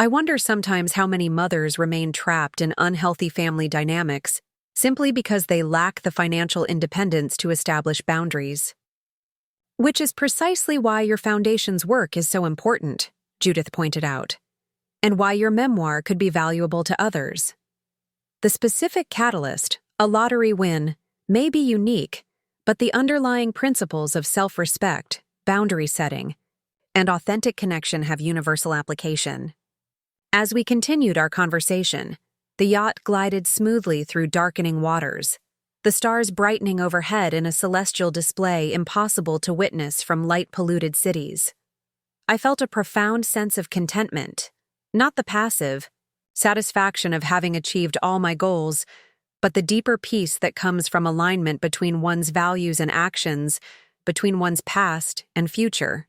I wonder sometimes how many mothers remain trapped in unhealthy family dynamics simply because they lack the financial independence to establish boundaries. Which is precisely why your foundation's work is so important, Judith pointed out, and why your memoir could be valuable to others. The specific catalyst, a lottery win, may be unique, but the underlying principles of self-respect, boundary setting, and authentic connection have universal application. As we continued our conversation, the yacht glided smoothly through darkening waters, the stars brightening overhead in a celestial display impossible to witness from light-polluted cities. I felt a profound sense of contentment, not the passive satisfaction of having achieved all my goals, but the deeper peace that comes from alignment between one's values and actions, between one's past and future.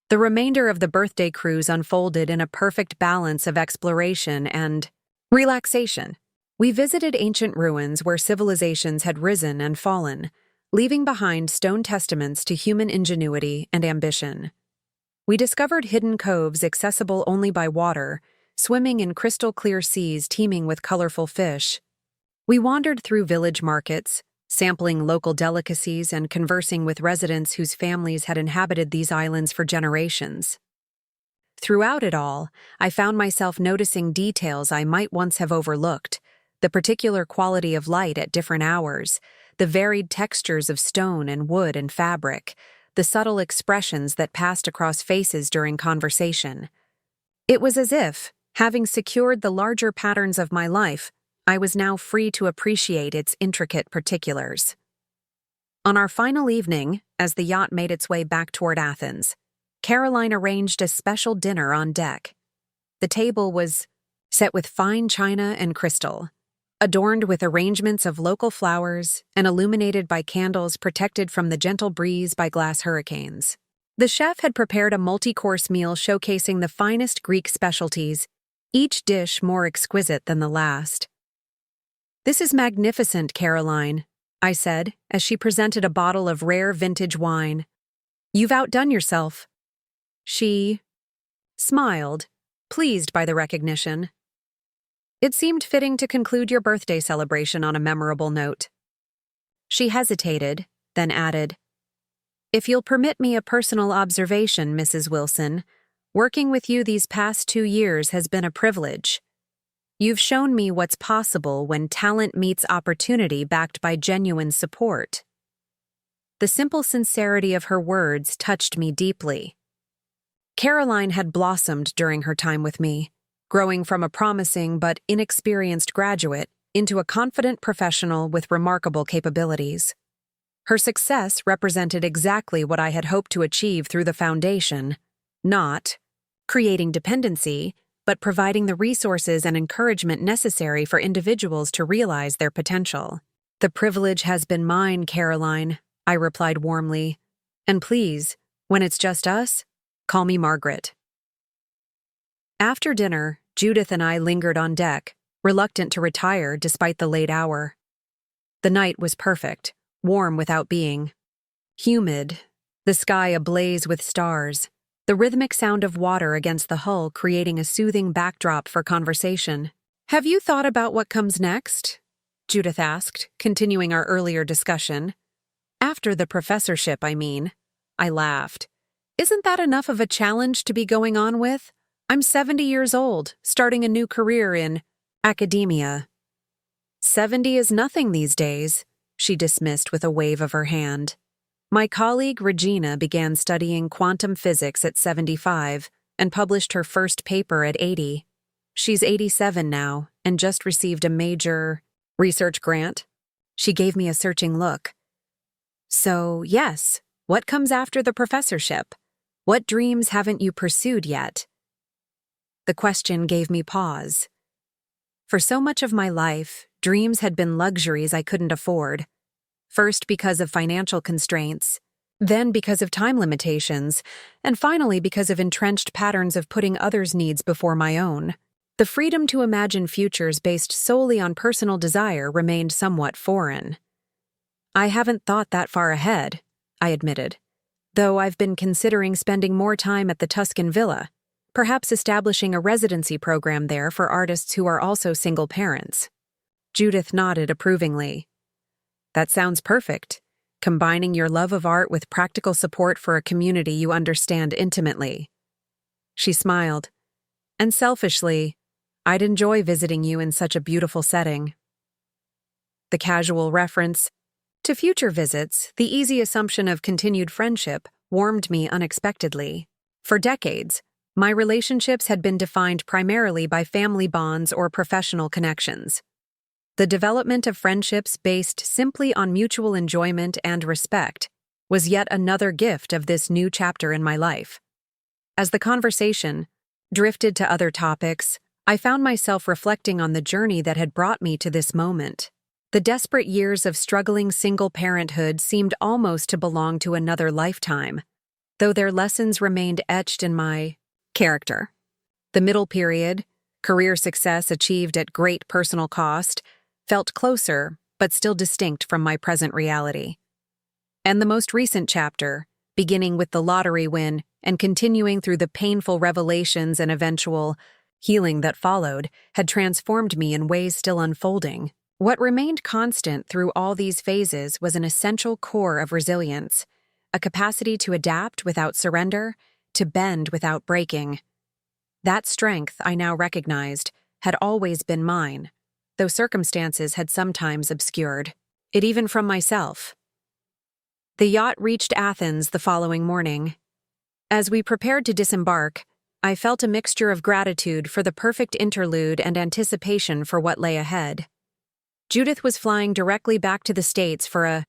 The remainder of the birthday cruise unfolded in a perfect balance of exploration and relaxation. We visited ancient ruins where civilizations had risen and fallen, leaving behind stone testaments to human ingenuity and ambition. We discovered hidden coves accessible only by water, swimming in crystal-clear seas teeming with colorful fish. We wandered through village markets, sampling local delicacies and conversing with residents whose families had inhabited these islands for generations. Throughout it all, I found myself noticing details I might once have overlooked, the particular quality of light at different hours, the varied textures of stone and wood and fabric, the subtle expressions that passed across faces during conversation. It was as if, having secured the larger patterns of my life, I was now free to appreciate its intricate particulars. On our final evening, as the yacht made its way back toward Athens, Caroline arranged a special dinner on deck. The table was set with fine china and crystal, adorned with arrangements of local flowers and illuminated by candles protected from the gentle breeze by glass hurricanes. The chef had prepared a multi-course meal showcasing the finest Greek specialties, each dish more exquisite than the last. "This is magnificent, Caroline," I said, as she presented a bottle of rare vintage wine. "You've outdone yourself." She smiled, pleased by the recognition. "It seemed fitting to conclude your birthday celebration on a memorable note." She hesitated, then added, "If you'll permit me a personal observation, Mrs. Wilson, working with you these past 2 years has been a privilege. You've shown me what's possible when talent meets opportunity backed by genuine support." The simple sincerity of her words touched me deeply. Caroline had blossomed during her time with me, growing from a promising but inexperienced graduate into a confident professional with remarkable capabilities. Her success represented exactly what I had hoped to achieve through the foundation, not creating dependency, but providing the resources and encouragement necessary for individuals to realize their potential. "The privilege has been mine, Caroline," I replied warmly. "And please, when it's just us, call me Margaret." After dinner, Judith and I lingered on deck, reluctant to retire despite the late hour. The night was perfect, warm without being humid, the sky ablaze with stars, the rhythmic sound of water against the hull creating a soothing backdrop for conversation. "Have you thought about what comes next?" Judith asked, continuing our earlier discussion. "After the professorship, I mean." I laughed. "Isn't that enough of a challenge to be going on with? I'm 70 years old, starting a new career in academia." "70 is nothing these days," she dismissed with a wave of her hand. "My colleague Regina began studying quantum physics at 75 and published her first paper at 80. She's 87 now and just received a major research grant." She gave me a searching look. "So, yes, what comes after the professorship? What dreams haven't you pursued yet?" The question gave me pause. For so much of my life, dreams had been luxuries I couldn't afford. First because of financial constraints, then because of time limitations, and finally because of entrenched patterns of putting others' needs before my own. The freedom to imagine futures based solely on personal desire remained somewhat foreign. "I haven't thought that far ahead," I admitted, "though I've been considering spending more time at the Tuscan villa, perhaps establishing a residency program there for artists who are also single parents." Judith nodded approvingly. "That sounds perfect, combining your love of art with practical support for a community you understand intimately." She smiled. "And selfishly, I'd enjoy visiting you in such a beautiful setting." The casual reference to future visits, the easy assumption of continued friendship, warmed me unexpectedly. For decades, my relationships had been defined primarily by family bonds or professional connections. The development of friendships based simply on mutual enjoyment and respect was yet another gift of this new chapter in my life. As the conversation drifted to other topics, I found myself reflecting on the journey that had brought me to this moment. The desperate years of struggling single parenthood seemed almost to belong to another lifetime, though their lessons remained etched in my character. The middle period, career success achieved at great personal cost, felt closer, but still distinct from my present reality. And the most recent chapter, beginning with the lottery win and continuing through the painful revelations and eventual healing that followed, had transformed me in ways still unfolding. What remained constant through all these phases was an essential core of resilience, a capacity to adapt without surrender, to bend without breaking. That strength, I now recognized, had always been mine, though circumstances had sometimes obscured it even from myself. The yacht reached Athens the following morning. As we prepared to disembark, I felt a mixture of gratitude for the perfect interlude and anticipation for what lay ahead. Judith was flying directly back to the States for a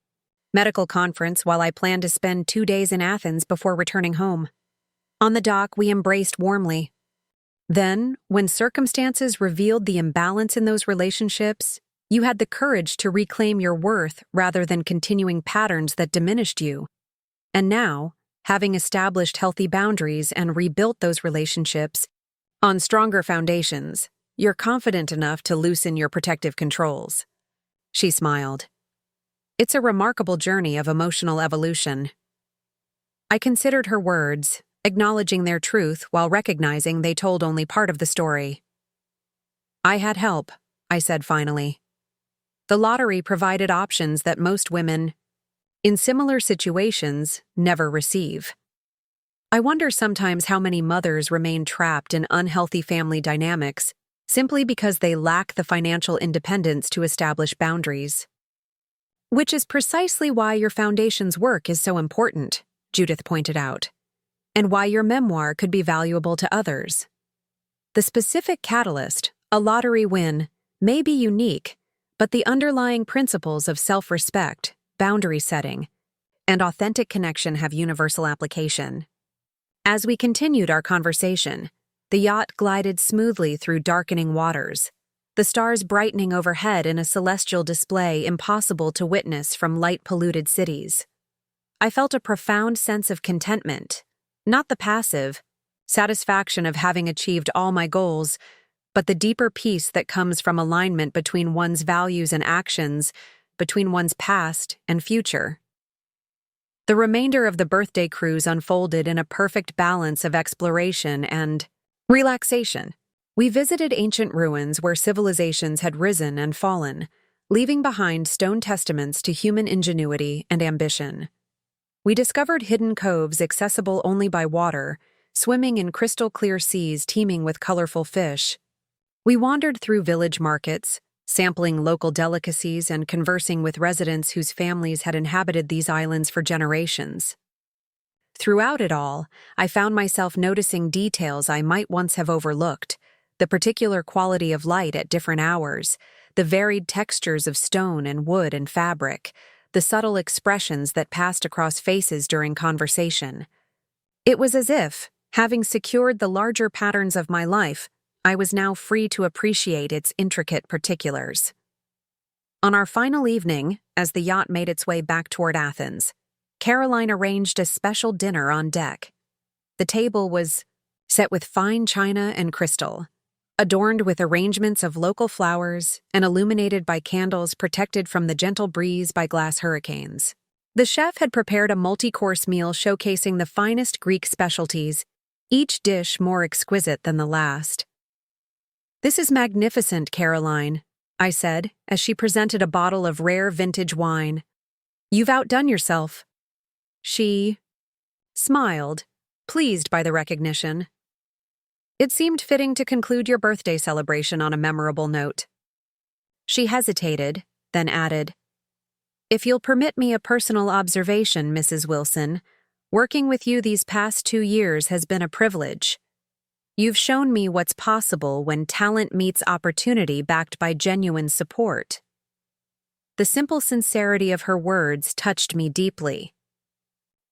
medical conference while I planned to spend 2 days in Athens before returning home. On the dock, we embraced warmly. Then, when circumstances revealed the imbalance in those relationships, you had the courage to reclaim your worth rather than continuing patterns that diminished you. And now, having established healthy boundaries and rebuilt those relationships on stronger foundations, you're confident enough to loosen your protective controls. She smiled. It's a remarkable journey of emotional evolution. I considered her words, acknowledging their truth while recognizing they told only part of the story. I had help, I said finally. The lottery provided options that most women, in similar situations, never receive. I wonder sometimes how many mothers remain trapped in unhealthy family dynamics simply because they lack the financial independence to establish boundaries. Which is precisely why your foundation's work is so important, Judith pointed out, and why your memoir could be valuable to others. The specific catalyst, a lottery win, may be unique, but the underlying principles of self-respect, boundary setting, and authentic connection have universal application. As we continued our conversation, the yacht glided smoothly through darkening waters, the stars brightening overhead in a celestial display impossible to witness from light-polluted cities. I felt a profound sense of contentment, not the passive satisfaction of having achieved all my goals, but the deeper peace that comes from alignment between one's values and actions, between one's past and future. The remainder of the birthday cruise unfolded in a perfect balance of exploration and relaxation. We visited ancient ruins where civilizations had risen and fallen, leaving behind stone testaments to human ingenuity and ambition. We discovered hidden coves accessible only by water, swimming in crystal-clear seas teeming with colorful fish. We wandered through village markets, sampling local delicacies and conversing with residents whose families had inhabited these islands for generations. Throughout it all, I found myself noticing details I might once have overlooked, the particular quality of light at different hours, the varied textures of stone and wood and fabric, the subtle expressions that passed across faces during conversation. It was as if, having secured the larger patterns of my life, I was now free to appreciate its intricate particulars. On our final evening, as the yacht made its way back toward Athens, Caroline arranged a special dinner on deck. The table was set with fine china and crystal, adorned with arrangements of local flowers and illuminated by candles protected from the gentle breeze by glass hurricanes. The chef had prepared a multi-course meal showcasing the finest Greek specialties, each dish more exquisite than the last. "This is magnificent, Caroline," I said, as she presented a bottle of rare vintage wine. "You've outdone yourself." She smiled, pleased by the recognition. "It seemed fitting to conclude your birthday celebration on a memorable note." She hesitated, then added, "If you'll permit me a personal observation, Mrs. Wilson, working with you these past 2 years has been a privilege. You've shown me what's possible when talent meets opportunity backed by genuine support." The simple sincerity of her words touched me deeply.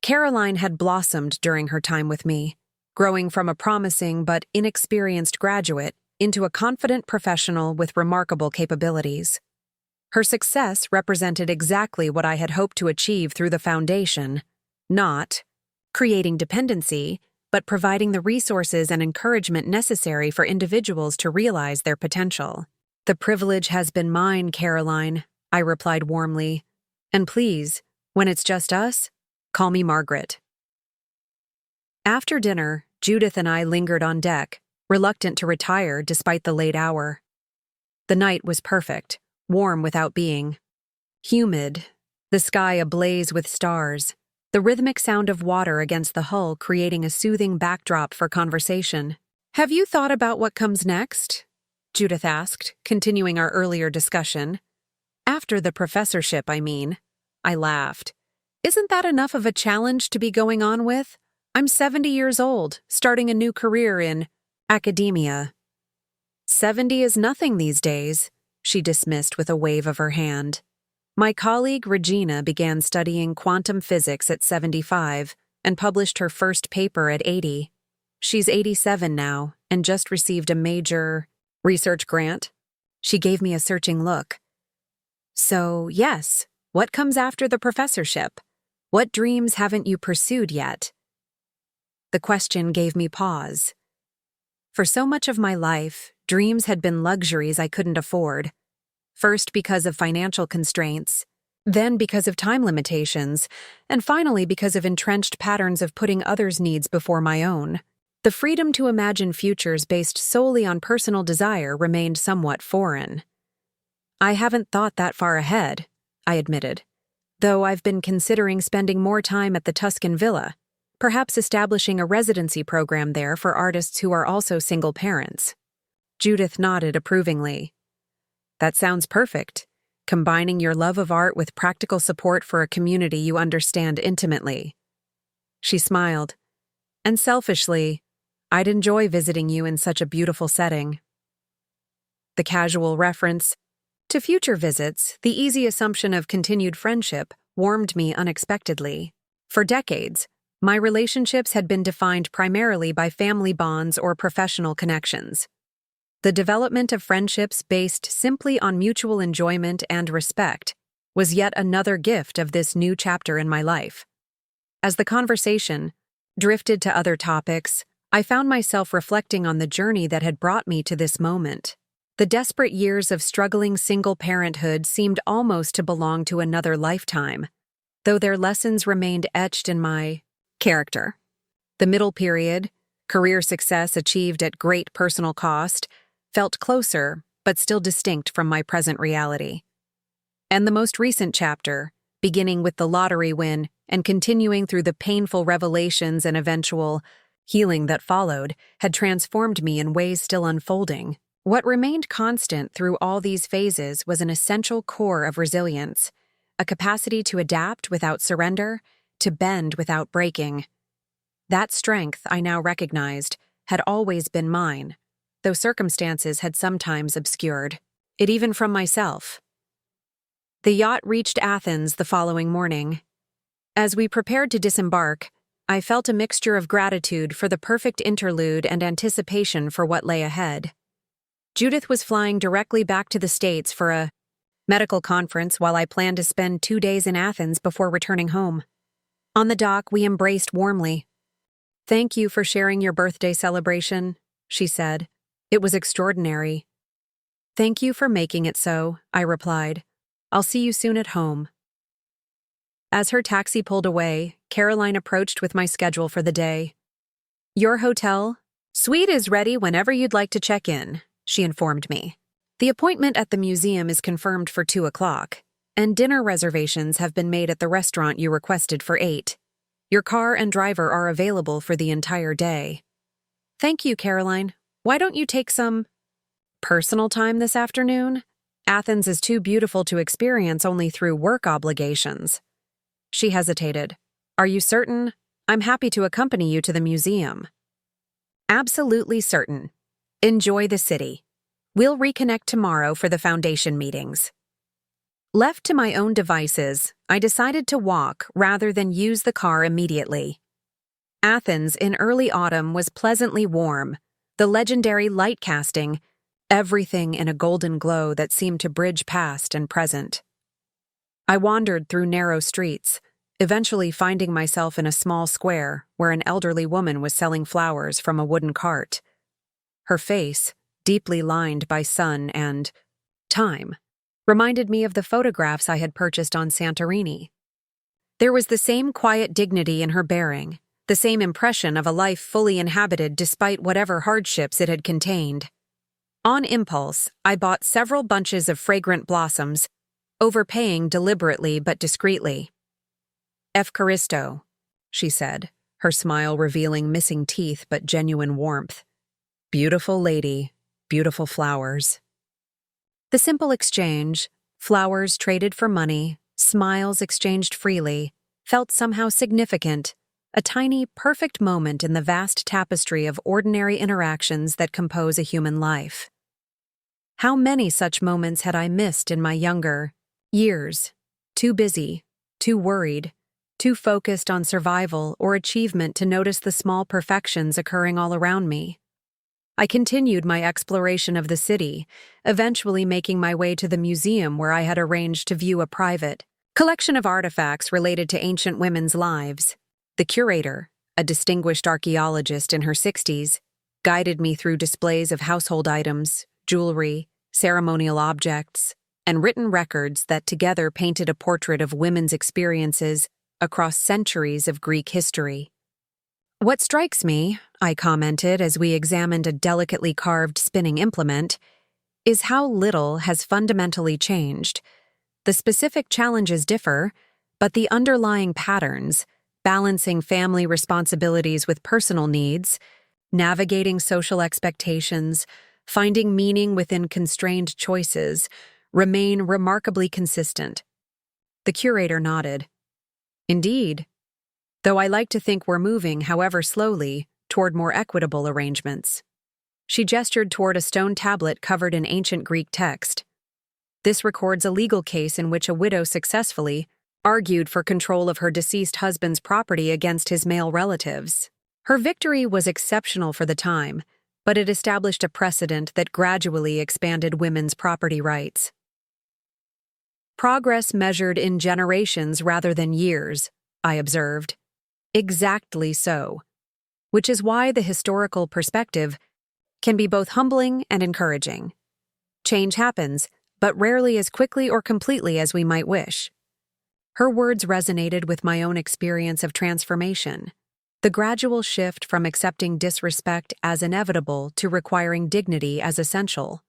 Caroline had blossomed during her time with me, growing from a promising but inexperienced graduate into a confident professional with remarkable capabilities. Her success represented exactly what I had hoped to achieve through the foundation, not creating dependency, but providing the resources and encouragement necessary for individuals to realize their potential. "The privilege has been mine, Caroline," I replied warmly. "And please, when it's just us, call me Margaret." After dinner, Judith and I lingered on deck, reluctant to retire despite the late hour. The night was perfect, warm without being humid, the sky ablaze with stars, the rhythmic sound of water against the hull creating a soothing backdrop for conversation. "Have you thought about what comes next?" Judith asked, continuing our earlier discussion. "After the professorship, I mean." I laughed. "Isn't that enough of a challenge to be going on with? I'm 70 years old, starting a new career in academia." 70 is nothing these days," she dismissed with a wave of her hand. My colleague Regina began studying quantum physics at 75 and published her first paper at 80. She's 87 now and just received a major research grant. She gave me a searching look. So, yes, what comes after the professorship? What dreams haven't you pursued yet? The question gave me pause. For so much of my life, dreams had been luxuries I couldn't afford. First because of financial constraints, then because of time limitations, and finally because of entrenched patterns of putting others' needs before my own. The freedom to imagine futures based solely on personal desire remained somewhat foreign. I haven't thought that far ahead, I admitted, though I've been considering spending more time at the Tuscan villa, perhaps establishing a residency program there for artists who are also single parents. Judith nodded approvingly. That sounds perfect, combining your love of art with practical support for a community you understand intimately. She smiled. And selfishly, I'd enjoy visiting you in such a beautiful setting. The casual reference to future visits, the easy assumption of continued friendship, warmed me unexpectedly. For decades, my relationships had been defined primarily by family bonds or professional connections. The development of friendships based simply on mutual enjoyment and respect was yet another gift of this new chapter in my life. As the conversation drifted to other topics, I found myself reflecting on the journey that had brought me to this moment. The desperate years of struggling single parenthood seemed almost to belong to another lifetime, though their lessons remained etched in my character. The middle period, career success achieved at great personal cost, felt closer, but still distinct from my present reality. And the most recent chapter, beginning with the lottery win and continuing through the painful revelations and eventual healing that followed, had transformed me in ways still unfolding. What remained constant through all these phases was an essential core of resilience, a capacity to adapt without surrender, to bend without breaking. That strength, I now recognized, had always been mine, though circumstances had sometimes obscured it even from myself. The yacht reached Athens the following morning. As we prepared to disembark, I felt a mixture of gratitude for the perfect interlude and anticipation for what lay ahead. Judith was flying directly back to the States for a medical conference while I planned to spend 2 days in Athens before returning home. On the dock, we embraced warmly. "Thank you for sharing your birthday celebration," she said. "It was extraordinary." "Thank you for making it so," I replied. "I'll see you soon at home." As her taxi pulled away, Caroline approached with my schedule for the day. "Your hotel suite is ready whenever you'd like to check in," she informed me. "The appointment at the museum is confirmed for 2 o'clock, and dinner reservations have been made at the restaurant you requested for 8. Your car and driver are available for the entire day." "Thank you, Caroline. Why don't you take some personal time this afternoon? Athens is too beautiful to experience only through work obligations." She hesitated. "Are you certain? I'm happy to accompany you to the museum." "Absolutely certain. Enjoy the city. We'll reconnect tomorrow for the foundation meetings." Left to my own devices, I decided to walk rather than use the car immediately. Athens in early autumn was pleasantly warm, the legendary light casting everything in a golden glow that seemed to bridge past and present. I wandered through narrow streets, eventually finding myself in a small square where an elderly woman was selling flowers from a wooden cart. Her face, deeply lined by sun and time, reminded me of the photographs I had purchased on Santorini. There was the same quiet dignity in her bearing, the same impression of a life fully inhabited despite whatever hardships it had contained. On impulse, I bought several bunches of fragrant blossoms, overpaying deliberately but discreetly. "Evcharisto," she said, her smile revealing missing teeth but genuine warmth. "Beautiful lady, beautiful flowers." The simple exchange, flowers traded for money, smiles exchanged freely, felt somehow significant, a tiny, perfect moment in the vast tapestry of ordinary interactions that compose a human life. How many such moments had I missed in my younger years? Too busy, too worried, too focused on survival or achievement to notice the small perfections occurring all around me. I continued my exploration of the city, eventually making my way to the museum where I had arranged to view a private collection of artifacts related to ancient women's lives. The curator, a distinguished archaeologist in her 60s, guided me through displays of household items, jewelry, ceremonial objects, and written records that together painted a portrait of women's experiences across centuries of Greek history. "What strikes me," I commented as we examined a delicately carved spinning implement, "is how little has fundamentally changed. The specific challenges differ, but the underlying patterns, balancing family responsibilities with personal needs, navigating social expectations, finding meaning within constrained choices, remain remarkably consistent." The curator nodded. "Indeed. Though I like to think we're moving, however slowly, toward more equitable arrangements." She gestured toward a stone tablet covered in ancient Greek text. This records a legal case in which a widow successfully argued for control of her deceased husband's property against his male relatives. Her victory was exceptional for the time, but it established a precedent that gradually expanded women's property rights. "Progress measured in generations rather than years," I observed. "Exactly so. Which is why the historical perspective can be both humbling and encouraging. Change happens, but rarely as quickly or completely as we might wish." Her words resonated with my own experience of transformation. The gradual shift from accepting disrespect as inevitable to requiring dignity as essential.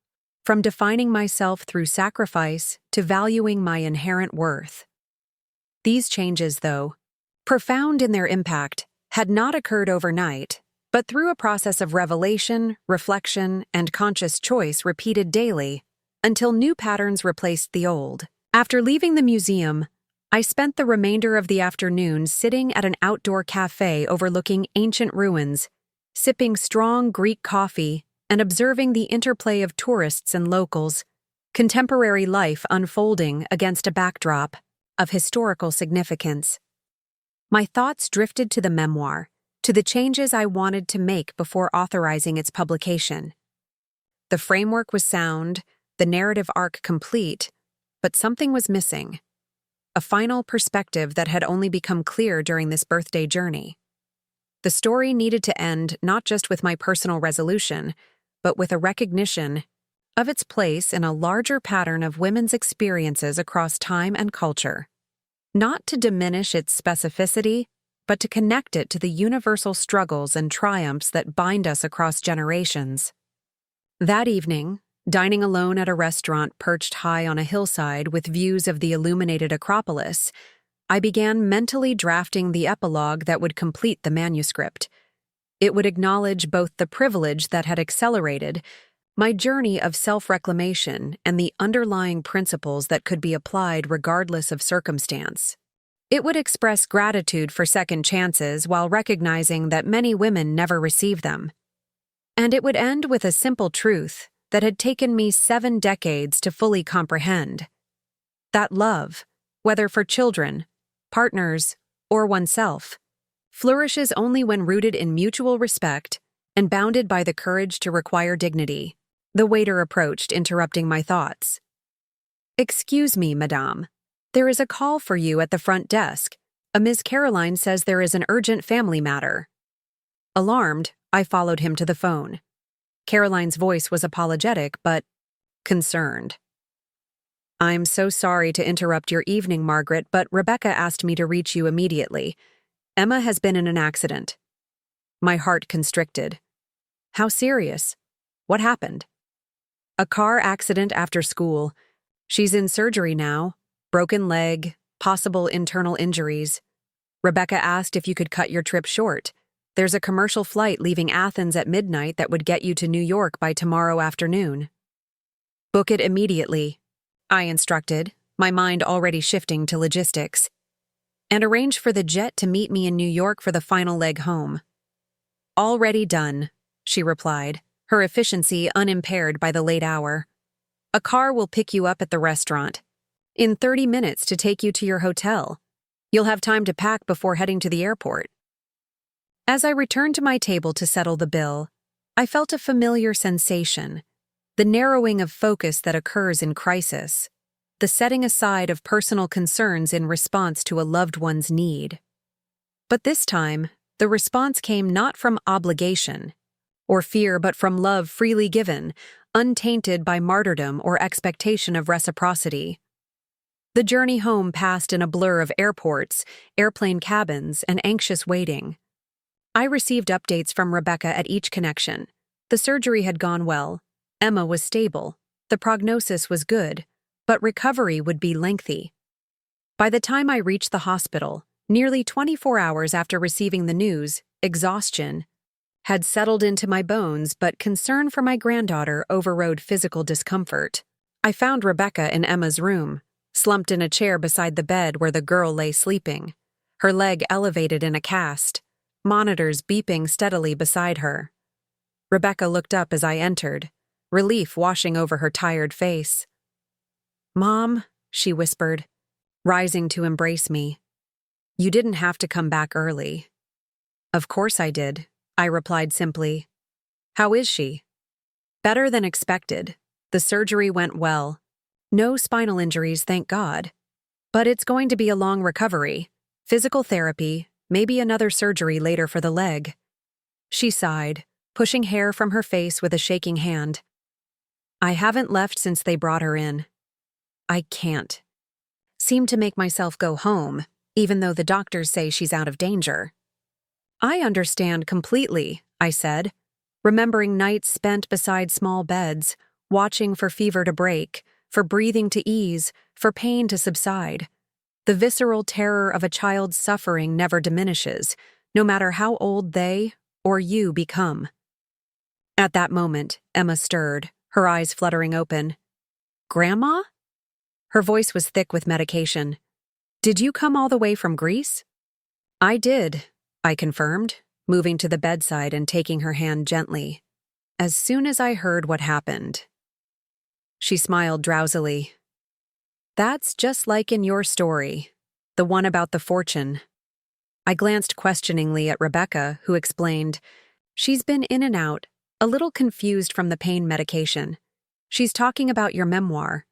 From defining myself through sacrifice to valuing my inherent worth. These changes, though profound in their impact, had not occurred overnight, but through a process of revelation, reflection, and conscious choice repeated daily, until new patterns replaced the old. After leaving the museum, I spent the remainder of the afternoon sitting at an outdoor cafe overlooking ancient ruins, sipping strong Greek coffee and observing the interplay of tourists and locals, contemporary life unfolding against a backdrop of historical significance. My thoughts drifted to the memoir, to the changes I wanted to make before authorizing its publication. The framework was sound, the narrative arc complete, but something was missing. A final perspective that had only become clear during this birthday journey. The story needed to end not just with my personal resolution, but with a recognition of its place in a larger pattern of women's experiences across time and culture. Not to diminish its specificity, but to connect it to the universal struggles and triumphs that bind us across generations. That evening, dining alone at a restaurant perched high on a hillside with views of the illuminated Acropolis, I began mentally drafting the epilogue that would complete the manuscript. It would acknowledge both the privilege that had accelerated my journey of self-reclamation and the underlying principles that could be applied regardless of circumstance. It would express gratitude for second chances while recognizing that many women never receive them. And it would end with a simple truth that had taken me 7 decades to fully comprehend. That love, whether for children, partners, or oneself, flourishes only when rooted in mutual respect and bounded by the courage to require dignity. The waiter approached, interrupting my thoughts. "Excuse me, madame. There is a call for you at the front desk. A Miss Caroline says there is an urgent family matter." Alarmed, I followed him to the phone. Caroline's voice was apologetic, but concerned. "I'm so sorry to interrupt your evening, Margaret, but Rebecca asked me to reach you immediately. Emma has been in an accident." My heart constricted. "How serious? What happened?" "A car accident after school. She's in surgery now. Broken leg, possible internal injuries. Rebecca asked if you could cut your trip short. There's a commercial flight leaving Athens at midnight that would get you to New York by tomorrow afternoon." "Book it immediately," I instructed, my mind already shifting to logistics. "And arrange for the jet to meet me in New York for the final leg home." "Already done," she replied, her efficiency unimpaired by the late hour. A car will pick you up at the restaurant. In 30 minutes to take you to your hotel. You'll have time to pack before heading to the airport. As I returned to my table to settle the bill, I felt a familiar sensation, the narrowing of focus that occurs in crisis, the setting aside of personal concerns in response to a loved one's need. But this time, the response came not from obligation or fear, but from love freely given, untainted by martyrdom or expectation of reciprocity. The journey home passed in a blur of airports, airplane cabins, and anxious waiting. I received updates from Rebecca at each connection. The surgery had gone well. Emma was stable. The prognosis was good, but recovery would be lengthy. By the time I reached the hospital, nearly 24 hours after receiving the news, exhaustion had settled into my bones, but concern for my granddaughter overrode physical discomfort. I found Rebecca in Emma's room, slumped in a chair beside the bed where the girl lay sleeping, her leg elevated in a cast, monitors beeping steadily beside her. Rebecca looked up as I entered, relief washing over her tired face. "Mom," she whispered, rising to embrace me. "You didn't have to come back early." "Of course I did," I replied simply. "How is she?" "Better than expected. The surgery went well. No spinal injuries, thank God. But it's going to be a long recovery. Physical therapy, maybe another surgery later for the leg." She sighed, pushing hair from her face with a shaking hand. "I haven't left since they brought her in. I can't seem to make myself go home, even though the doctors say she's out of danger." "I understand completely," I said, remembering nights spent beside small beds, watching for fever to break, for breathing to ease, for pain to subside. The visceral terror of a child's suffering never diminishes, no matter how old they or you become. At that moment, Emma stirred, her eyes fluttering open. "Grandma?" Her voice was thick with medication. "Did you come all the way from Greece?" "I did," I confirmed, moving to the bedside and taking her hand gently. "As soon as I heard what happened." She smiled drowsily. "That's just like in your story, the one about the fortune." I glanced questioningly at Rebecca, who explained, "She's been in and out, a little confused from the pain medication. She's talking about your memoir.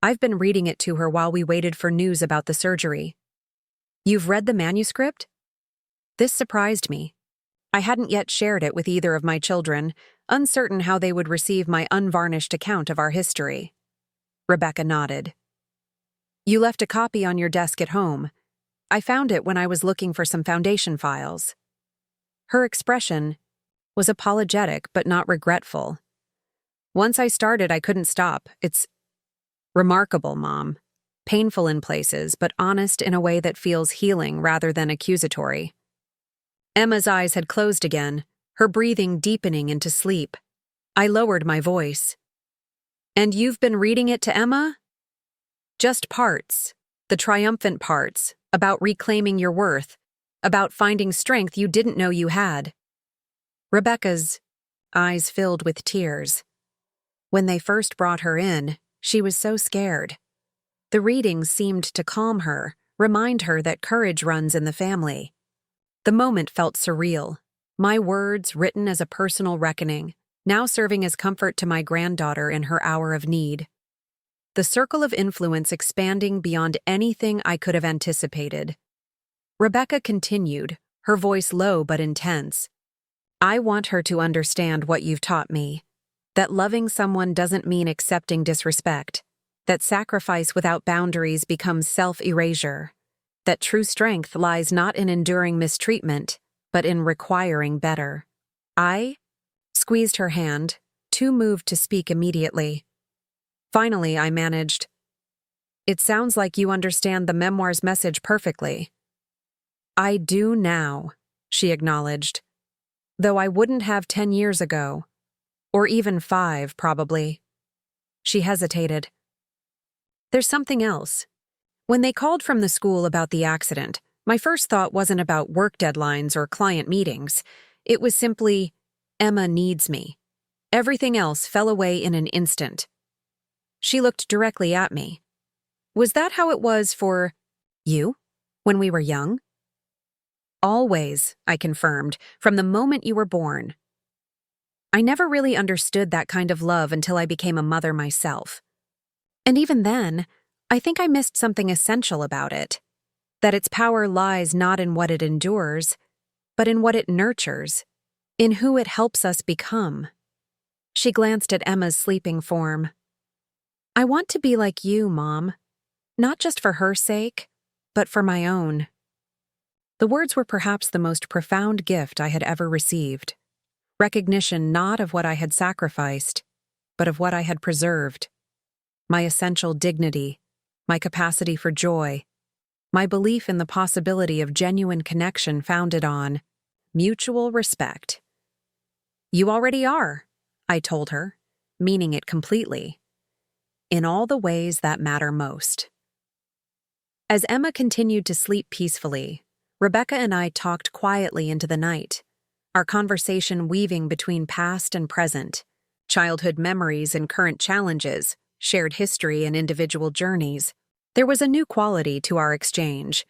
I've been reading it to her while we waited for news about the surgery." "You've read the manuscript?" This surprised me. I hadn't yet shared it with either of my children, uncertain how they would receive my unvarnished account of our history. Rebecca nodded. "You left a copy on your desk at home. I found it when I was looking for some foundation files." Her expression was apologetic but not regretful. "Once I started, I couldn't stop. It's remarkable, Mom. Painful in places, but honest in a way that feels healing rather than accusatory." Emma's eyes had closed again, her breathing deepening into sleep. I lowered my voice. "And you've been reading it to Emma?" "Just parts, the triumphant parts, about reclaiming your worth, about finding strength you didn't know you had." Rebecca's eyes filled with tears. When they first brought her in, she was so scared. The readings seemed to calm her, remind her that courage runs in the family. The moment felt surreal, my words written as a personal reckoning, now serving as comfort to my granddaughter in her hour of need. The circle of influence expanding beyond anything I could have anticipated. Rebecca continued, her voice low but intense. "I want her to understand what you've taught me, that loving someone doesn't mean accepting disrespect, that sacrifice without boundaries becomes self-erasure, that true strength lies not in enduring mistreatment, but in requiring better." I squeezed her hand, too moved to speak immediately. Finally, I managed, "It sounds like you understand the memoir's message perfectly." "I do now," she acknowledged, "though I wouldn't have 10 years ago, or even 5, probably." She hesitated. "There's something else. When they called from the school about the accident, my first thought wasn't about work deadlines or client meetings. It was simply, Emma needs me. Everything else fell away in an instant." She looked directly at me. Was that how it was for you when we were young? Always, I confirmed, from the moment you were born. I never really understood that kind of love until I became a mother myself. And even then, I think I missed something essential about it. That its power lies not in what it endures, but in what it nurtures, in who it helps us become. She glanced at Emma's sleeping form. I want to be like you, Mom. Not just for her sake, but for my own. The words were perhaps the most profound gift I had ever received. Recognition not of what I had sacrificed, but of what I had preserved. My essential dignity, my capacity for joy, my belief in the possibility of genuine connection founded on mutual respect. You already are, I told her, meaning it completely. In all the ways that matter most. As Emma continued to sleep peacefully, Rebecca and I talked quietly into the night, our conversation weaving between past and present, childhood memories and current challenges, shared history and individual journeys. There was a new quality to our exchange,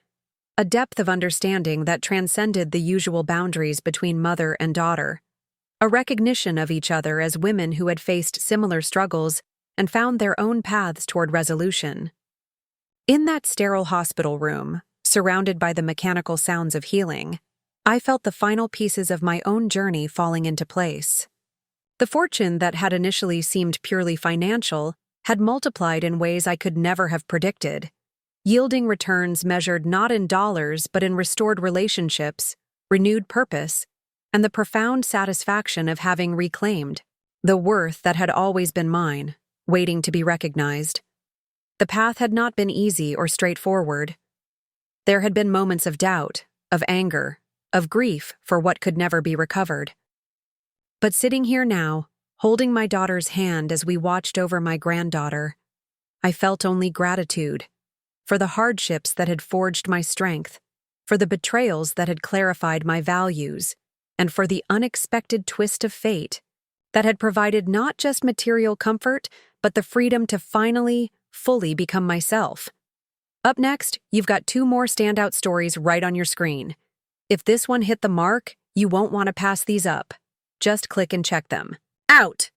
a depth of understanding that transcended the usual boundaries between mother and daughter, a recognition of each other as women who had faced similar struggles and found their own paths toward resolution. In that sterile hospital room, surrounded by the mechanical sounds of healing, I felt the final pieces of my own journey falling into place. The fortune that had initially seemed purely financial had multiplied in ways I could never have predicted, yielding returns measured not in dollars but in restored relationships, renewed purpose, and the profound satisfaction of having reclaimed the worth that had always been mine, waiting to be recognized. The path had not been easy or straightforward. There had been moments of doubt, of anger, of grief for what could never be recovered. But sitting here now, holding my daughter's hand as we watched over my granddaughter, I felt only gratitude for the hardships that had forged my strength, for the betrayals that had clarified my values, and for the unexpected twist of fate that had provided not just material comfort, but the freedom to finally, fully become myself. Up next, you've got 2 more standout stories right on your screen. If this one hit the mark, you won't want to pass these up. Just click and check them. Out!